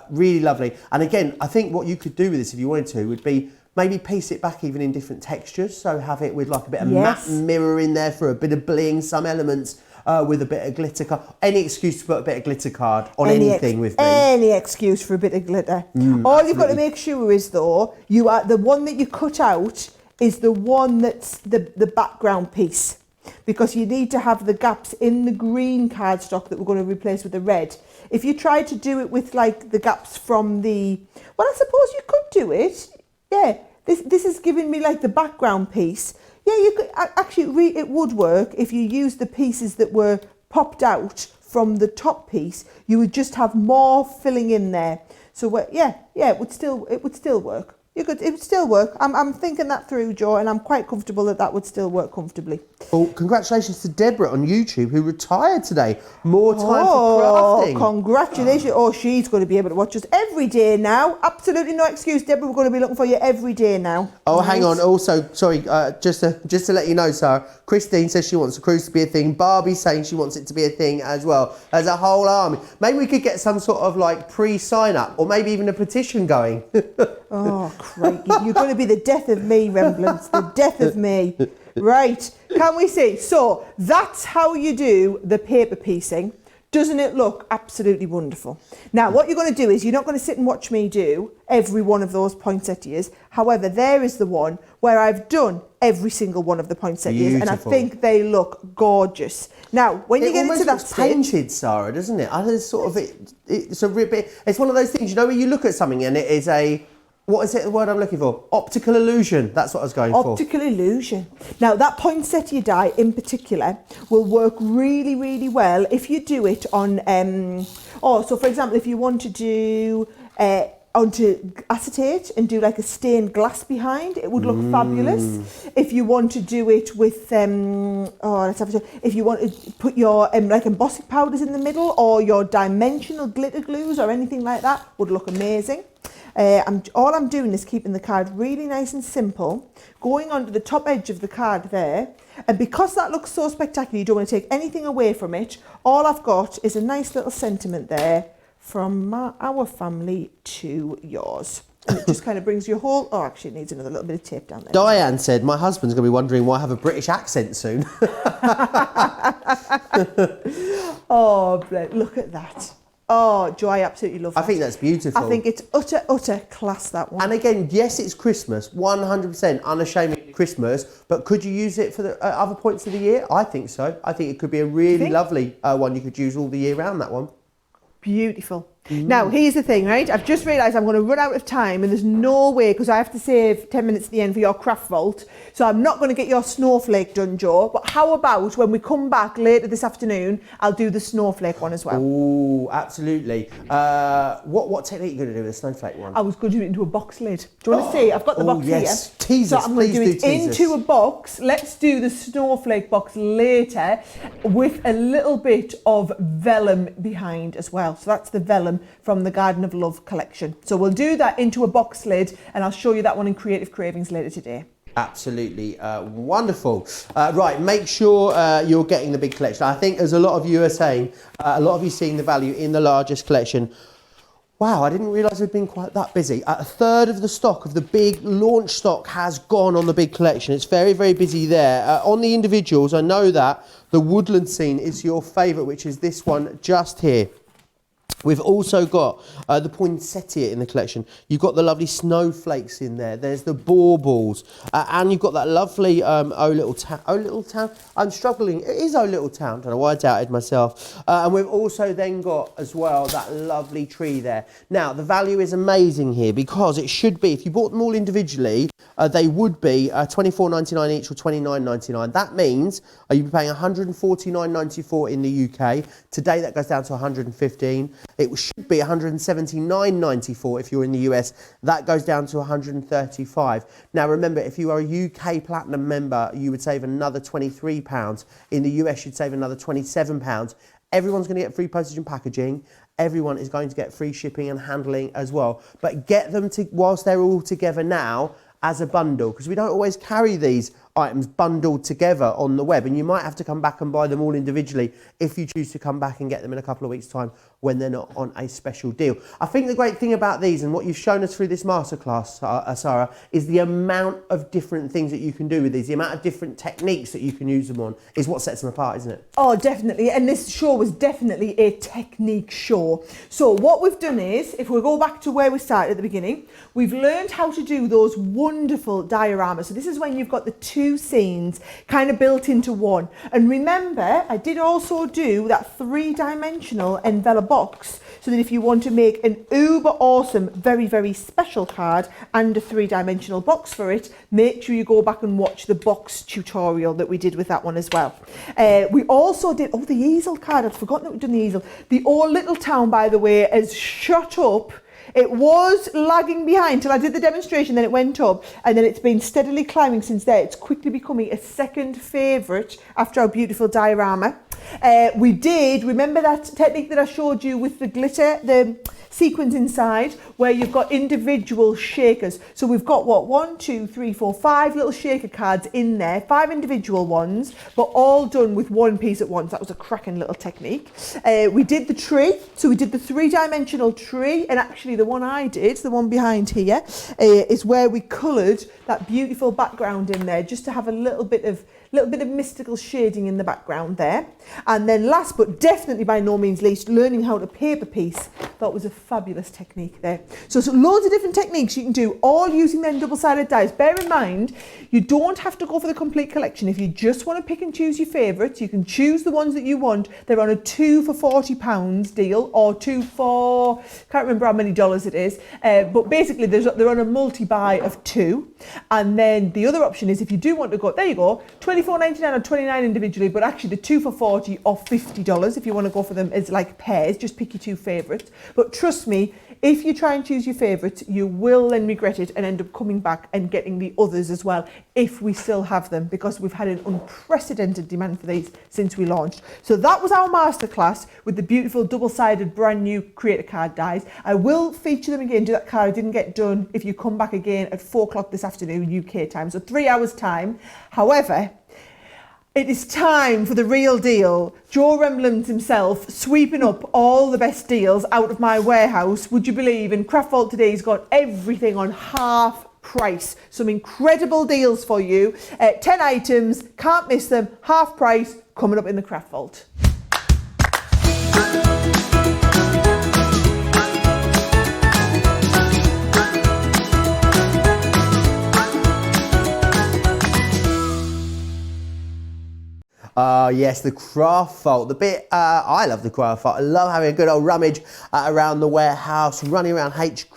Really lovely. And again, I think what you could do with this, if you wanted to, would be maybe piece it back even in different textures. So have it with like a bit of matte mirror in there for a bit of bling, some elements with a bit of glitter card. Any excuse to put a bit of glitter card on anything with me. Any excuse for a bit of glitter. All you've got to make sure is, though, you are the one that you cut out is the one that's the background piece. Because you need to have the gaps in the green cardstock that we're going to replace with the red. If you try to do it with like the gaps from the, well, I suppose you could do it. Yeah, this is giving me like the background piece. Yeah, you could actually. It would work if you used the pieces that were popped out from the top piece. You would just have more filling in there. So it would still work. It would still work. I'm thinking that through, Joe, and I'm quite comfortable that would still work comfortably. Well, congratulations to Deborah on YouTube, who retired today. More time for crafting. Congratulations. Oh, she's going to be able to watch us every day now. Absolutely no excuse, Deborah. We're going to be looking for you every day now. Oh, nice. Hang on. Also, sorry, just to let you know, Sarah, Christine says she wants the cruise to be a thing. Barbie's saying she wants it to be a thing as well. There's a whole army. Maybe we could get some sort of like pre-sign up or maybe even a petition going. Oh, crikey. You're going to be the death of me, Remblance. The death of me. Right. Can we see? So that's how you do the paper piecing. Doesn't it look absolutely wonderful? Now, what you're going to do is you're not going to sit and watch me do every one of those poinsettias. However, there is the one where I've done every single one of the poinsettias, and I think they look gorgeous. Now, when you get into that stage, painted, Sarah, doesn't it? I think it's sort of it's a bit. It's one of those things, you know, where you look at something and it is a. What is it, the word I'm looking for? Optical illusion. That's what I was going for. Optical illusion. Now, that poinsettia die in particular will work really, really well if you do it on... so, for example, if you want to do onto acetate and do like a stained glass behind, it would look fabulous. If you want to do it with... if you want to put your like embossing powders in the middle or your dimensional glitter glues or anything like that, would look amazing. All I'm doing is keeping the card really nice and simple, going onto the top edge of the card there, and because that looks so spectacular, you don't want to take anything away from it. All I've got is a nice little sentiment there from our family to yours. And it just kind of brings your whole... Oh, actually, it needs another little bit of tape down there. Diane said, my husband's going to be wondering why I have a British accent soon. Oh, look at that. Oh, Joe, I absolutely love that. I think that's beautiful. I think it's utter class, that one. And again, yes, it's Christmas, 100% unashamedly Christmas, but could you use it for the other points of the year? I think so. I think it could be a really lovely one you could use all the year round, that one. Beautiful. Now, here's the thing, right? I've just realised I'm going to run out of time and there's no way, because I have to save 10 minutes at the end for your craft vault. So I'm not going to get your snowflake done, Joe. But how about when we come back later this afternoon, I'll do the snowflake one as well. Oh, absolutely. What technique are you going to do with the snowflake one? I was going to do it into a box lid. Do you want to see? I've got the box here. Tease us, so I'm going to do it into a box. Let's do the snowflake box later with a little bit of vellum behind as well. So that's the vellum from the Garden of Love collection. So we'll do that into a box lid and I'll show you that one in Creative Cravings later today. Absolutely wonderful. Right, make sure you're getting the big collection. I think as a lot of you are saying, a lot of you seeing the value in the largest collection. Wow, I didn't realise we'd been quite that busy. A third of the stock of the big launch stock has gone on the big collection. It's very, very busy there. On the individuals, I know that the woodland scene is your favourite, which is this one just here. We've also got the poinsettia in the collection. You've got the lovely snowflakes in there. There's the baubles. And you've got that lovely Oh Little Town. I'm struggling. It is Oh Little Town. I don't know why I doubted myself. And we've also then got as well that lovely tree there. Now, the value is amazing here because it should be, if you bought them all individually, they would be $24.99 each or $29.99. That means you'd be paying $149.94 in the UK. Today, that goes down to $115. It should be $179.94 if you're in the US. That goes down to $135. Now, remember, if you are a UK Platinum member, you would save another £23. In the US, you'd save another £27. Everyone's going to get free postage and packaging. Everyone is going to get free shipping and handling as well. But get them to, whilst they're all together now, as a bundle, because we don't always carry these items bundled together on the web, and you might have to come back and buy them all individually if you choose to come back and get them in a couple of weeks' time when they're not on a special deal. I think the great thing about these, and what you've shown us through this masterclass, Sarah, is the amount of different things that you can do with these, the amount of different techniques that you can use them on is what sets them apart, isn't it? Oh, definitely. And this show was definitely a technique show. So what we've done is, if we go back to where we started at the beginning, we've learned how to do those wonderful dioramas. So this is when you've got the two scenes kind of built into one. And remember, I did also do that 3-dimensional envelope box, so that if you want to make an uber awesome, very, very special card and a 3-dimensional box for it, make sure you go back and watch the box tutorial that we did with that one as well. We also did, the easel card, I'd forgotten that we'd done the easel. The Old Little Town, by the way, has shot up. It was lagging behind till I did the demonstration, then it went up, and then it's been steadily climbing since there. It's quickly becoming a second favourite after our beautiful diorama. We did, remember that technique that I showed you with the glitter, the sequins inside where you've got individual shakers. So we've got what, 1, 2, 3, 4, 5 little shaker cards in there, 5 individual ones, but all done with one piece at once. That was a cracking little technique. We did the tree, so we did the 3-dimensional tree, and actually the one I did, the one behind here, is where we coloured that beautiful background in there, just to have a little bit of mystical shading in the background there. And then last but definitely by no means least, learning how to paper piece. That was a fabulous technique there. So loads of different techniques you can do, all using them double-sided dies. Bear in mind, you don't have to go for the complete collection. If you just want to pick and choose your favourites, you can choose the ones that you want. They're on a 2 for £40 deal, or 2 for, can't remember how many dollars it is, but basically they're on a multi-buy of 2. And then the other option is, if you do want to go, there you go, $24.99 or $29 individually, but actually the 2 for $40 or $50 if you want to go for them as like pairs. Just pick your 2 favourites. But trust me, if you try and choose your favourites, you will then regret it and end up coming back and getting the others as well, if we still have them, because we've had an unprecedented demand for these since we launched. So that was our masterclass with the beautiful double-sided brand new creator card dies. I will feature them again, do that card I didn't get done, if you come back again at 4 o'clock this afternoon UK time, so 3 hours time. However, it is time for the real deal. Joe Remlund himself sweeping up all the best deals out of my warehouse. Would you believe? And Craft Vault today's got everything on half price. Some incredible deals for you. 10 items, can't miss them, half price, coming up in the Craft Vault. Yes, the Craft Vault. The bit, I love the Craft Vault. I love having a good old rummage around the warehouse, running around the HQ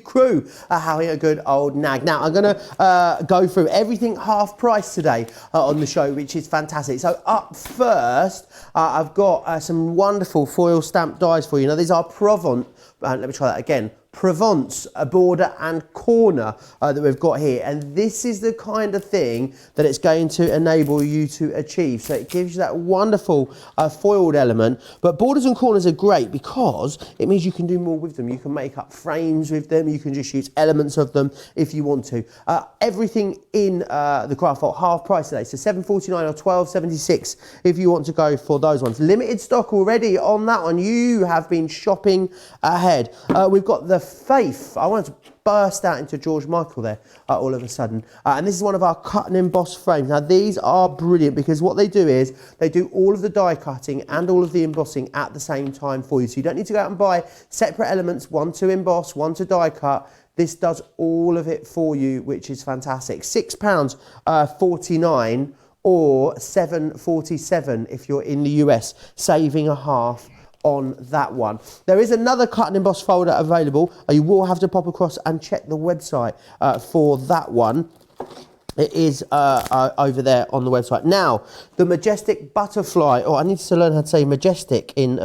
crew, having a good old nag. Now, I'm going to go through everything half price today on the show, which is fantastic. So up first, I've got some wonderful foil stamped dies for you. Now, these are Provence. Let me try that again. Provence, a border and corner that we've got here, and this is the kind of thing that it's going to enable you to achieve. So it gives you that wonderful foiled element, but borders and corners are great because it means you can do more with them. You can make up frames with them, you can just use elements of them if you want to. Everything in the Craft Vault half price today, so $7.49 or $12.76 if you want to go for those ones. Limited stock already on that one. You have been shopping ahead. We've got the Faith. I wanted to burst out into George Michael there all of a sudden. And this is one of our cut and emboss frames. Now these are brilliant because what they do is they do all of the die cutting and all of the embossing at the same time for you. So you don't need to go out and buy separate elements, one to emboss, one to die cut. This does all of it for you, which is fantastic. £6.49 or $7.47 if you're in the US, saving a half on that one. There is another cut and emboss folder available. You will have to pop across and check the website for that one. It is over there on the website. Now, the Majestic Butterfly. Oh, I need to learn how to say majestic in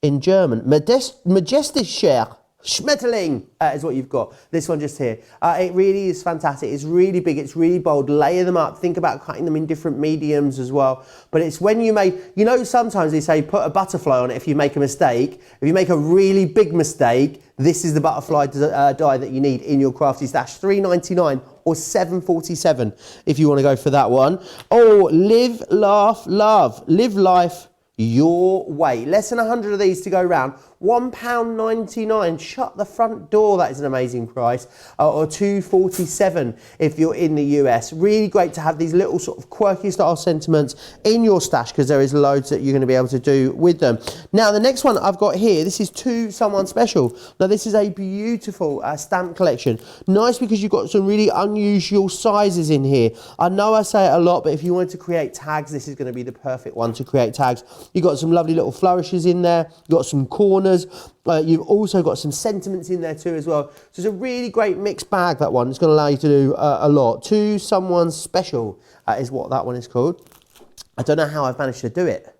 German. Majestischer Schmetterling is what you've got. This one just here. It really is fantastic. It's really big. It's really bold. Layer them up. Think about cutting them in different mediums as well. But it's when you make, you know, sometimes they say put a butterfly on it if you make a mistake. If you make a really big mistake, this is the butterfly die that you need in your crafty stash. $3.99 or $7.47 if you want to go for that one. Oh, live, laugh, love. Live life your way. Less than 100 of these to go round. £1.99. Shut the front door. That is an amazing price. Or $2.47 if you're in the US. Really great to have these little sort of quirky style sentiments in your stash because there is loads that you're going to be able to do with them. Now the next one I've got here, this is To Someone Special. Now this is a beautiful stamp collection. Nice because you've got some really unusual sizes in here. I know I say it a lot, but if you wanted to create tags, this is going to be the perfect one to create tags. You've got some lovely little flourishes in there. You've got some corners. You've also got some sentiments in there too as well. So it's a really great mixed bag, that one. It's going to allow you to do a lot. To Someone Special is what that one is called. I don't know how I've managed to do it.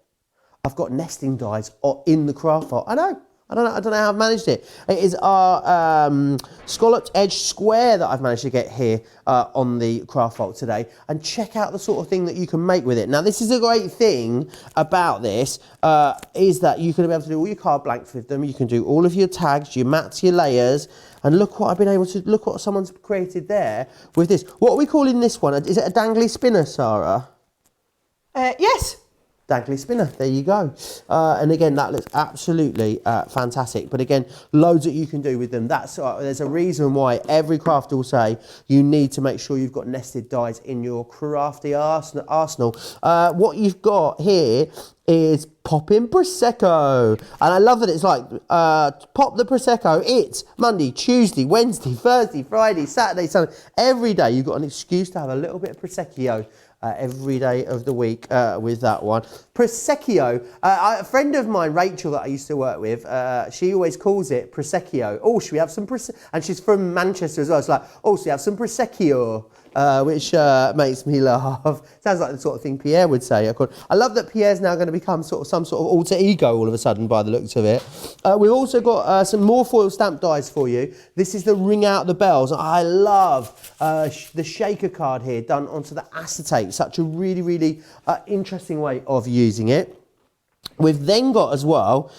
I've got nesting dies in the Craft Vault. I know. I don't know how I've managed it. It is our scalloped edge square that I've managed to get here on the craft vault today. And check out the sort of thing that you can make with it. Now, this is a great thing about this, is that you can be able to do all your card blanks with them. You can do all of your tags, your mats, your layers. And look what I've been able to, look what someone's created there with this. What are we calling this one? Is it a dangly spinner, Sarah? Yes. Dangly spinner, there you go. And again, that looks absolutely fantastic. But again, loads that you can do with them. There's a reason why every crafter will say you need to make sure you've got nested dies in your crafty arsenal. What you've got here is popping Prosecco. And I love that it's like, pop the Prosecco. It's Monday, Tuesday, Wednesday, Thursday, Friday, Saturday, Sunday. Every day you've got an excuse to have a little bit of Prosecco. Every day of the week with that one. Prosecco. A friend of mine, Rachel, that I used to work with, she always calls it Prosecco. Oh, should we have some Prosecco? And she's from Manchester as well. It's like, oh, should we have some Prosecco? Which makes me laugh. Sounds like the sort of thing Pierre would say. I love that Pierre's now going to become some sort of alter ego all of a sudden by the looks of it. We've also got some more foil stamp dies for you. This is the Ring Out the Bells. I love the shaker card here done onto the acetate. Such a really, really interesting way of using it. We've then got as well,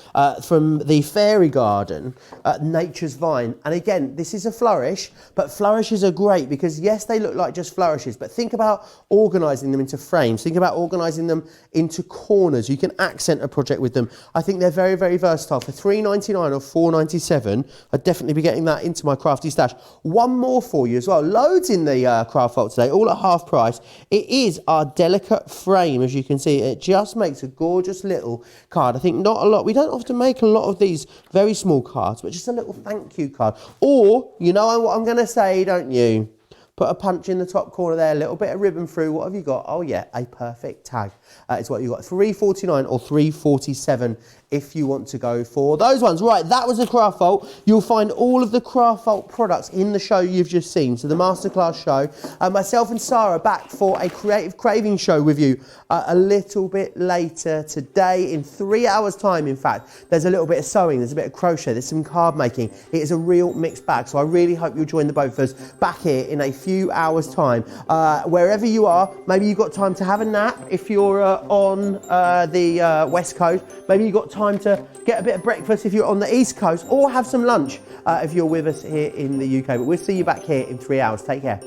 from the Fairy Garden, Nature's Vine. And again, this is a flourish, but flourishes are great because yes, they look like just flourishes, but think about organising them into frames. Think about organising them into corners. You can accent a project with them. I think they're very, very versatile. For $3.99 or $4.97, I'd definitely be getting that into my crafty stash. One more for you as well. Loads in the craft vault today, all at half price. It is our delicate frame, as you can see. It just makes a gorgeous little card. I think not a lot. We don't often make a lot of these very small cards, but just a little thank you card. Or, you know what I'm going to say, don't you? Put a punch in the top corner there, a little bit of ribbon through. What have you got? Oh yeah, a perfect tag. It's what you got. $3.49 or $3.47 if you want to go for those ones. Right, that was the Craft Vault. You'll find all of the Craft Vault products in the show you've just seen. So the masterclass show. Myself and Sarah back for a Creative Craving show with you a little bit later today. In 3 hours time, in fact. There's a little bit of sewing, there's a bit of crochet, there's some card making. It is a real mixed bag. So I really hope you'll join the both of us back here in a few hours time. Wherever you are, maybe you've got time to have a nap if you're on the West Coast. Maybe you've got time to get a bit of breakfast if you're on the East Coast, or have some lunch if you're with us here in the UK. But we'll see you back here in 3 hours. Take care.